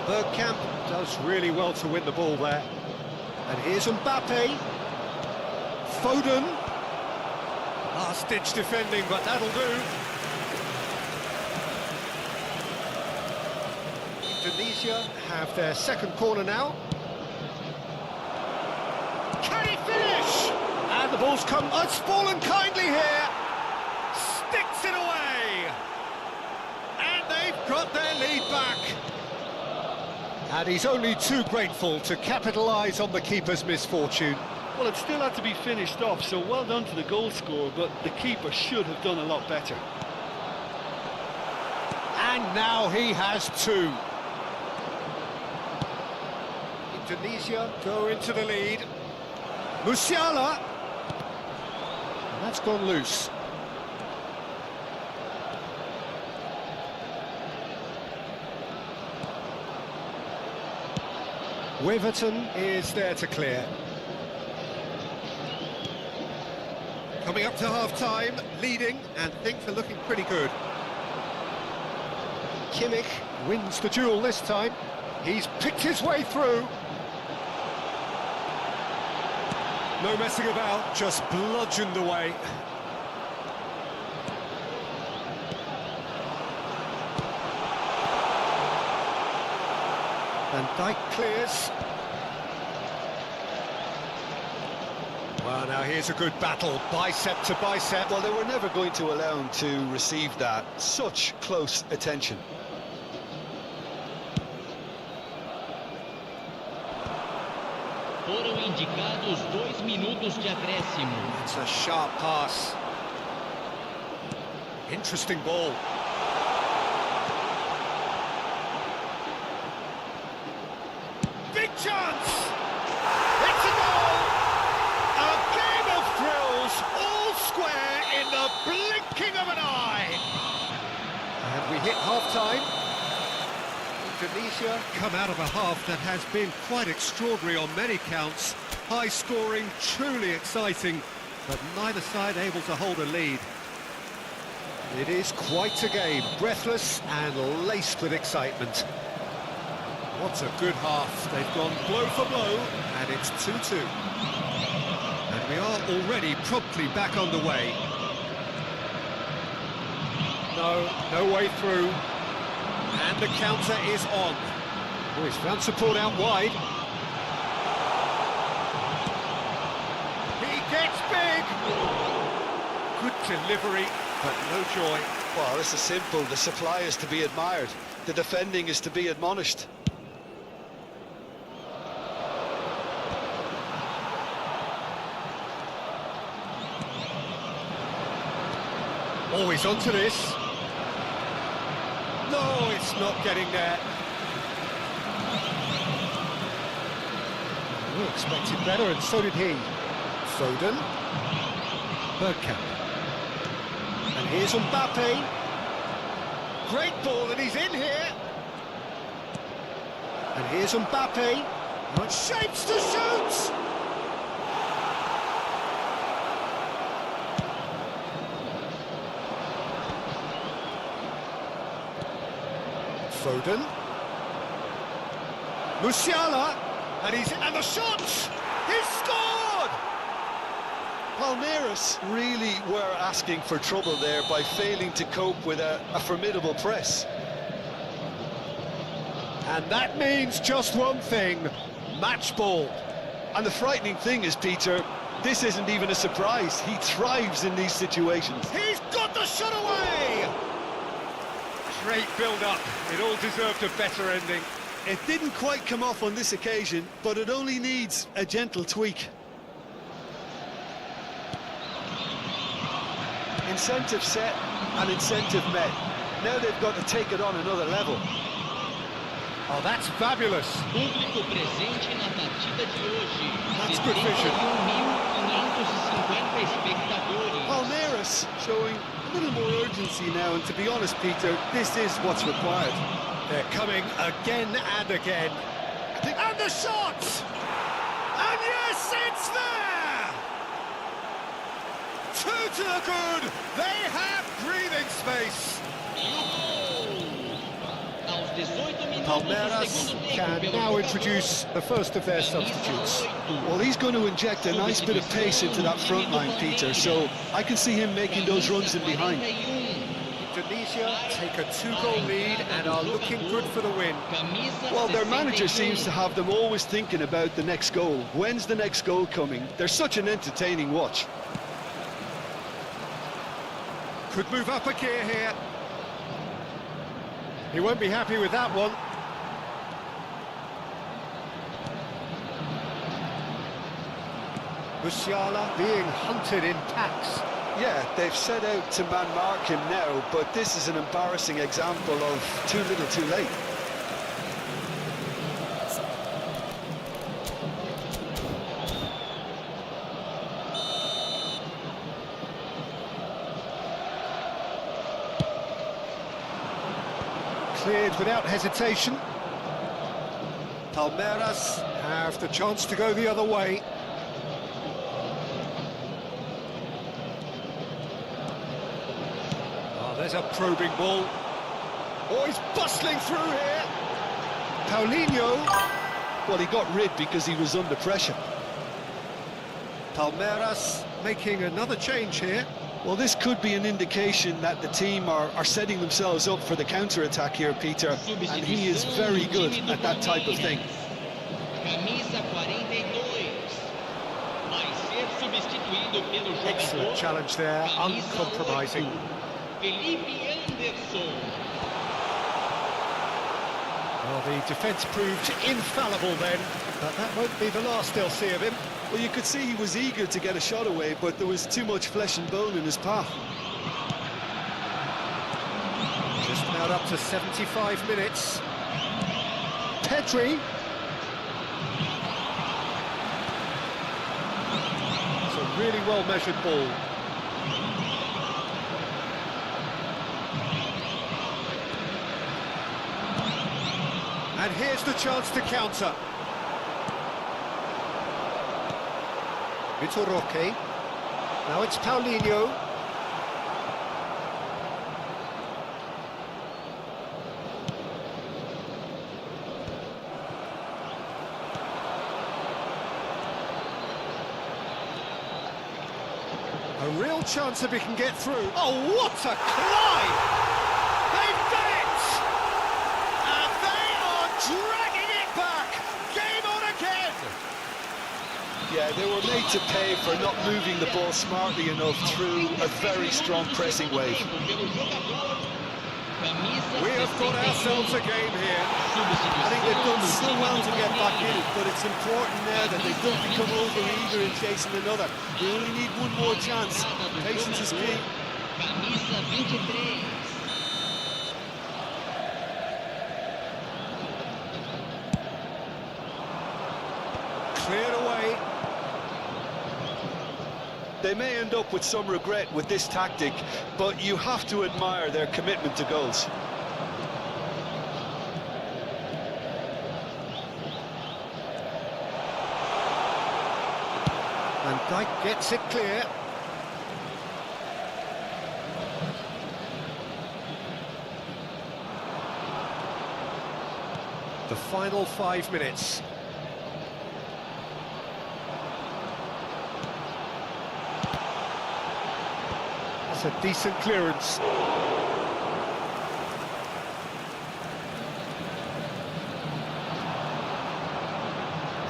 Bergkamp does really well to win the ball there. And here's Mbappe. Foden. Last-ditch defending, but that'll do. Indonesia have their second corner now. Can he finish? And the ball's come. Oh, it's fallen kindly here. Sticks it away. And they've got their lead back. And he's only too grateful to capitalise on the keeper's misfortune. Well, it still had to be finished off, so well done to the goal scorer, but the keeper should have done a lot better. And now he has two. Indonesia go into the lead. Musiala. And that's gone loose. Weverton is there to clear. Coming up to half-time, leading, and things are looking pretty good. Kimmich wins the duel this time. He's picked his way through. No messing about, just bludgeoned away. Van Dijk clears. Well, now here's a good battle, bicep to bicep. Well, they were never going to allow him to receive that. Such close attention. Foram indicados 2 minutos de acréscimo. It's a sharp pass. Interesting ball. Big chance! It's a goal! A game of thrills, all square in the blinking of an eye! And we hit half-time. Indonesia come out of a half that has been quite extraordinary on many counts. High-scoring, truly exciting, but neither side able to hold a lead. It is quite a game, breathless and laced with excitement. What a good half. They've gone blow for blow, and it's 2-2. And we are already promptly back underway. No way through. And the counter is on. Oh, he's found support out wide. He gets big! Good delivery, but no joy. Well, this is simple. The supply is to be admired. The defending is to be admonished. Always onto this. No, it's not getting there. We expected better, and so did he. Foden. Bergkamp. And here's Mbappe. Great ball, and he's in here. And here's Mbappe. What shapes to shoot! Foden. Musiala. And the shot! He's scored! Palmeiras really were asking for trouble there by failing to cope with a formidable press. And that means just one thing, match ball. And the frightening thing is, Peter, this isn't even a surprise. He thrives in these situations. He's got the shot away! Great build-up. It all deserved a better ending. It didn't quite come off on this occasion, but it only needs a gentle tweak. Incentive set and incentive met. Now they've got to take it on another level. Oh, that's fabulous. Público presente na partida de hoje. That's good vision. 71.550 espectadores. Palmeiras showing a little more urgency now, and to be honest, Peter, this is what's required. They're coming again and again. And the shot! And yes, it's there! Two to the good! They have breathing space! Aos 18 minutos do Palmeiras segundo tempo, can pelo now jogador, introduce the first of their substitutes. Well, he's going to inject a nice bit of pace into that front line, Peter, so I can see him making those runs in behind. 41. Indonesia take a two-goal lead and are looking good for the win. Camisa Well, their manager 61. seems to have them always thinking about the next goal. When's the next goal coming? They're such an entertaining watch. Could move up a gear here. He won't be happy with that one. Musiala being hunted in packs. Yeah, they've set out to man-mark him now, but this is an embarrassing example of too little too late. Cleared without hesitation. Palmeiras have the chance to go the other way. Oh, there's a probing ball. Oh, he's bustling through here. Paulinho. Well, he got rid because he was under pressure. Palmeiras making another change here. Well, this could be an indication that the team are setting themselves up for the counter-attack here, Peter, and he is very good at that type of thing. Camisa 42. Vai ser substituído pelo Excellent jogador. challenge there, Camisa uncompromising. 8, Felipe Anderson. Well, the defence proved infallible then, but that won't be the last they'll see of him. Well, you could see he was eager to get a shot away, but there was too much flesh and bone in his path. Just about up to 75 minutes. Pedri. It's a really well-measured ball. And here's the chance to counter. Vitor Roque. Now it's Paulinho. A real chance if he can get through. Oh, what a climb! They've done it! And they are dragging it back! Game on again! Yeah, they were made to pay for not moving the ball smartly enough through a very strong pressing wave. We have got ourselves a game here. I think they've done so well to get back in it, but it's important now that they don't become over-eager in chasing another. They only need one more chance. Patience is key. Camisa 23. Cleared away. They may end up with some regret with this tactic, but you have to admire their commitment to goals. And Dyke gets it clear. The final 5 minutes. That's a decent clearance.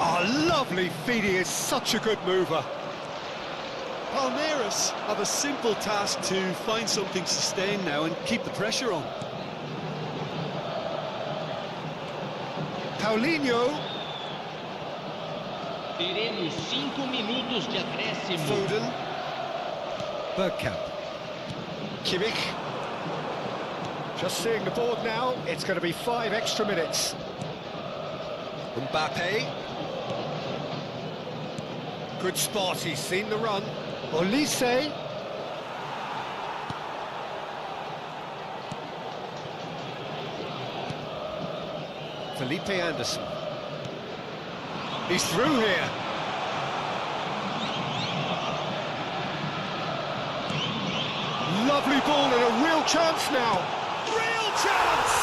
Oh, lovely feed, he is such a good mover. Palmeiras have a simple task to find something sustained now and keep the pressure on. Paulinho. Teremos 5 minutos de acréscimo. Foden. Bergkamp. Kimmich. Just seeing the board now, it's going to be 5 extra minutes. Mbappe. Good spot, he's seen the run. Olise. Felipe Anderson. He's through here. Lovely ball and a real chance now. Real chance!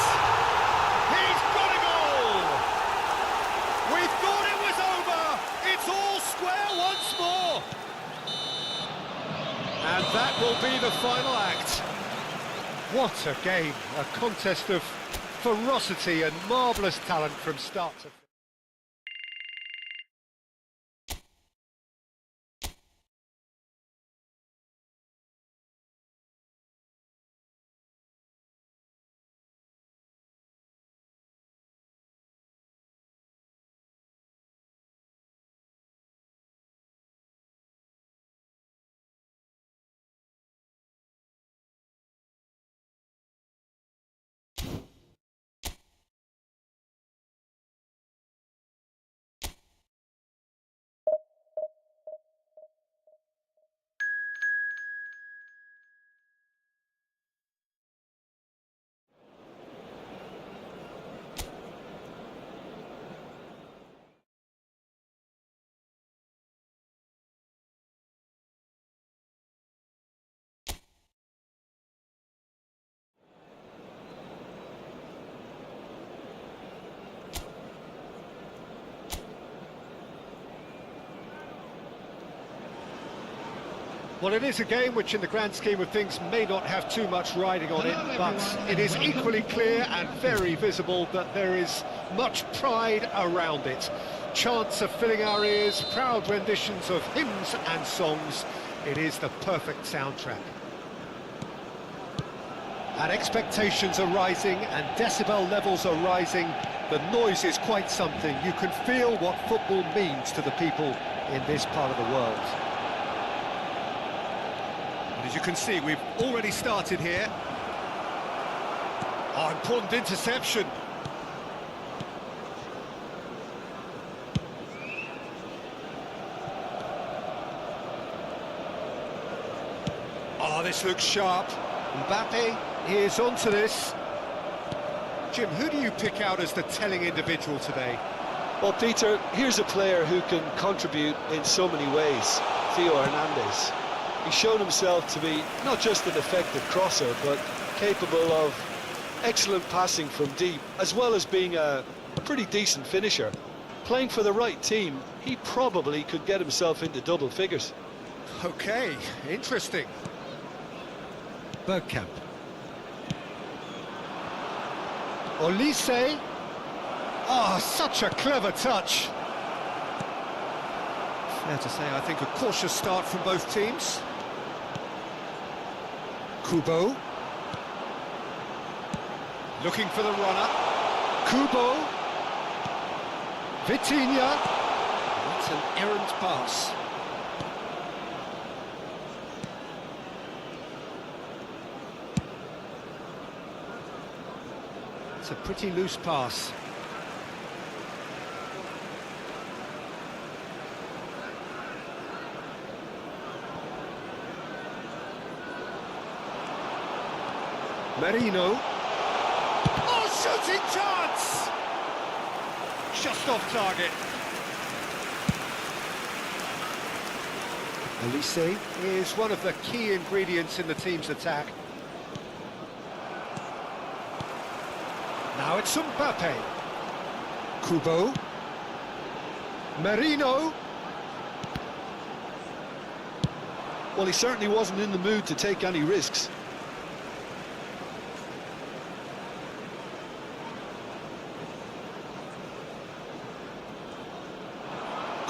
He's got a goal! We thought it was over. It's all square once more. And that will be the final act. What a game. A contest of ferocity and marvellous talent from start to finish. Well, it is a game which, in the grand scheme of things, may not have too much riding on it, but it is equally clear and very visible that there is much pride around it. Chants are filling our ears, proud renditions of hymns and songs. It is the perfect soundtrack. And expectations are rising and decibel levels are rising. The noise is quite something. You can feel what football means to the people in this part of the world. As you can see, we've already started here. Oh, important interception. Oh, this looks sharp. Mbappe is onto this. Jim, who do you pick out as the telling individual today? Well, Peter, here's a player who can contribute in so many ways. Theo Hernandez. He's shown himself to be not just an effective crosser, but capable of excellent passing from deep, as well as being a pretty decent finisher. Playing for the right team, he probably could get himself into double figures. Okay, interesting. Bergkamp. Olise. Oh, such a clever touch. Fair to say, I think a cautious start from both teams. Kubo. Looking for the runner. Kubo. Vitinha. That's an errant pass. It's a pretty loose pass. Merino. Oh, shooting chance! Just off target. Olise is one of the key ingredients in the team's attack. Now it's Mbappe. Kubo. Merino. Well, he certainly wasn't in the mood to take any risks.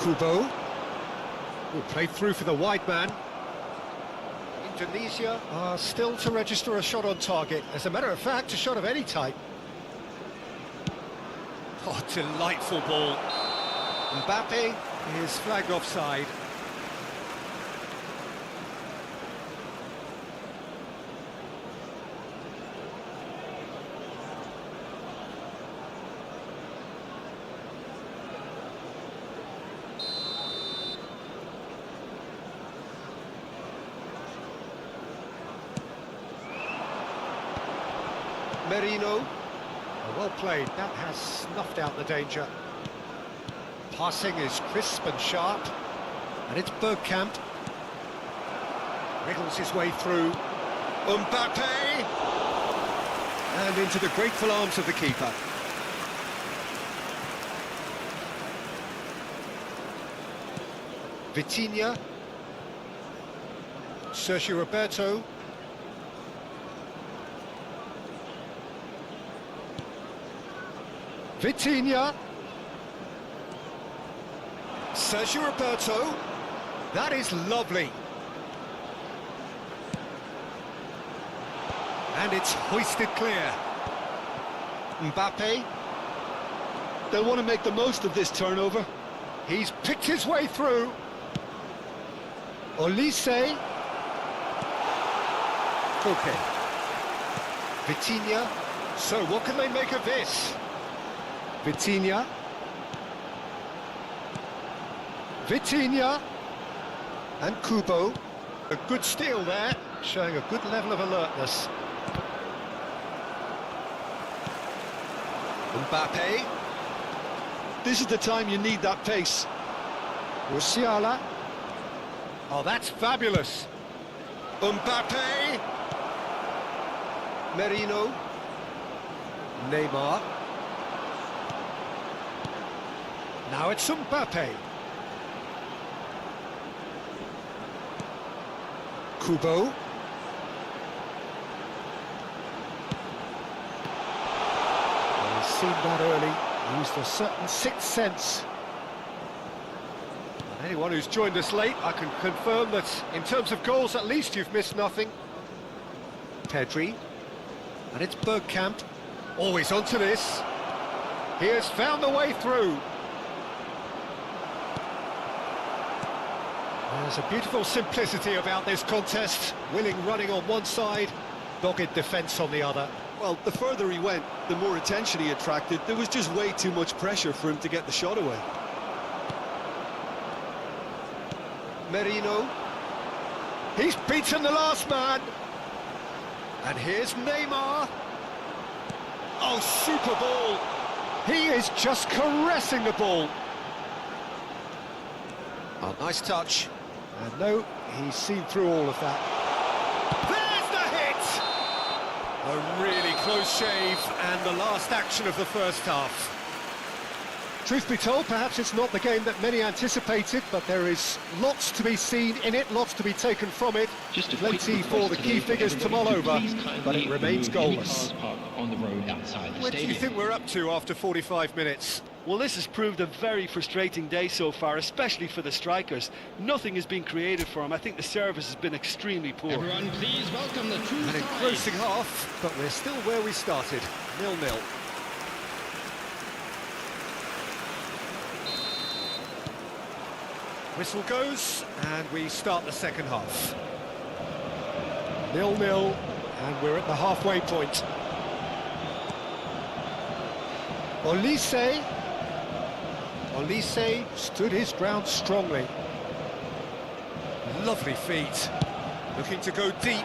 Kubo. Will play through for the wide man. Indonesia are still to register a shot on target. As a matter of fact, a shot of any type. Oh, delightful ball. Mbappe is flagged offside. Merino. Oh, well played. That has snuffed out the danger. Passing is crisp and sharp. And it's Bergkamp. Wriggles his way through. Mbappe! And into the grateful arms of the keeper. Vitinha. Sergio Roberto. Vitinha. Sergio Roberto. That is lovely. And it's hoisted clear. Mbappe. They'll want to make the most of this turnover. He's picked his way through. Olise. Okay. Vitinha. So what can they make of this? Vitinha. Vitinha. And Kubo. A good steal there, showing a good level of alertness. Mbappe. This is the time you need that pace. Musiala. Oh, that's fabulous. Mbappe. Merino. Neymar. Now it's Mbappe. Kubo. He's seen that early, used a certain sixth sense. And anyone who's joined us late, I can confirm that in terms of goals, at least you've missed nothing. Pedri. And it's Bergkamp. Always onto this. He has found the way through. There's a beautiful simplicity about this contest. Willing running on one side, dogged defence on the other. Well, the further he went, the more attention he attracted. There was just way too much pressure for him to get the shot away. Merino. He's beaten the last man. And here's Neymar. Oh, super ball. He is just caressing the ball. Oh, nice touch. And no, he's seen through all of that. There's the hit! A really close shave, and the last action of the first half. Truth be told, perhaps it's not the game that many anticipated, but there is lots to be seen in it, lots to be taken from it. Just a Plenty quick for the key figures to mull over, but it remains goalless. On the road outside the Where do you stadium. think we're up to after 45 minutes? Well, this has proved a very frustrating day so far, especially for the strikers. Nothing has been created for them. I think the service has been extremely poor. Everyone, please welcome the two An sides. engrossing half, but we're still where we started, 0-0. Whistle goes, and we start the second half. 0-0, and we're at the halfway point. Olise. Olise stood his ground strongly. Lovely feet. Looking to go deep.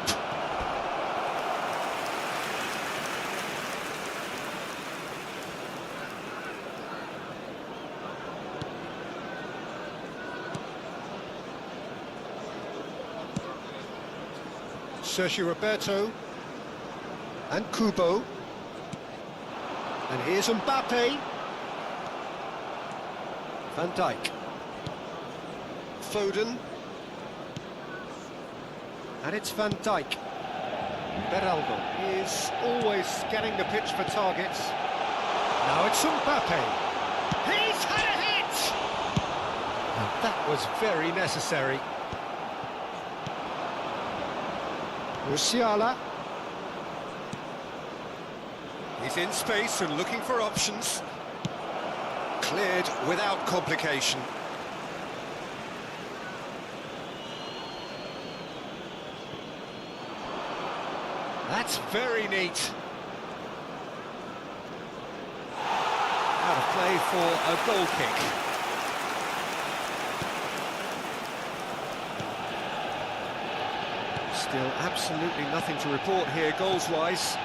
Sergio Roberto. And Kubo. And here's Mbappe. Van Dijk. Foden. And it's Van Dijk. Beraldo is always scanning the pitch for targets. Now it's Mbappe. He's had a hit! That was very necessary. Musiala. He's in space and looking for options. Cleared without complication. That's very neat. Out of play for a goal kick. Still absolutely nothing to report here goals-wise.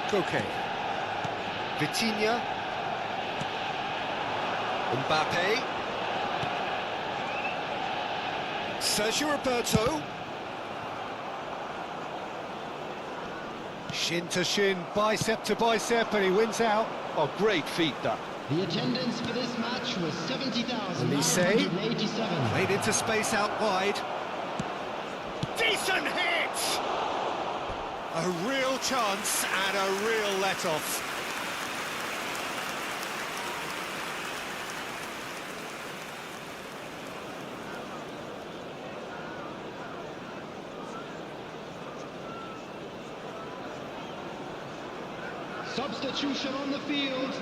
Koke. Vitinha. Mbappe. Sergio Roberto. Shin to shin, bicep to bicep, and he wins out. Oh, great feat, that. The attendance for this match was Elise. 70,987. Played into space out wide. Decent hit! A real chance and a real let-off. Substitution on the field.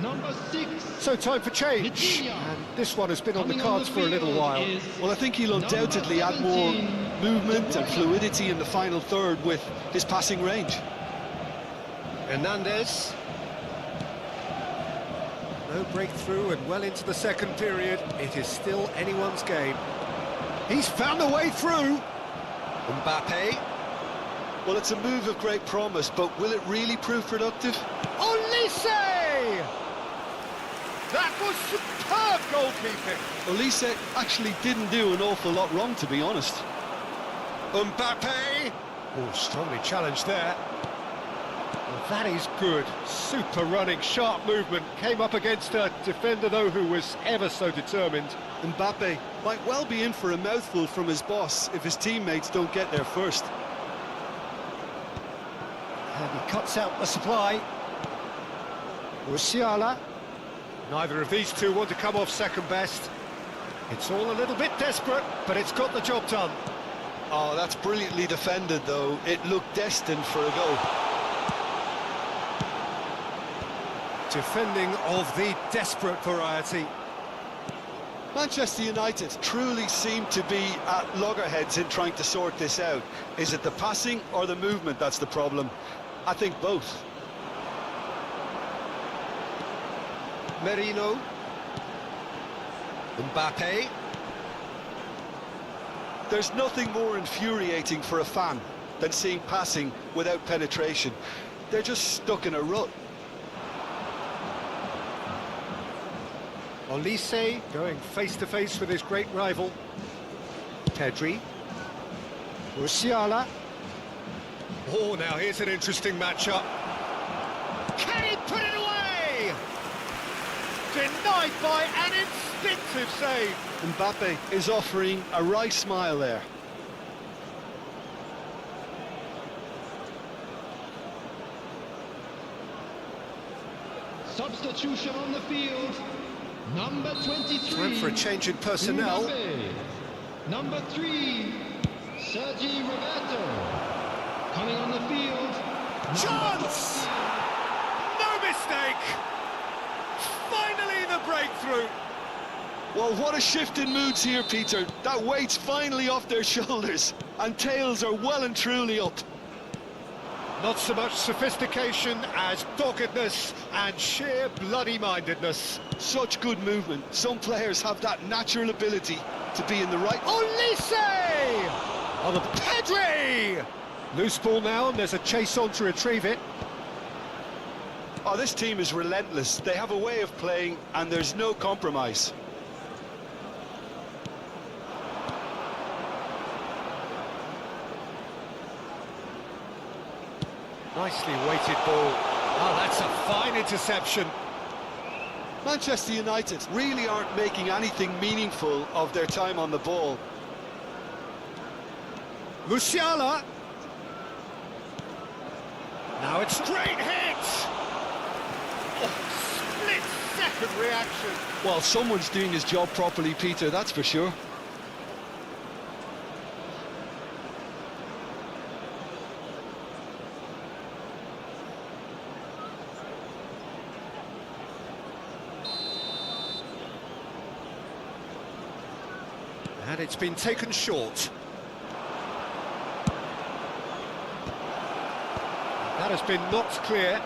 Number 6. So time for change. Vitinha. And this one has been on the Coming cards for a little while. Well, I think he'll undoubtedly add more movement and fluidity in the final third with his passing range. Hernandez. No breakthrough and well into the second period. It is still anyone's game. He's found a way through. Mbappe. Well, it's a move of great promise, but will it really prove productive? Olise! That was superb goalkeeping. Elise actually didn't do an awful lot wrong, to be honest. Mbappe. Oh, strongly challenged there. Well, that is good. Super running, sharp movement. Came up against a defender, though, who was ever so determined. Mbappe might well be in for a mouthful from his boss if his teammates don't get there first. And he cuts out the supply. Musiala. Neither of these two want to come off second best. It's all a little bit desperate, but it's got the job done. Oh, that's brilliantly defended, though. It looked destined for a goal. Defending of the desperate variety. Manchester United truly seem to be at loggerheads in trying to sort this out. Is it the passing or the movement that's the problem? I think both. Merino. Mbappe. There's nothing more infuriating for a fan than seeing passing without penetration. They're just stuck in a rut. Olise going face-to-face with his great rival. Pedri. Musiala. Oh, now here's an interesting matchup. Can he put it away? Denied by an instinctive save. Mbappe is offering a wry smile there. Substitution on the field. Number 23. Time for a change in personnel. Mbappe. Number 3. Sergi Roberto. Coming on the field. Chance! No mistake! Finally the breakthrough! Well, what a shift in moods here, Peter. That weight's finally off their shoulders, and tails are well and truly up. Not so much sophistication as doggedness and sheer bloody-mindedness. Such good movement. Some players have that natural ability to be in the right... Olise! On the Pedri! Loose ball now, and there's a chase on to retrieve it. Oh, this team is relentless. They have a way of playing, and there's no compromise. Nicely weighted ball. Oh, that's a fine interception. Manchester United really aren't making anything meaningful of their time on the ball. Musiala. Now it's straight hit. Oh, split significant reaction. Well, someone's doing his job properly, Peter, that's for sure. And it's been taken short. That has been knocked clear.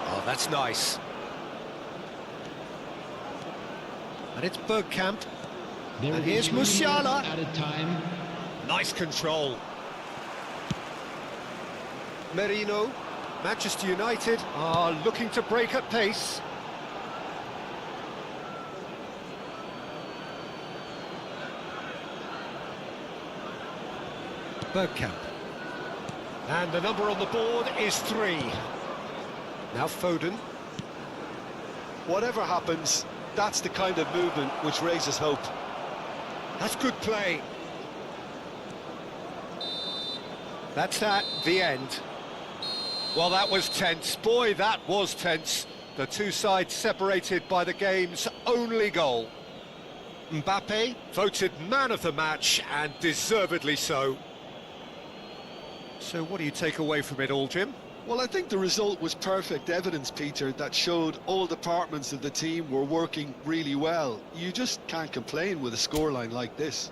Oh, that's nice. And it's Bergkamp. There will And be here's 3 minutes Musiala. added time. Nice control. Merino. Manchester United are looking to break at pace. Bergkamp. And the number on the board is 3. Now Foden. Whatever happens, that's the kind of movement which raises hope. That's good play. That's the end. Well, that was tense. Boy, that was tense. The two sides separated by the game's only goal. Mbappe voted man of the match, and deservedly so. So what do you take away from it all, Jim? Well, I think the result was perfect evidence, Peter, that showed all departments of the team were working really well. You just can't complain with a scoreline like this.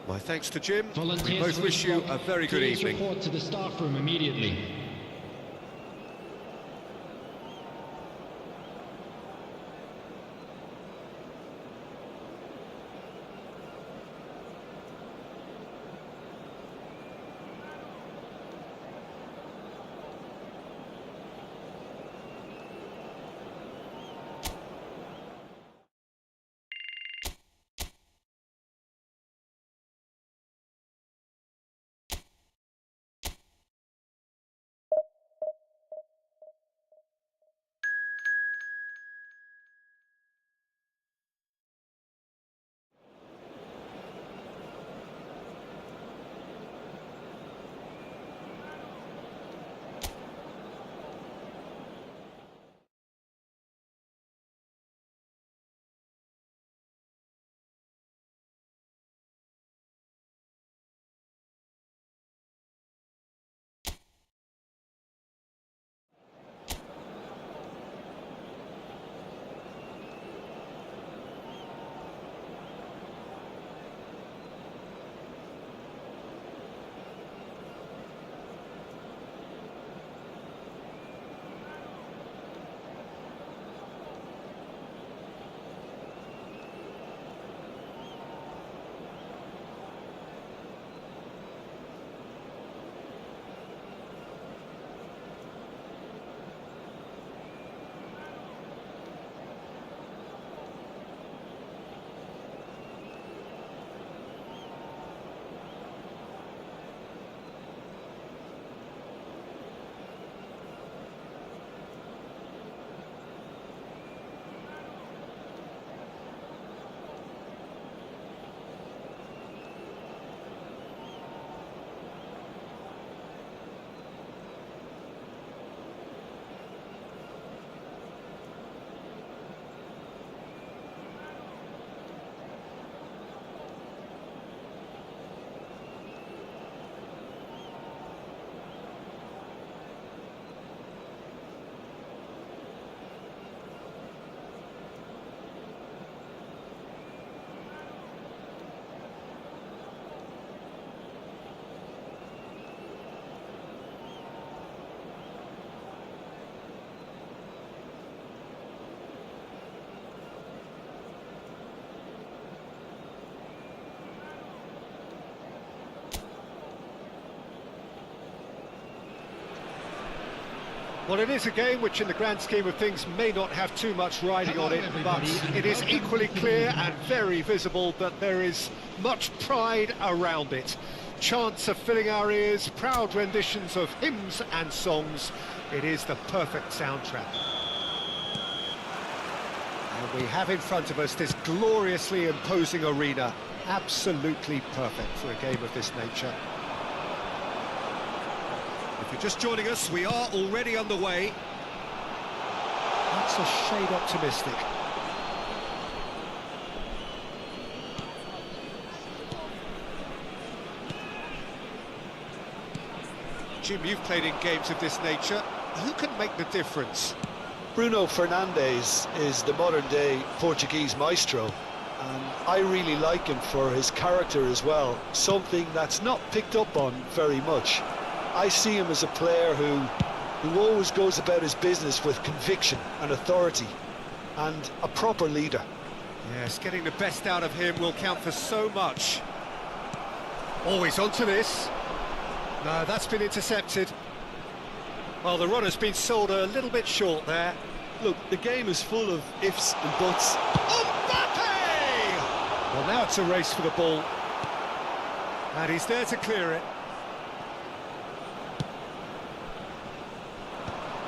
My thanks to Jim. We Volunteers both for wish this you block, a very good please evening. report to the staff room immediately. Well, it is a game which, in the grand scheme of things, may not have too much riding on it, but it is equally clear and very visible that there is much pride around it. Chants are filling our ears, proud renditions of hymns and songs. It is the perfect soundtrack. And we have in front of us this gloriously imposing arena. Absolutely perfect for a game of this nature. If you're just joining us, we are already underway. That's a shade optimistic. Jim, you've played in games of this nature. Who can make the difference? Bruno Fernandes is the modern-day Portuguese maestro, and I really like him for his character as well, something that's not picked up on very much. I see him as a player who always goes about his business with conviction and authority, and a proper leader. Yes, getting the best out of him will count for so much. Always onto this. No, that's been intercepted. Well, the runner's been sold a little bit short there. Look, the game is full of ifs and buts. Mbappe! Well, now it's a race for the ball. And he's there to clear it.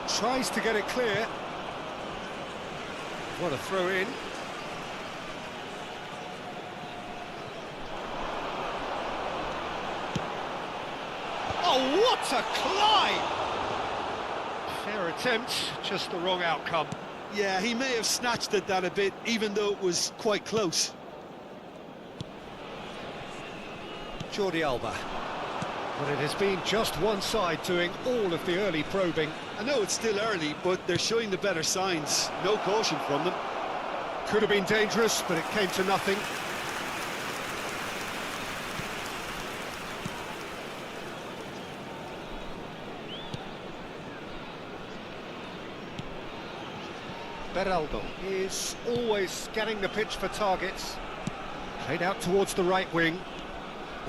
Tries to get it clear. What a throw in. Oh, what a climb! Fair attempt, just the wrong outcome. Yeah, he may have snatched at that a bit, even though it was quite close. Jordi Alba. But it has been just one side doing all of the early probing. I know it's still early, but they're showing the better signs. No caution from them. Could have been dangerous, but it came to nothing. Beraldo is always scanning the pitch for targets. Played out towards the right wing.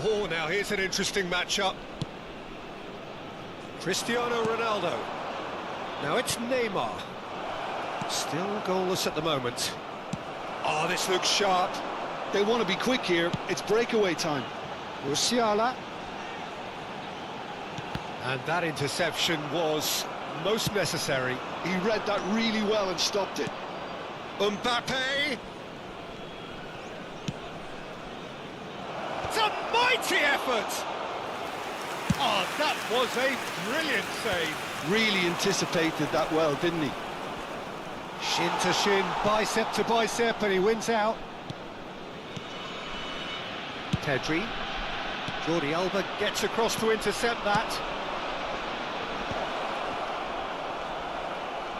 Oh, now here's an interesting matchup. Cristiano Ronaldo. Now it's Neymar. Still goalless at the moment. Oh, this looks sharp. They want to be quick here. It's breakaway time. Musiala. And that interception was most necessary. He read that really well and stopped it. Mbappe. It's a mighty effort. Oh, that was a brilliant save. Really anticipated that well, didn't he? Shin to shin, bicep to bicep, and he wins out. Pedri. Jordi Alba gets across to intercept that.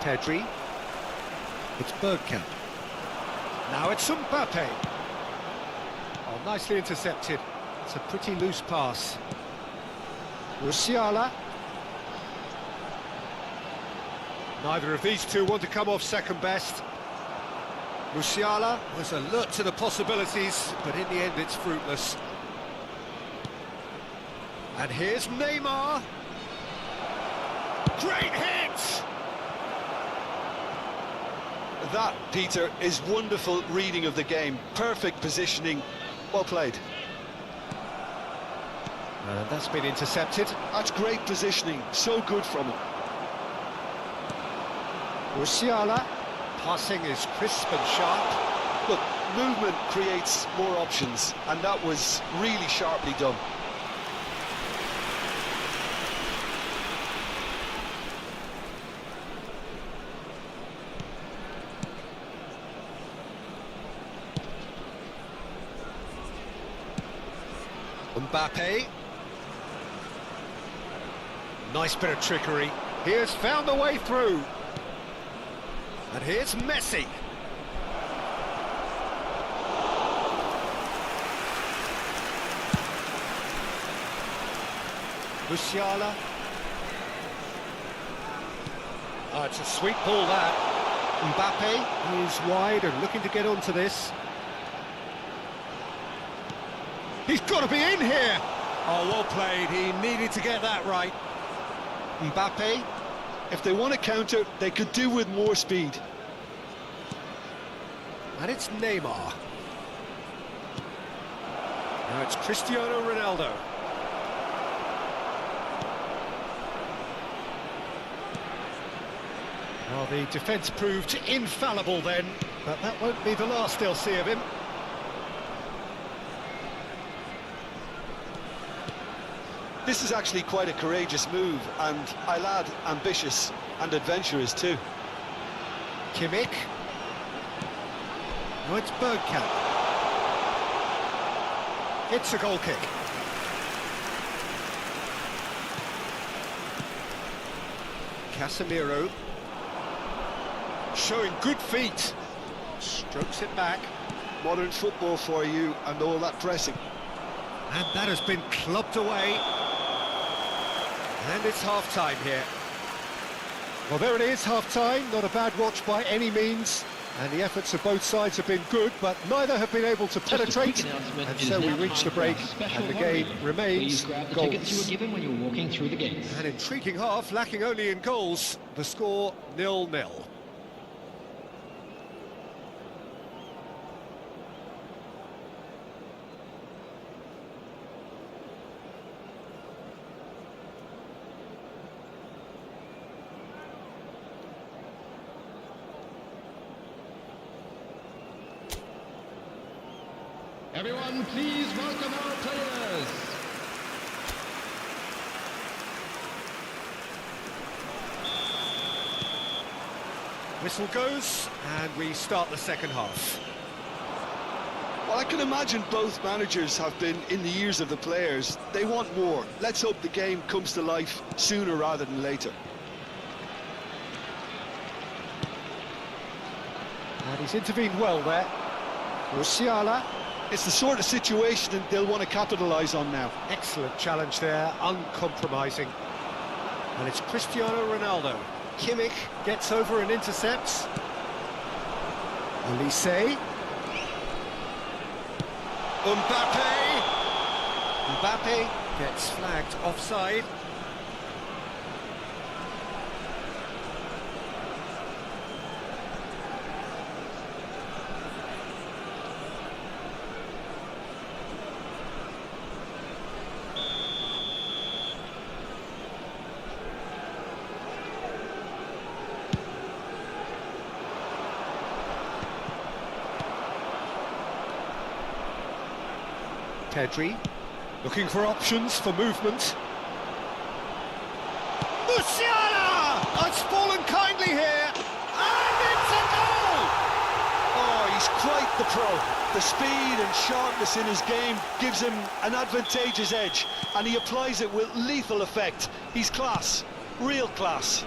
Pedri. It's Bergkamp. Now it's Mbappe. Oh, nicely intercepted. It's a pretty loose pass. Musiala. Neither of these two want to come off second best. Musiala was alert to the possibilities, but in the end it's fruitless. And here's Neymar. Great hit! That, Peter, is wonderful reading of the game. Perfect positioning. Well played. And that's been intercepted. That's great positioning. So good from him. Musiala. Passing is crisp and sharp. Look, movement creates more options, and that was really sharply done. Mbappe. Nice bit of trickery. He has found a way through. And here's Messi. Musiala. Oh, it's a sweet ball, that. Mbappe is wide and looking to get onto this. He's got to be in here! Oh, well played. He needed to get that right. Mbappe. If they want to counter, they could do with more speed. And it's Neymar. Now it's Cristiano Ronaldo. Well, the defence proved infallible then. But that won't be the last they'll see of him. This is actually quite a courageous move, and I'll add ambitious and adventurous too. Kimmich. No, it's Bergkamp. It's a goal kick. Casemiro. Showing good feet. Strokes it back. Modern football for you and all that pressing. And that has been clubbed away. And it's half-time here. Well, there it is, half-time. Not a bad watch by any means. And the efforts of both sides have been good, but neither have been able to penetrate. And so we reach the break, and the game remains Please grab the tickets you were goals. given when you were walking through the gates. An intriguing half, lacking only in goals. The score 0-0. Everyone, please welcome our players. Whistle goes, and we start the second half. Well, I can imagine both managers have been in the ears of the players. They want more. Let's hope the game comes to life sooner rather than later. And he's intervened well there. Musiala. It's the sort of situation that they'll want to capitalise on now. Excellent challenge there, uncompromising. And it's Cristiano Ronaldo. Kimmich gets over and intercepts. Olise. Mbappe. Mbappe gets flagged offside. Pedri, looking for options for movement. Musiala! It's fallen kindly here, and it's a goal! Oh, he's quite the pro. The speed and sharpness in his game gives him an advantageous edge, and he applies it with lethal effect. He's class, real class.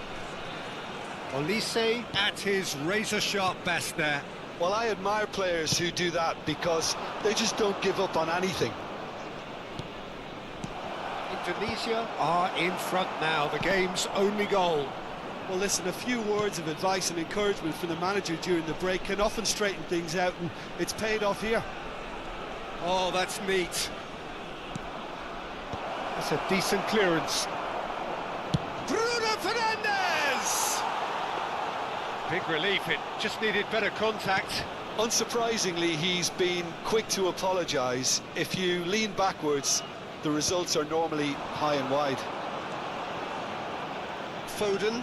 Olise at his razor-sharp best there. Well, I admire players who do that because they just don't give up on anything. Indonesia are in front now, the game's only goal. Well, listen, a few words of advice and encouragement from the manager during the break can often straighten things out, and it's paid off here. Oh, that's neat. That's a decent clearance. Bruno Fernandes! Big relief, it just needed better contact. Unsurprisingly, he's been quick to apologise. If you lean backwards, the results are normally high and wide. Foden.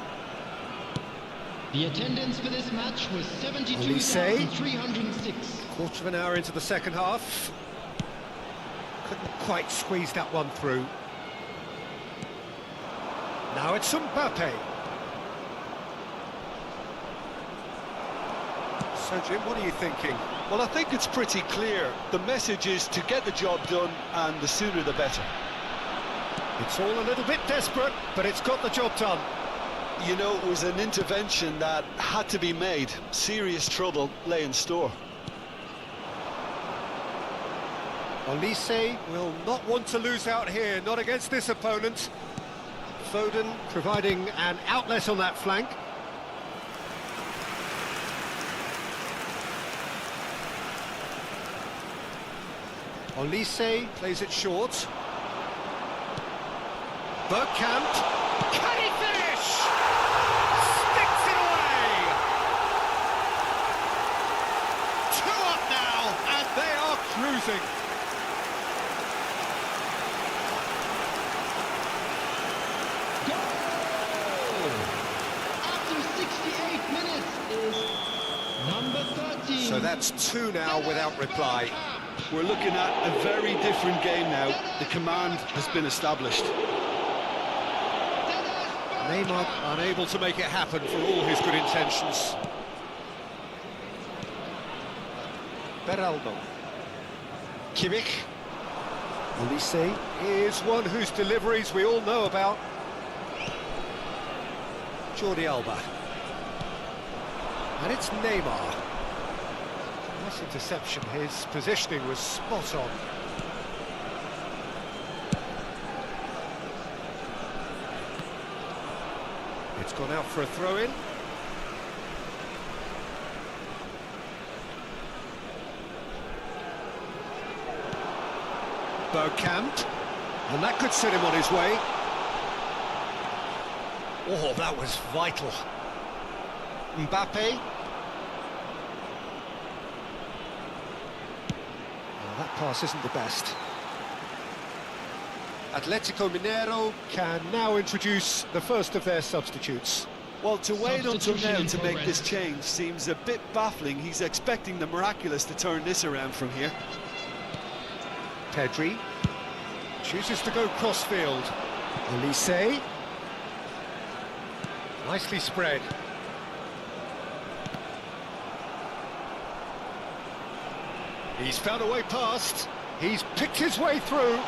The attendance for this match was Olise. 72,306. Quarter of an hour into the second half. Couldn't quite squeeze that one through. Now it's Mbappe. So, Jim, what are you thinking? Well, I think it's pretty clear. The message is to get the job done, and the sooner the better. It's all a little bit desperate, but it's got the job done. You know, it was an intervention that had to be made. Serious trouble lay in store. Olise will not want to lose out here, not against this opponent. Foden providing an outlet on that flank. Olise plays it short. Bergkamp. Can he finish? Sticks it away! 2 up now, and they are cruising. Goal! After 68 minutes is Number 13. So that's two now without reply. We're looking at a very different game now. The command has been established. Neymar unable to make it happen for all his good intentions. Beraldo. Kimmich. Elise is one whose deliveries we all know about. Jordi Alba. And it's Neymar. Nice interception, his positioning was spot on. It's gone out for a throw-in. Bergkamp, and that could set him on his way. Oh, that was vital. Mbappe. Well, that pass isn't the best. Atletico Mineiro can now introduce the first of their substitutes. Well, to wait until Substitution now in to make progress. this change seems a bit baffling. He's expecting the miraculous to turn this around from here. Pedri chooses to go crossfield. Elise. Nicely spread. He's found a way past. He's picked his way through.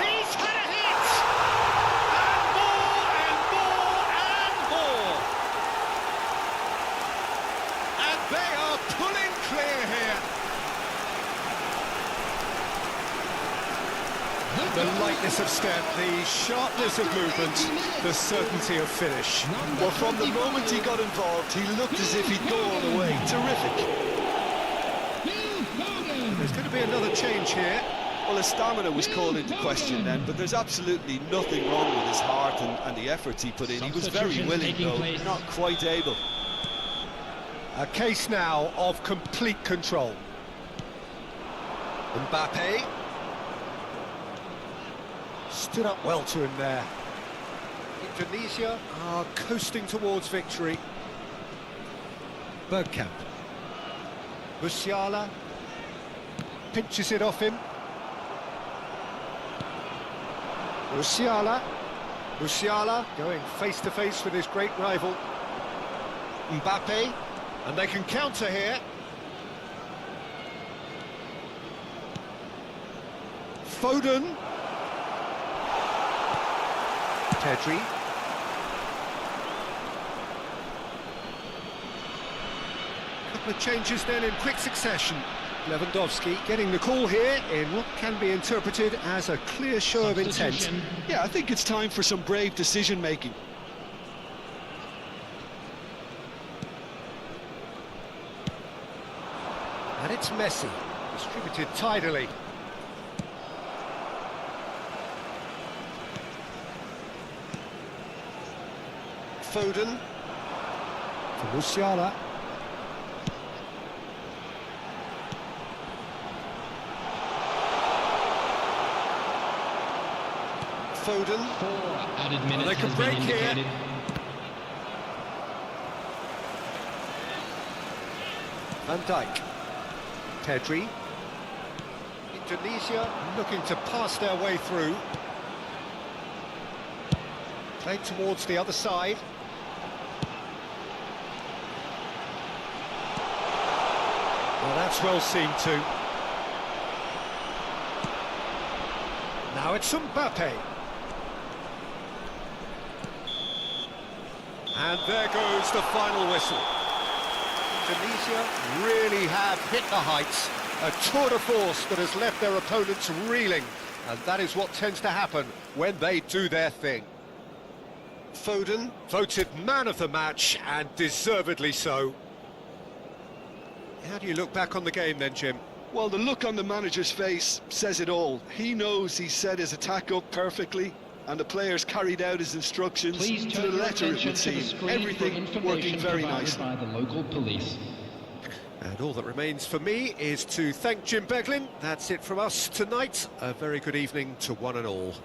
He's had a hit! And more, and more, and more! And they are pulling clear here. The lightness of step, the sharpness of movement, the certainty of finish. Well, from the moment he got involved, he looked as if he'd go all the way. Terrific. There's going to be another change here. Well, his stamina was called into question then, but there's absolutely nothing wrong with his heart and the efforts he put in. He was very Substitutions willing, taking though, place. not quite able. A case now of complete control. Mbappe. Stood up well to him there. Indonesia are coasting towards victory. Bergkamp. Musiala pinches it off him. Musiala going face to face with his great rival Mbappe, and they can counter here. Foden. Pedri. Couple of changes then in quick succession. Lewandowski getting the call here in what can be interpreted as a clear show of intent. Substitution. Yeah, I think it's time for some brave decision-making. And it's Messi, distributed tidily. Foden for Musiala. Foden. 4 added minutes they can has break been here. indicated. Van Dijk. Pedri. Indonesia looking to pass their way through. Played towards the other side. Well, that's well seen too. Now it's Mbappe. And there goes the final whistle. Indonesia really have hit the heights. A tour de force that has left their opponents reeling. And that is what tends to happen when they do their thing. Foden voted man of the match, and deservedly so. How do you look back on the game then, Jim? Well, the look on the manager's face says it all. He knows he set his attack up perfectly, and the players carried out his instructions Please to turn the your letter, it attention would to the seem. screen for Everything information working very provided nicely. by the local police. And all that remains for me is to thank Jim Beglin. That's it from us tonight. A very good evening to one and all.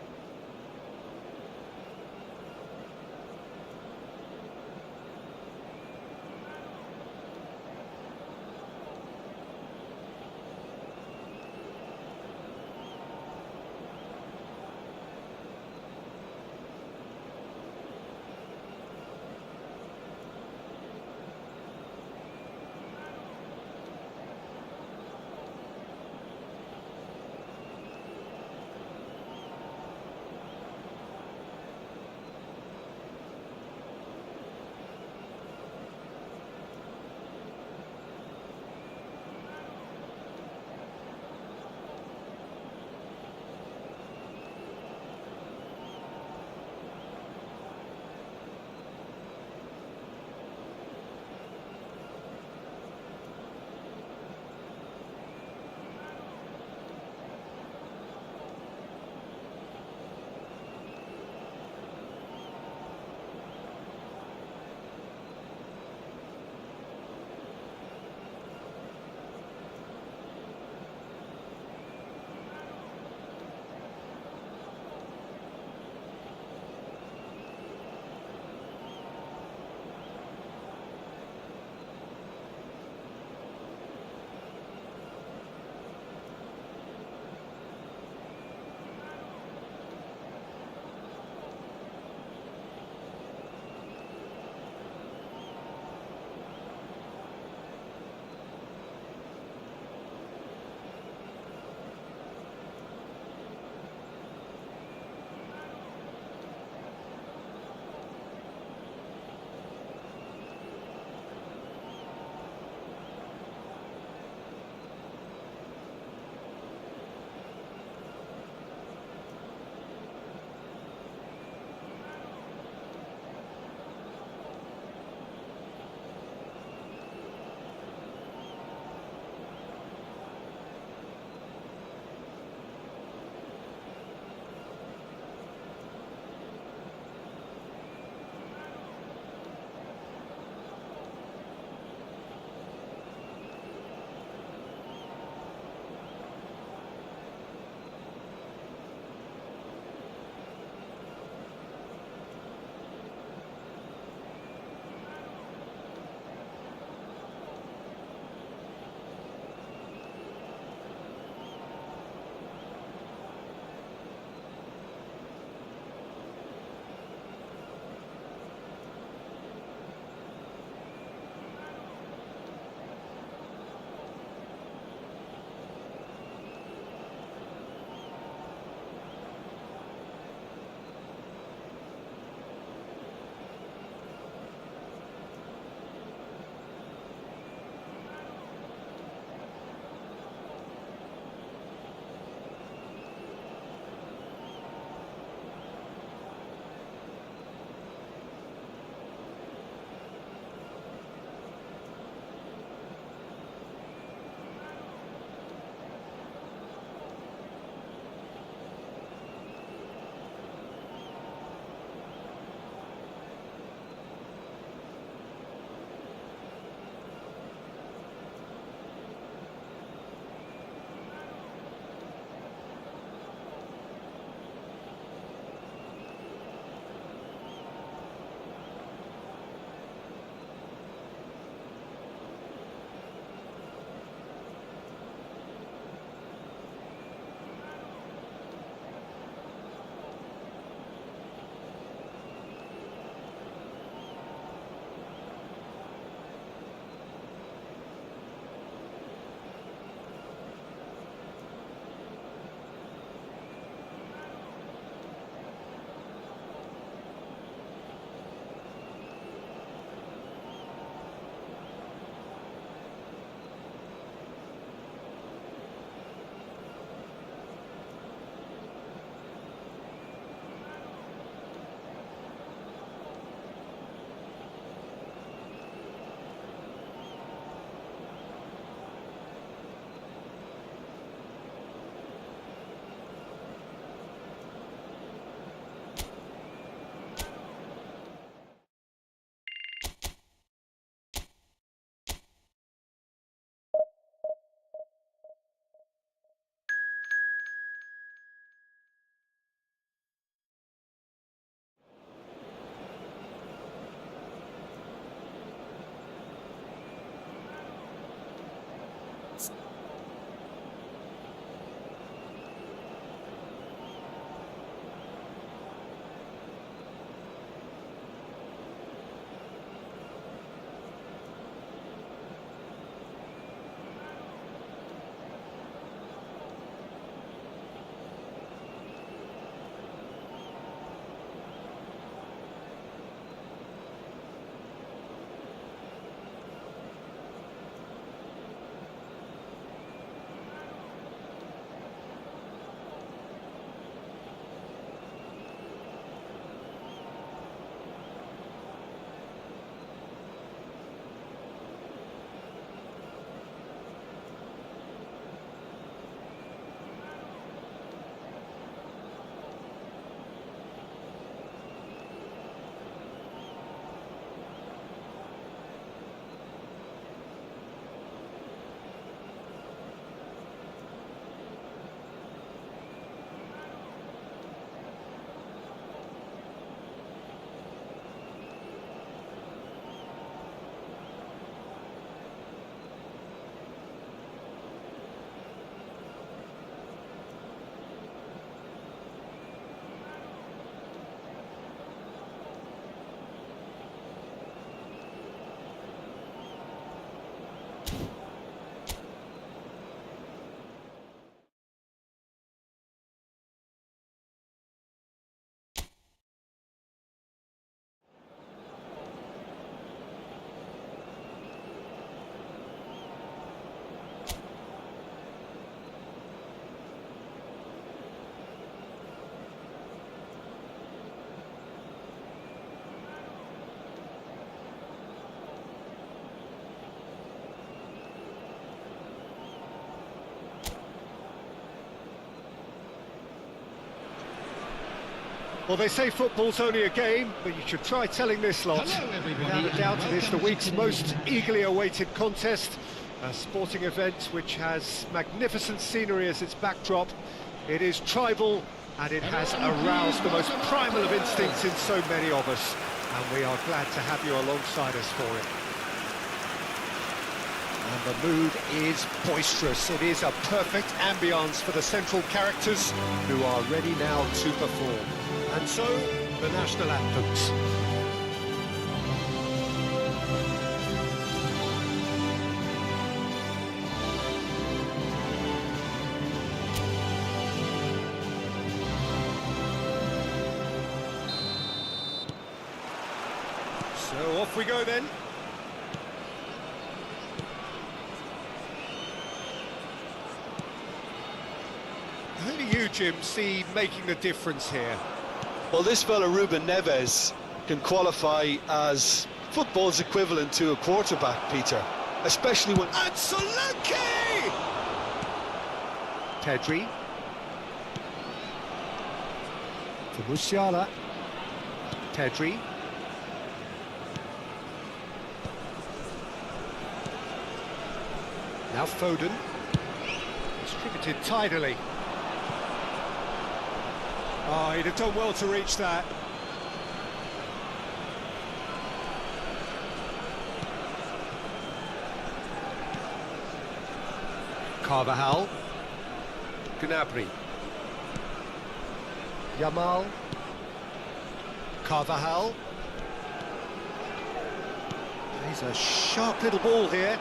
Well, they say football's only a game, but you should try telling this lot. Hello, everybody, Without a doubt, and it is the welcome week's to most today's- eagerly awaited contest. A sporting event which has magnificent scenery as its backdrop. It is tribal, and it has aroused the most primal of instincts in so many of us. And we are glad to have you alongside us for it. And the mood is boisterous. It is a perfect ambience for the central characters who are ready now to perform. And so, the national anthems. So off we go then. Who do you, Jim, see making the difference here? Well, this fella Ruben Neves can qualify as football's equivalent to a quarterback, Peter. Especially when... And Solanke! Pedri. To Musiala. Pedri. Now Foden. Distributed tidily. Oh, he'd have done well to reach that. Carvajal. Gnabry. Yamal. Carvajal. He's a sharp little ball here.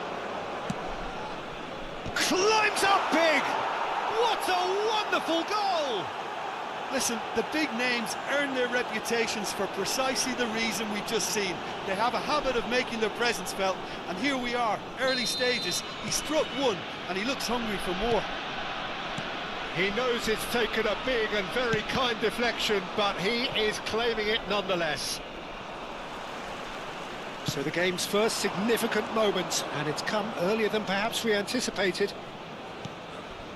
Climbs up big! What a wonderful goal! Listen, the big names earn their reputations for precisely the reason we've just seen. They have a habit of making their presence felt, and here we are, early stages. He struck one, and he looks hungry for more. He knows it's taken a big and very kind deflection, but he is claiming it nonetheless. So the game's first significant moment, and it's come earlier than perhaps we anticipated.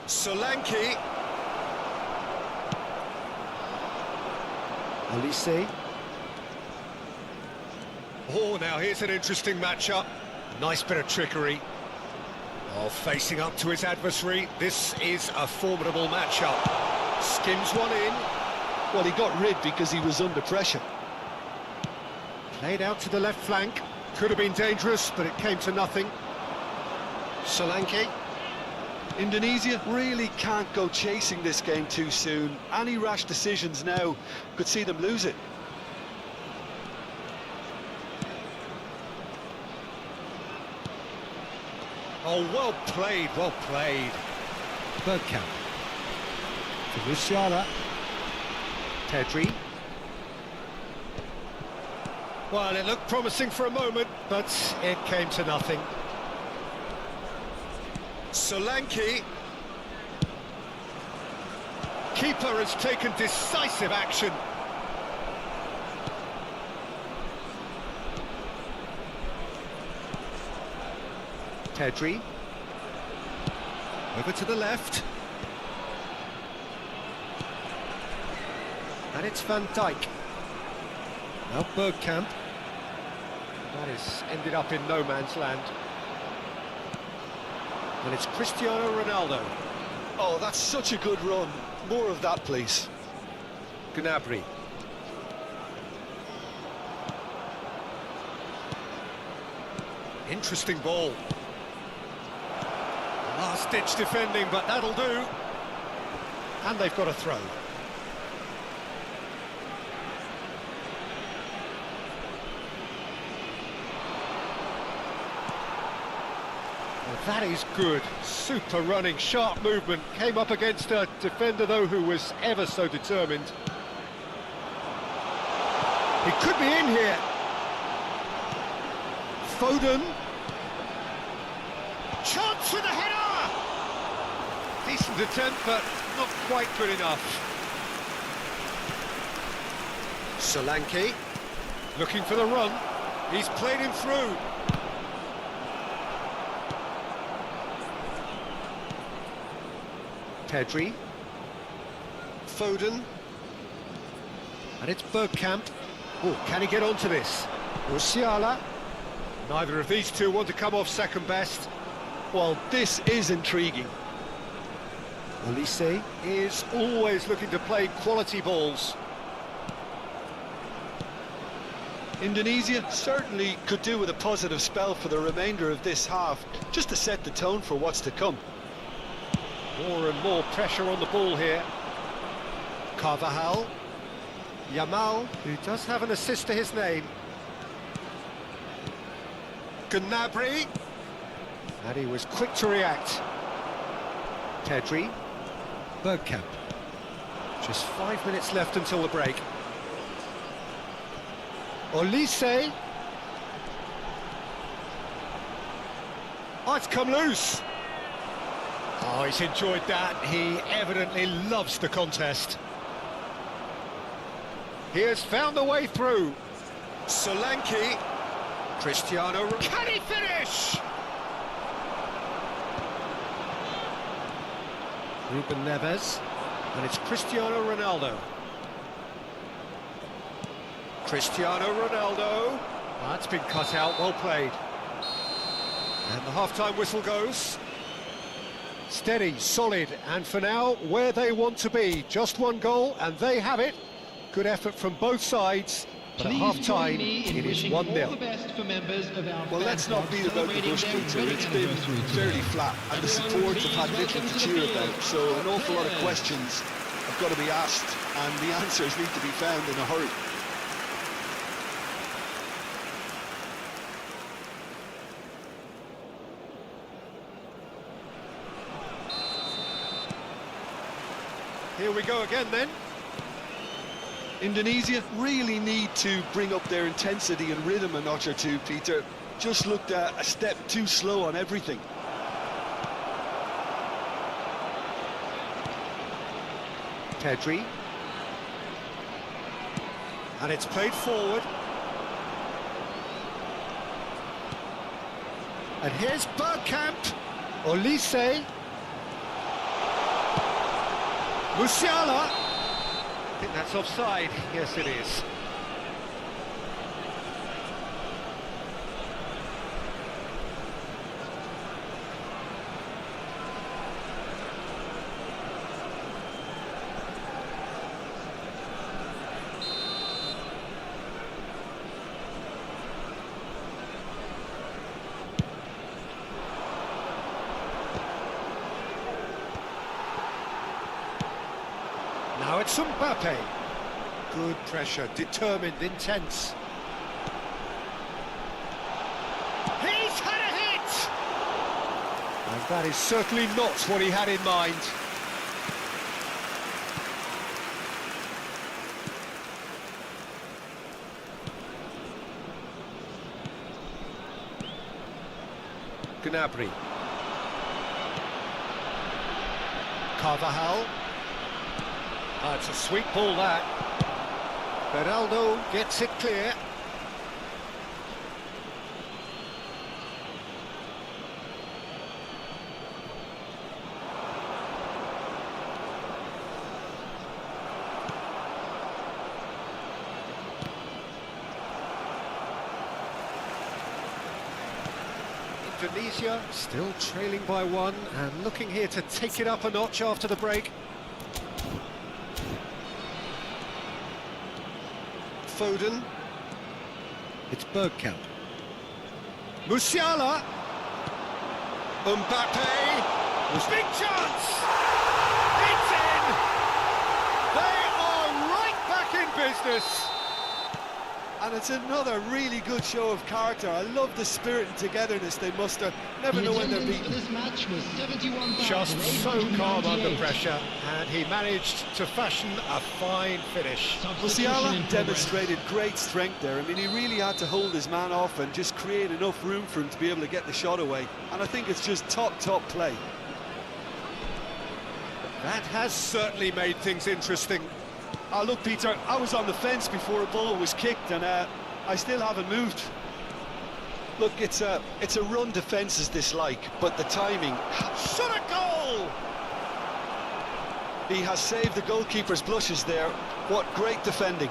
Solanke. Olise. Oh, now here's an interesting matchup. Nice bit of trickery. Oh, facing up to his adversary. This is a formidable matchup. Skims one in. Well, he got rid because he was under pressure. Played out to the left flank. Could have been dangerous, but it came to nothing. Solanke. Indonesia really can't go chasing this game too soon. Any rash decisions now could see them lose it. Oh, well played, well played. Bergkamp. To Musiala. Pedri. Well, it looked promising for a moment, but it came to nothing. Solanke. Keeper has taken decisive action. Pedri. Over to the left. And it's Van Dijk. Now Bergkamp. That has ended up in no man's land. And it's Cristiano Ronaldo. Oh, that's such a good run. More of that, please. Gnabry. Interesting ball. Last-ditch defending, but that'll do. And they've got a throw. Well, that is good. Super running, sharp movement. Came up against a defender, though, who was ever so determined. He could be in here. Foden. Chance with a header! Decent attempt, but not quite good enough. Solanke. Looking for the run. He's played him through. Pedri. Foden. And it's Bergkamp. Oh, can he get onto this? Musiala. Neither of these two want to come off second best. Well, this is intriguing. Olise is always looking to play quality balls. Indonesia certainly could do with a positive spell for the remainder of this half, just to set the tone for what's to come. More and more pressure on the ball here. Carvajal. Yamal, who does have an assist to his name. Gnabry. And he was quick to react. Pedri. Bergkamp. Just 5 minutes left until the break. Olise. Oh, it's come loose. Oh, he's enjoyed that. He evidently loves the contest. He has found the way through. Solanke. Cristiano. Can he finish? Ruben Neves. And it's Cristiano Ronaldo. Cristiano Ronaldo. That's been cut out, well played. And the half-time whistle goes. Steady, solid, and for now, where they want to be. Just one goal, and they have it. Good effort from both sides, but at half-time, it is 1-0. Well, let's not beat about the bush, Peter. It's been fairly flat, and the supports have had little to cheer about, so an awful lot of questions have got to be asked, and the answers need to be found in a hurry. Here we go again then. Indonesia really need to bring up their intensity and rhythm a notch or two, Peter. Just looked a step too slow on everything. Pedri. And it's played forward. And here's Bergkamp. Olise. Musiala. I think that's offside. Yes, it is. Now it's Mbappe. Good pressure, determined, intense. He's had a hit! And that is certainly not what he had in mind. Gnabry. Carvajal. Oh, it's a sweet ball, that. Beraldo gets it clear. Indonesia still trailing by one and looking here to take it up a notch after the break. Foden. It's Bergkamp. Musiala. Mbappe. Big chance! It's in! They are right back in business. And it's another really good show of character. I love the spirit and togetherness they muster. Never know when they're beaten. This match was Just so calm under pressure, and he managed to fashion a fine finish. Musiala demonstrated great strength there. I mean, he really had to hold his man off and just create enough room for him to be able to get the shot away. And I think it's just top play. That has certainly made things interesting. Oh, look, Peter, I was on the fence before a ball was kicked, and I still haven't moved. Look, it's a run defence is dislike, but the timing... Shot a goal! He has saved the goalkeeper's blushes there. What great defending.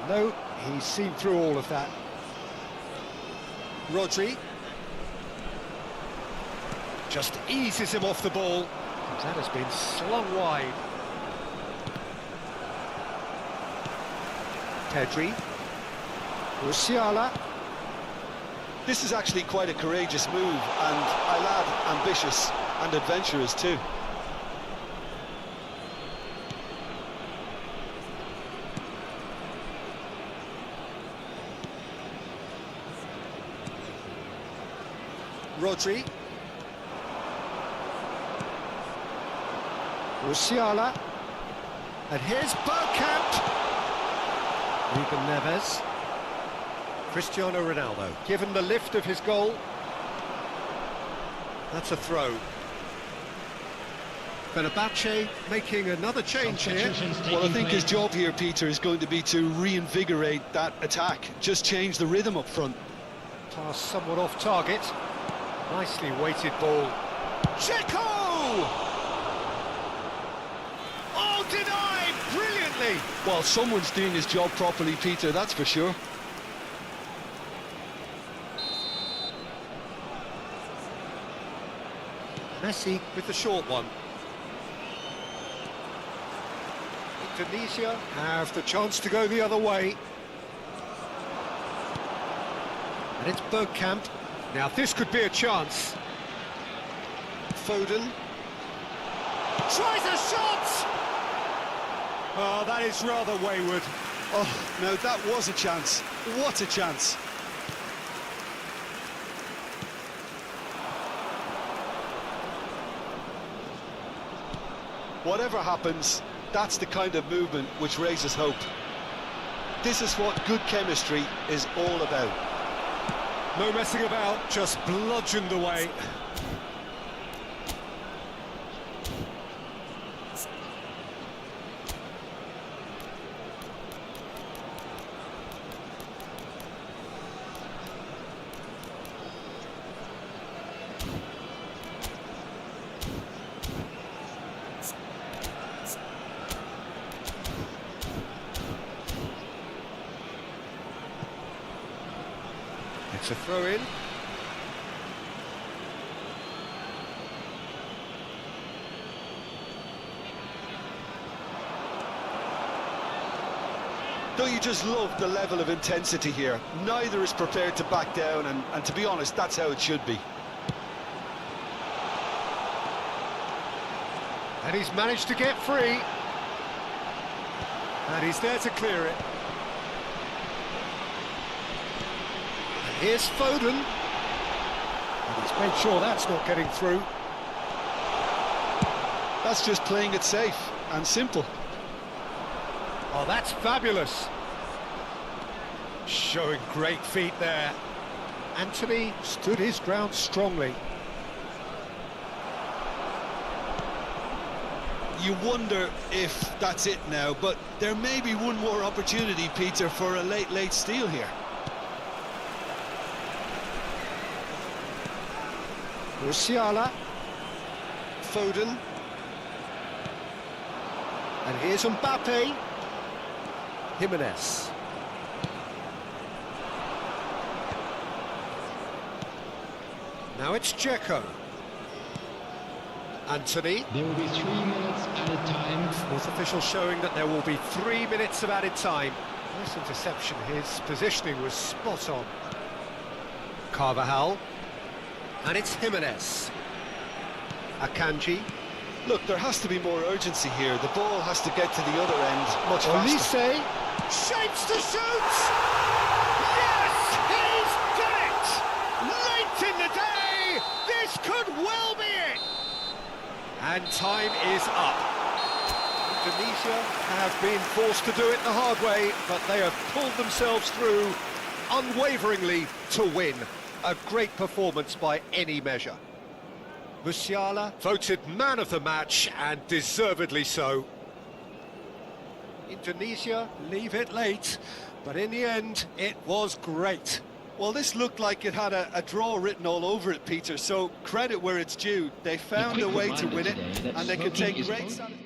No, he's seen through all of that. Rodri. Just eases him off the ball. That has been slung wide. Pedri. Musiala. This is actually quite a courageous move, and I'll add ambitious and adventurous too. Rodri. Musiala. And here's Bergkamp. Ruben Neves. Cristiano Ronaldo, given the lift of his goal. That's a throw. Fenerbahce making another change here. Well, I think his job here, Peter, is going to be to reinvigorate that attack. Just change the rhythm up front. Pass somewhat off target. Nicely weighted ball. Checo! Oh, denied brilliantly! Well, someone's doing his job properly, Peter, that's for sure. Messi with the short one. Indonesia have the chance to go the other way. And it's Bergkamp. Now this could be a chance. Foden. Tries a shot! Oh, that is rather wayward. Oh, no, that was a chance. What a chance. Whatever happens, that's the kind of movement which raises hope. This is what good chemistry is all about. No messing about, just bludgeoned away. It's a throw-in. Don't you just love the level of intensity here? Neither is prepared to back down, and to be honest, that's how it should be. And he's managed to get free. And he's there to clear it. And here's Foden. And he's made sure that's not getting through. That's just playing it safe and simple. Oh, that's fabulous. Showing great feet there. Anthony stood his ground strongly. You wonder if that's it now, but there may be one more opportunity, Peter, for a late steal here. Musiala. Foden. And here's Mbappe. Jimenez. Now it's Dzeko. Anthony. There will be 3 minutes added time. Fourth official showing that there will be 3 minutes of added time. Nice interception, his positioning was spot on. Carvajal. And it's Jimenez. Akanji. Look, there has to be more urgency here. The ball has to get to the other end much faster. Olise shapes to shoot! Yes, he's done it! Late in the day, this could well be it! And time is up. Indonesia have been forced to do it the hard way, but they have pulled themselves through unwaveringly to win. A great performance by any measure. Musiala voted man of the match, and deservedly so. Indonesia leave it late, but in the end, it was great. Well, this looked like it had a draw written all over it, Peter, so credit where it's due. They found a way to win it, and they can take great satisfaction.